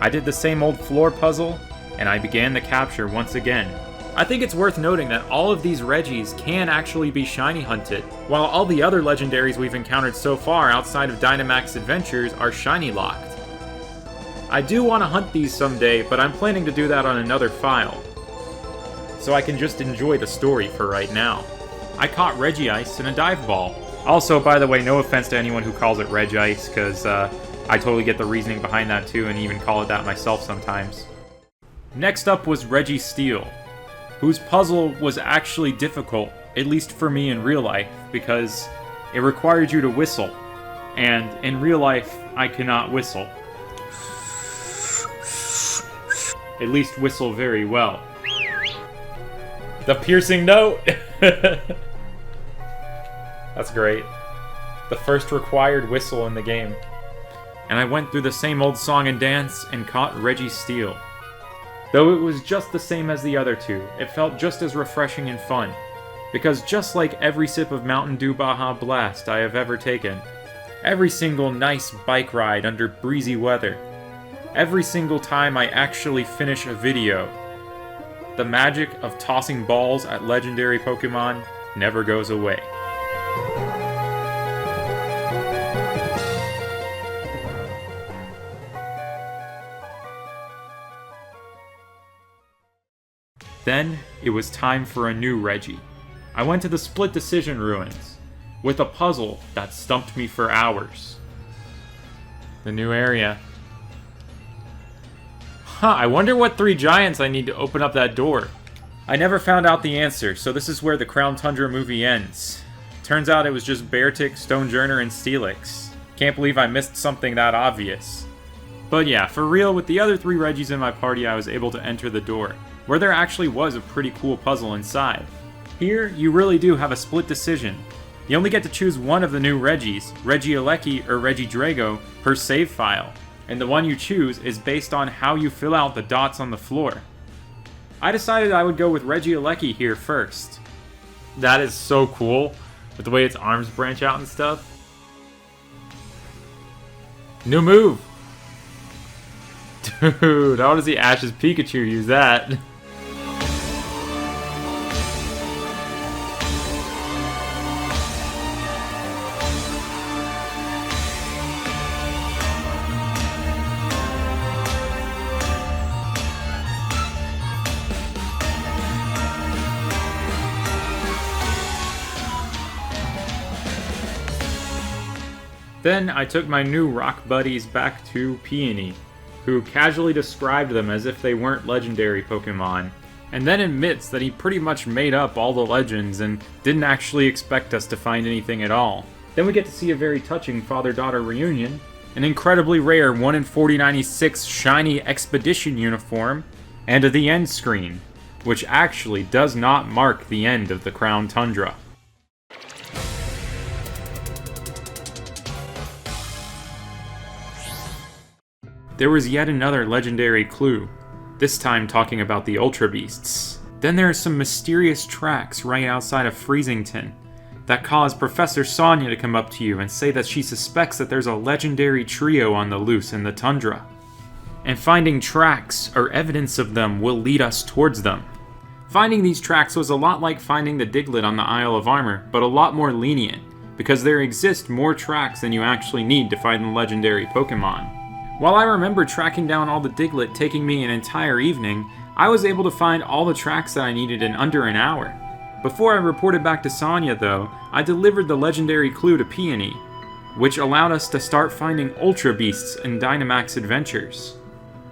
I did the same old floor puzzle, and I began the capture once again. I think it's worth noting that all of these Regis can actually be shiny hunted, while all the other legendaries we've encountered so far outside of Dynamax Adventures are shiny locked. I do want to hunt these someday, but I'm planning to do that on another file, so I can just enjoy the story for right now. I caught Regi Ice in a dive ball. Also, by the way, no offense to anyone who calls it Regi Ice, because I totally get the reasoning behind that too, and even call it that myself sometimes. Next up was Regi Steel, whose puzzle was actually difficult, at least for me in real life, because it required you to whistle, and in real life, I cannot whistle. At least whistle very well. The piercing note! That's great. The first required whistle in the game. And I went through the same old song and dance and caught Regi Steel. Though it was just the same as the other two, it felt just as refreshing and fun. Because just like every sip of Mountain Dew Baja Blast I have ever taken, every single nice bike ride under breezy weather, every single time I actually finish a video, the magic of tossing balls at legendary Pokemon never goes away. Then, it was time for a new Regi. I went to the Split Decision Ruins, with a puzzle that stumped me for hours. The new area. I wonder what 3 giants I need to open up that door. I never found out the answer, so this is where the Crown Tundra movie ends. Turns out it was just Beartic, Stonejourner, and Steelix. Can't believe I missed something that obvious. But yeah, for real, with the other 3 Regis in my party, I was able to enter the door, where there actually was a pretty cool puzzle inside. Here, you really do have a split decision. You only get to choose one of the new Regis, Regieleki or Regidrago, per save file, and the one you choose is based on how you fill out the dots on the floor. I decided I would go with Regieleki here first. That is so cool, with the way its arms branch out and stuff. New move! Dude, I want to see Ash's Pikachu use that. Then I took my new rock buddies back to Peony, who casually described them as if they weren't legendary Pokemon, and then admits that he pretty much made up all the legends and didn't actually expect us to find anything at all. Then we get to see a very touching father-daughter reunion, an incredibly rare 1 in 4096 shiny Expedition uniform, and the end screen, which actually does not mark the end of the Crown Tundra. There was yet another legendary clue, this time talking about the Ultra Beasts. Then there are some mysterious tracks right outside of Freezington that cause Professor Sonia to come up to you and say that she suspects that there's a legendary trio on the loose in the tundra. And finding tracks or evidence of them will lead us towards them. Finding these tracks was a lot like finding the Diglett on the Isle of Armor, but a lot more lenient, because there exist more tracks than you actually need to find the legendary Pokemon. While I remember tracking down all the Diglett taking me an entire evening, I was able to find all the tracks that I needed in under an hour. Before I reported back to Sonia though, I delivered the legendary clue to Peony, which allowed us to start finding Ultra Beasts in Dynamax Adventures.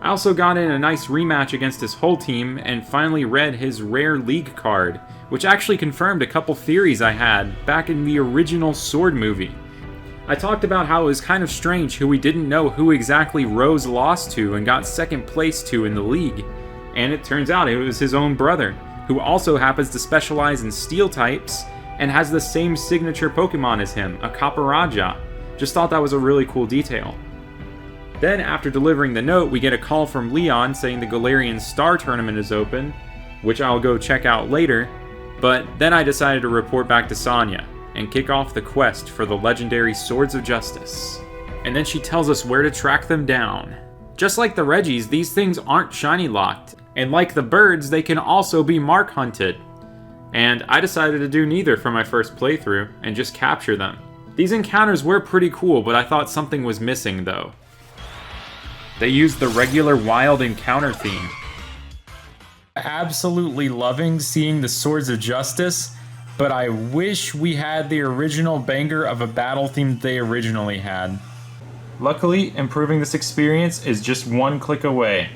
I also got in a nice rematch against his whole team and finally read his rare League card, which actually confirmed a couple theories I had back in the original Sword movie. I talked about how it was kind of strange who we didn't know who exactly Rose lost to and got second place to in the league, and it turns out it was his own brother, who also happens to specialize in steel types and has the same signature Pokemon as him, a Caparaja. Just thought that was a really cool detail. Then, after delivering the note, we get a call from Leon saying the Galarian Star Tournament is open, which I'll go check out later, but then I decided to report back to Sonia and kick off the quest for the legendary Swords of Justice. And then she tells us where to track them down. Just like the Regis, these things aren't shiny locked, and like the birds, they can also be mark hunted. And I decided to do neither for my first playthrough and just capture them. These encounters were pretty cool, but I thought something was missing though. They used the regular wild encounter theme. Absolutely loving seeing the Swords of Justice, but I wish we had the original banger of a battle theme they originally had. Luckily, improving this experience is just one click away.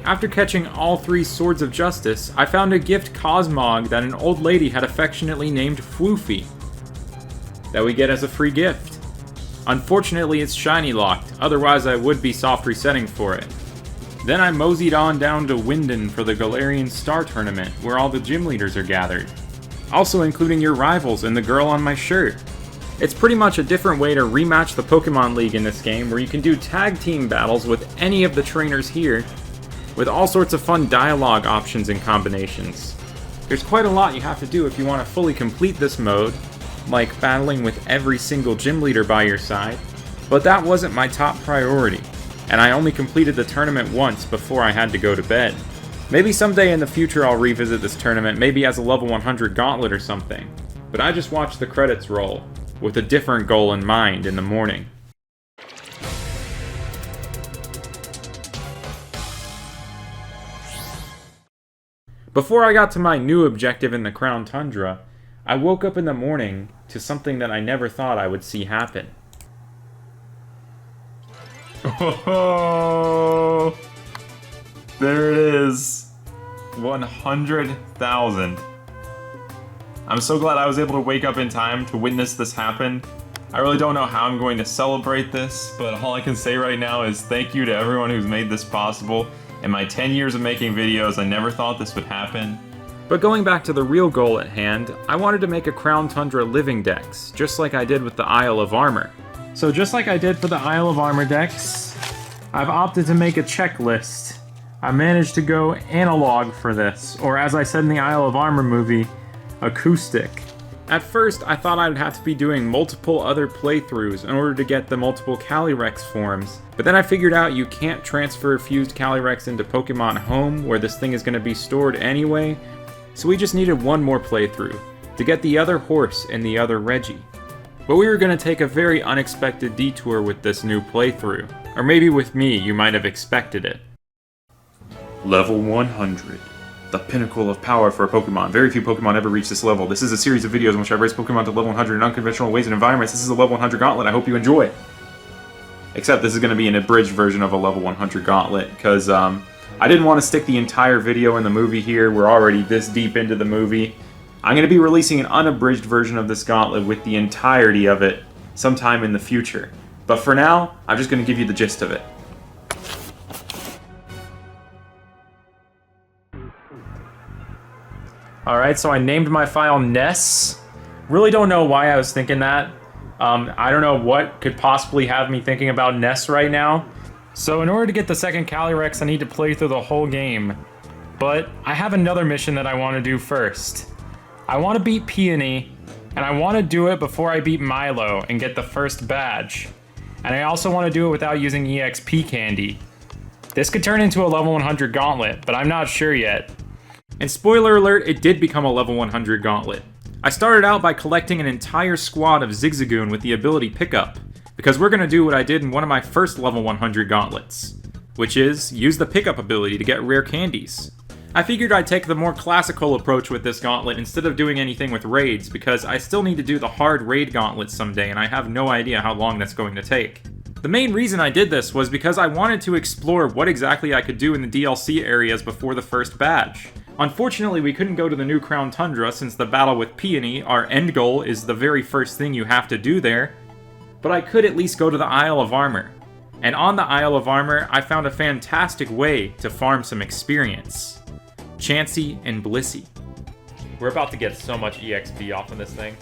After catching all 3 Swords of Justice, I found a gift Cosmog that an old lady had affectionately named Floofy that we get as a free gift. Unfortunately, it's shiny locked, otherwise I would be soft resetting for it. Then I moseyed on down to Winden for the Galarian Star Tournament, where all the gym leaders are gathered, also including your rivals and the girl on my shirt. It's pretty much a different way to rematch the Pokemon League in this game, where you can do tag team battles with any of the trainers here, with all sorts of fun dialogue options and combinations. There's quite a lot you have to do if you want to fully complete this mode, like battling with every single gym leader by your side, but that wasn't my top priority, and I only completed the tournament once before I had to go to bed. Maybe someday in the future I'll revisit this tournament, maybe as a level 100 Gauntlet or something, but I just watched the credits roll, with a different goal in mind in the morning. Before I got to my new objective in the Crown Tundra, I woke up in the morning to something that I never thought I would see happen. Oh, there it is. 100,000. I'm so glad I was able to wake up in time to witness this happen. I really don't know how I'm going to celebrate this, but all I can say right now is thank you to everyone who's made this possible. In my 10 years of making videos, I never thought this would happen. But going back to the real goal at hand, I wanted to make a Crown Tundra living dex, just like I did with the Isle of Armor. So just like I did for the Isle of Armor dex, I've opted to make a checklist. I managed to go analog for this, or as I said in the Isle of Armor movie, acoustic. At first, I thought I'd have to be doing multiple other playthroughs in order to get the multiple Calyrex forms, but then I figured out you can't transfer fused Calyrex into Pokemon Home, where this thing is going to be stored anyway, so we just needed one more playthrough to get the other horse and the other Regi. But we were going to take a very unexpected detour with this new playthrough, or maybe with me, you might have expected it. Level 100. The pinnacle of power for a Pokemon. Very few Pokemon ever reach this level. This is a series of videos in which I raise Pokemon to level 100 in unconventional ways and environments. This is a level 100 Gauntlet. I hope you enjoy. Except this is going to be an abridged version of a level 100 Gauntlet, because I didn't want to stick the entire video in the movie here. We're already this deep into the movie. I'm going to be releasing an unabridged version of this Gauntlet with the entirety of it sometime in the future. But for now, I'm just going to give you the gist of it. Alright, so I named my file Ness. Really don't know why I was thinking that. I don't know what could possibly have me thinking about Ness right now. So in order to get the second Calyrex, I need to play through the whole game. But I have another mission that I want to do first. I want to beat Peony, and I want to do it before I beat Milo and get the first badge. And I also want to do it without using EXP candy. This could turn into a level 100 Gauntlet, but I'm not sure yet. And spoiler alert, it did become a level 100 Gauntlet. I started out by collecting an entire squad of Zigzagoon with the ability Pickup, because we're going to do what I did in one of my first level 100 Gauntlets, which is use the Pickup ability to get rare candies. I figured I'd take the more classical approach with this Gauntlet instead of doing anything with raids, because I still need to do the hard raid Gauntlet someday and I have no idea how long that's going to take. The main reason I did this was because I wanted to explore what exactly I could do in the DLC areas before the first badge. Unfortunately, we couldn't go to the new Crown Tundra since the battle with Peony, our end goal, is the very first thing you have to do there. But I could at least go to the Isle of Armor. And on the Isle of Armor, I found a fantastic way to farm some experience. Chansey and Blissey. We're about to get so much EXP off of this thing.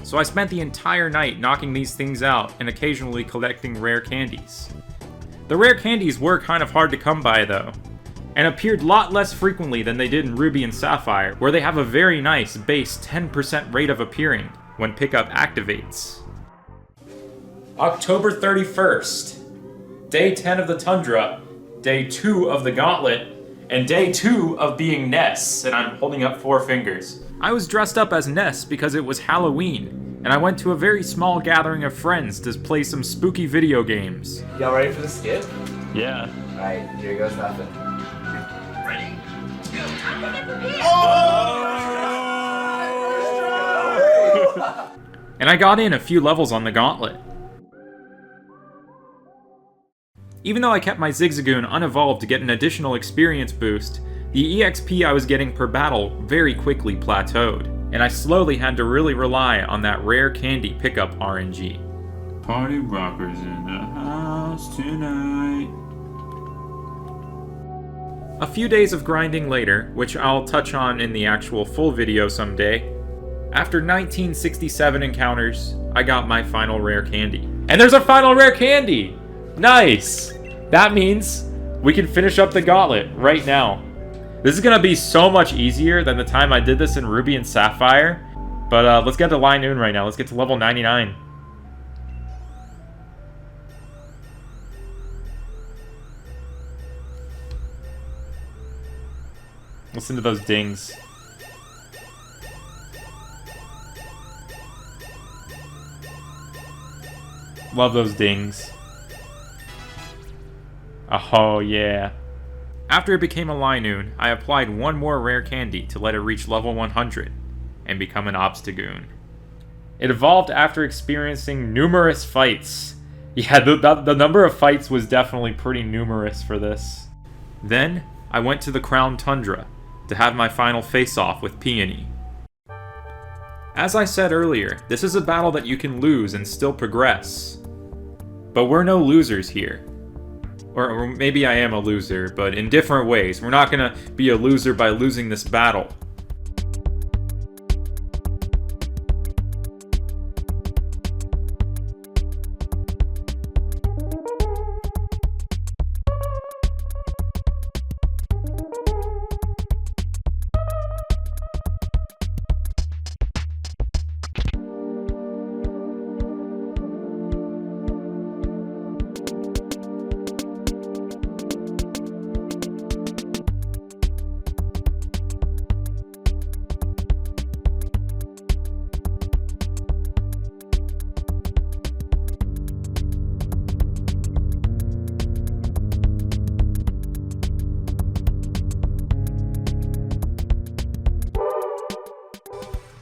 So I spent the entire night knocking these things out and occasionally collecting rare candies. The rare candies were kind of hard to come by though, and appeared a lot less frequently than they did in Ruby and Sapphire, where they have a very nice base 10% rate of appearing when Pickup activates. October 31st, day 10 of the Tundra, day 2 of the Gauntlet, and day 2 of being Ness, and I'm holding up 4 fingers. I was dressed up as Ness because it was Halloween, and I went to a very small gathering of friends to play some spooky video games. Y'all ready for the skit? Yeah. Alright, here goes nothing. Ready? And I got in a few levels on the Gauntlet. Even though I kept my Zigzagoon unevolved to get an additional experience boost, the EXP I was getting per battle very quickly plateaued, and I slowly had to really rely on that rare candy pickup RNG. Party rockers in the house tonight. A few days of grinding later, which I'll touch on in the actual full video someday, after 1967 encounters, I got my final rare candy. And there's a final rare candy! Nice! That means we can finish up the Gauntlet right now. This is gonna be so much easier than the time I did this in Ruby and Sapphire, but let's get to Linoon right now. Let's get to level 99. Listen to those dings. Love those dings. Oh yeah. After it became a Linoon, I applied one more rare candy to let it reach level 100 and become an Obstagoon. It evolved after experiencing numerous fights. Yeah, the number of fights was definitely pretty numerous for this. Then, I went to the Crown Tundra to have my final face-off with Peony. As I said earlier, this is a battle that you can lose and still progress. But we're no losers here. Or maybe I am a loser, but in different ways. We're not gonna be a loser by losing this battle.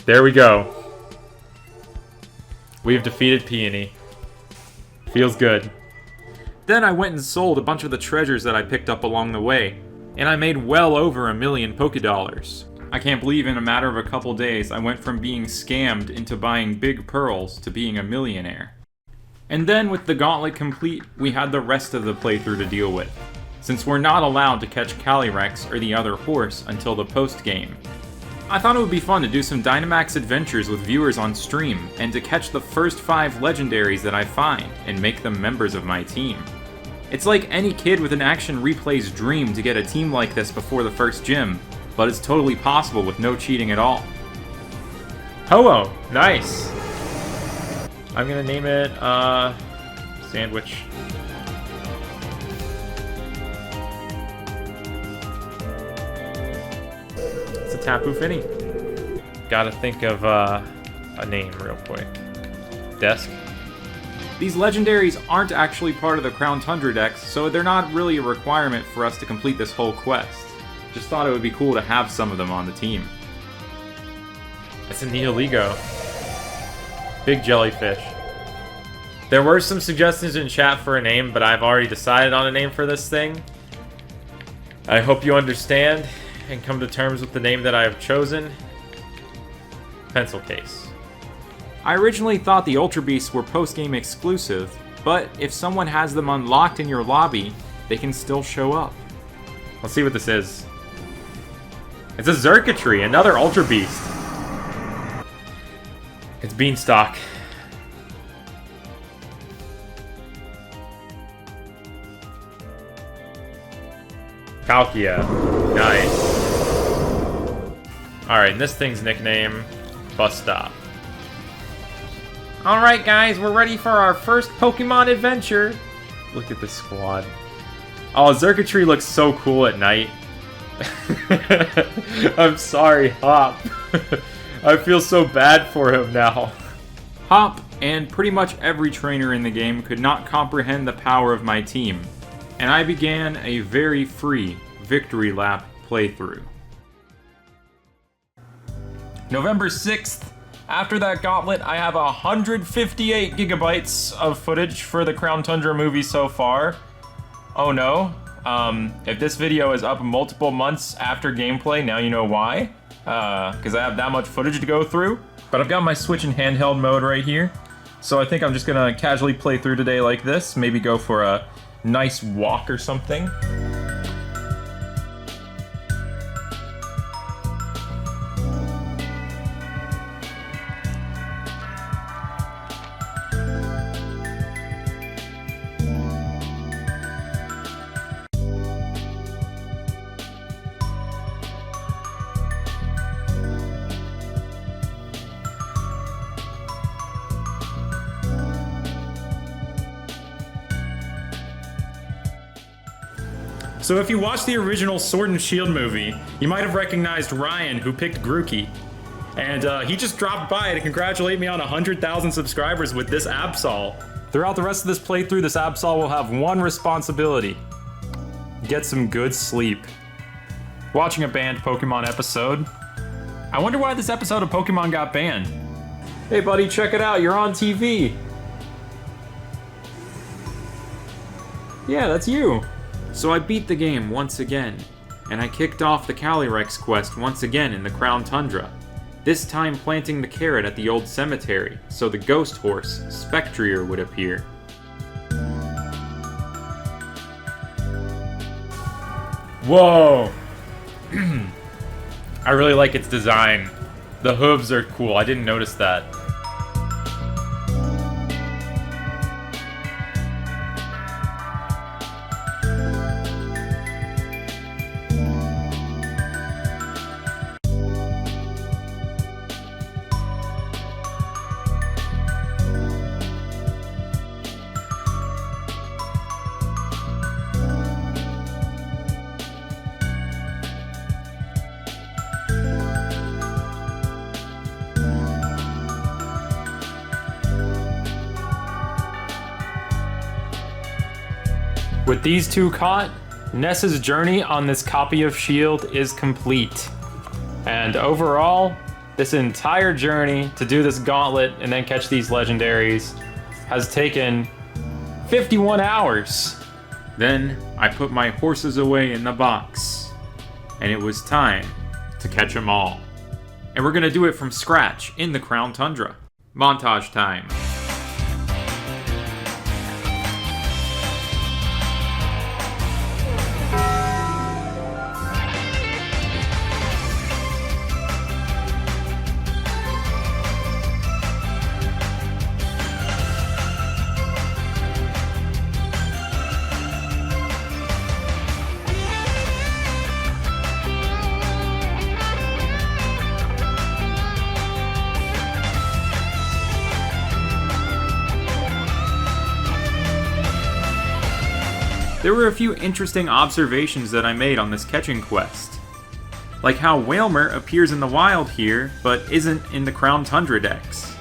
There we go. We've defeated Peony. Feels good. Then I went and sold a bunch of the treasures that I picked up along the way, and I made well over $1 million Pokedollars. I can't believe in a matter of a couple days I went from being scammed into buying big pearls to being a millionaire. And then with the Gauntlet complete, we had the rest of the playthrough to deal with, since we're not allowed to catch Calyrex or the other horse until the post-game. I thought it would be fun to do some Dynamax adventures with viewers on stream, and to catch the first 5 legendaries that I find, and make them members of my team. It's like any kid with an action replay's dream to get a team like this before the first gym, but it's totally possible with no cheating at all. Ho-Oh, nice! I'm gonna name it, Sandwich. It's a Tapu Fini. Gotta think of, a name real quick. Desk. These legendaries aren't actually part of the Crown Tundra dex, so they're not really a requirement for us to complete this whole quest. Just thought it would be cool to have some of them on the team. It's a Neoligo. Big jellyfish. There were some suggestions in chat for a name, but I've already decided on a name for this thing. I hope you understand and come to terms with the name that I have chosen. Pencil Case. I originally thought the Ultra Beasts were post-game exclusive, but if someone has them unlocked in your lobby, they can still show up. Let's see what this is. It's a Xurkitree, another Ultra Beast. It's Beanstalk. Palkia. Nice. Alright, and this thing's nickname, Bus Stop. Alright guys, we're ready for our first Pokemon adventure. Look at this squad. Oh, Xurkitree looks so cool at night. I'm sorry, Hop. I feel so bad for him now. Hop, and pretty much every trainer in the game, could not comprehend the power of my team, and I began a very free victory lap playthrough. November 6th. After that Gauntlet, I have 158 gigabytes of footage for the Crown Tundra movie so far. Oh no. If this video is up multiple months after gameplay, now you know why. Because I have that much footage to go through. But I've got my Switch in handheld mode right here. So I think I'm just gonna casually play through today like this. Maybe go for a nice walk or something. So if you watched the original Sword and Shield movie, you might have recognized Ryan, who picked Grookey. And he just dropped by to congratulate me on 100,000 subscribers with this Absol. Throughout the rest of this playthrough, this Absol will have one responsibility. Get some good sleep. Watching a banned Pokemon episode. I wonder why this episode of Pokemon got banned. Hey buddy, check it out, you're on TV. Yeah, that's you. So I beat the game once again, and I kicked off the Calyrex quest once again in the Crown Tundra, this time planting the carrot at the old cemetery so the ghost horse, Spectrier, would appear. Whoa! I really like its design. The hooves are cool, I didn't notice that. With these two caught, Ness's journey on this copy of Shield is complete. And overall, This entire journey to do this gauntlet and then catch these legendaries has taken 51 hours. Then I put my horses away in the box, and it was time to catch them all. And we're gonna do it from scratch in the Crown Tundra. Montage time. There were a few interesting observations that I made on this catching quest. Like how Whalmer appears in the wild here, but isn't in the Crown Tundra dex.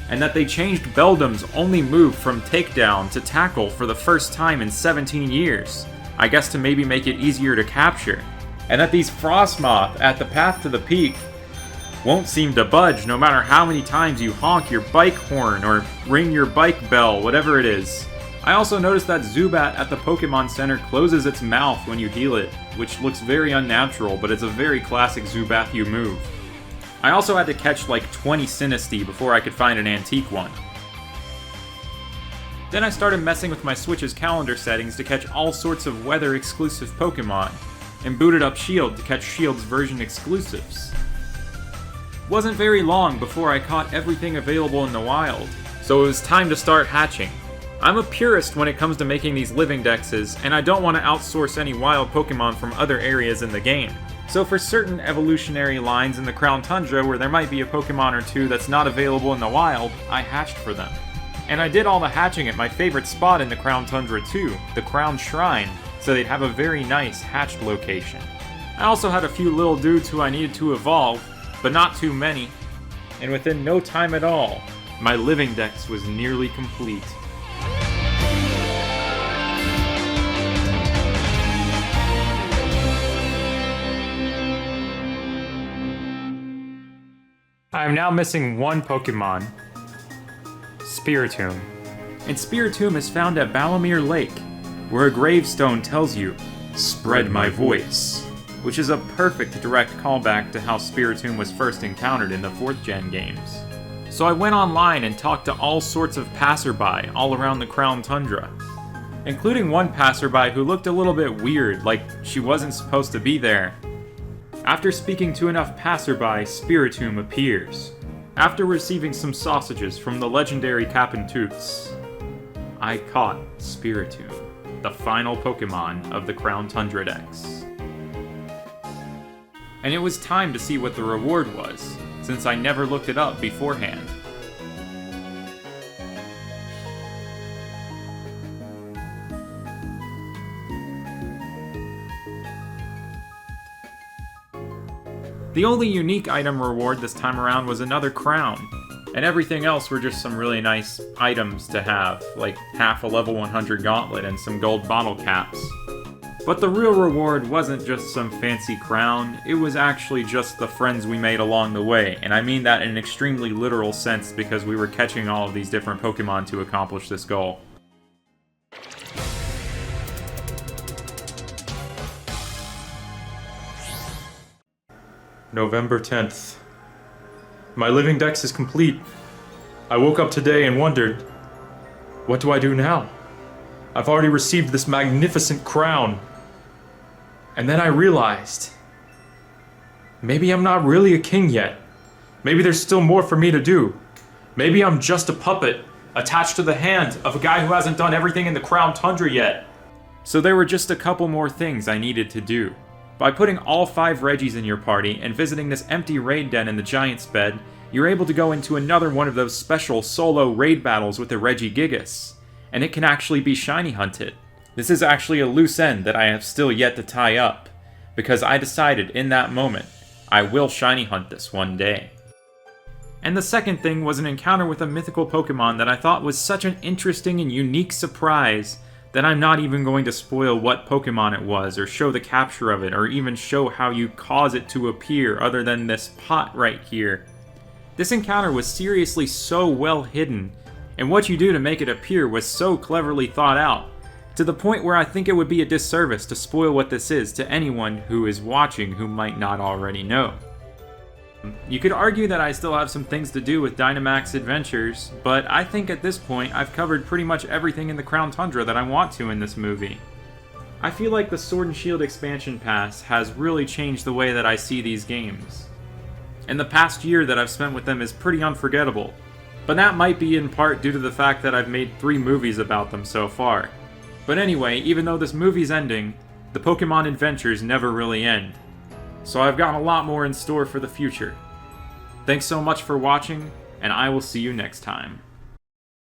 And that they changed Beldum's only move from takedown to tackle for the first time in 17 years. I guess to maybe make it easier to capture. And that these Frostmoth at the path to the peak won't seem to budge no matter how many times you honk your bike horn or ring your bike bell, whatever it is. I also noticed that Zubat at the Pokemon Center closes its mouth when you heal it, which looks very unnatural, but it's a very classic Zubathu move. I also had to catch like 20 Sinistea before I could find an antique one. Then I started messing with my Switch's calendar settings to catch all sorts of weather-exclusive Pokemon, and booted up Shield to catch Shield's version exclusives. Wasn't very long before I caught everything available in the wild, so it was time to start hatching. I'm a purist when it comes to making these living dexes, and I don't want to outsource any wild Pokemon from other areas in the game. So for certain evolutionary lines in the Crown Tundra where there might be a Pokemon or two that's not available in the wild, I hatched for them. And I did all the hatching at my favorite spot in the Crown Tundra too, the Crown Shrine, so they'd have a very nice hatched location. I also had a few little dudes who I needed to evolve, but not too many. And within no time at all, my living dex was nearly complete. I'm now missing one Pokemon, Spiritomb. And Spiritomb is found at Balamir Lake, where a gravestone tells you, "Spread my voice," which is a perfect direct callback to how Spiritomb was first encountered in the 4th Gen games. So I went online and talked to all sorts of passerby all around the Crown Tundra, including one passerby who looked a little bit weird, like she wasn't supposed to be there. After speaking to enough passerby, Spiritomb appears. After receiving some sausages from the legendary Capentoots, I caught Spiritomb, the final Pokemon of the Crown Tundra dex. And it was time to see what the reward was, since I never looked it up beforehand. The only unique item reward this time around was another crown, and everything else were just some really nice items to have, like half a level 100 Gauntlet and some gold bottle caps. But the real reward wasn't just some fancy crown, it was actually just the friends we made along the way, and I mean that in an extremely literal sense because we were catching all of these different Pokemon to accomplish this goal. November 10th. My living dex is complete. I woke up today and wondered, what do I do now? I've already received this magnificent crown. And then I realized, maybe I'm not really a king yet. Maybe there's still more for me to do. Maybe I'm just a puppet, attached to the hand of a guy who hasn't done everything in the Crown Tundra yet. So there were just a couple more things I needed to do. By putting all 5 Regis in your party and visiting this empty raid den in the Giant's Bed, you're able to go into another one of those special solo raid battles with the Regigigas, and it can actually be shiny hunted. This is actually a loose end that I have still yet to tie up, because I decided in that moment, I will shiny hunt this one day. And the second thing was an encounter with a mythical Pokemon that I thought was such an interesting and unique surprise that I'm not even going to spoil what Pokemon it was, or show the capture of it, or even show how you cause it to appear other than this pot right here. This encounter was seriously so well hidden, and what you do to make it appear was so cleverly thought out, to the point where I think it would be a disservice to spoil what this is to anyone who is watching who might not already know. You could argue that I still have some things to do with Dynamax Adventures, but I think at this point I've covered pretty much everything in the Crown Tundra that I want to in this movie. I feel like the Sword and Shield expansion pass has really changed the way that I see these games. And the past year that I've spent with them is pretty unforgettable, but that might be in part due to the fact that I've made 3 movies about them so far. But anyway, even though this movie's ending, the Pokemon adventures never really end. So I've got a lot more in store for the future. Thanks so much for watching, and I will see you next time.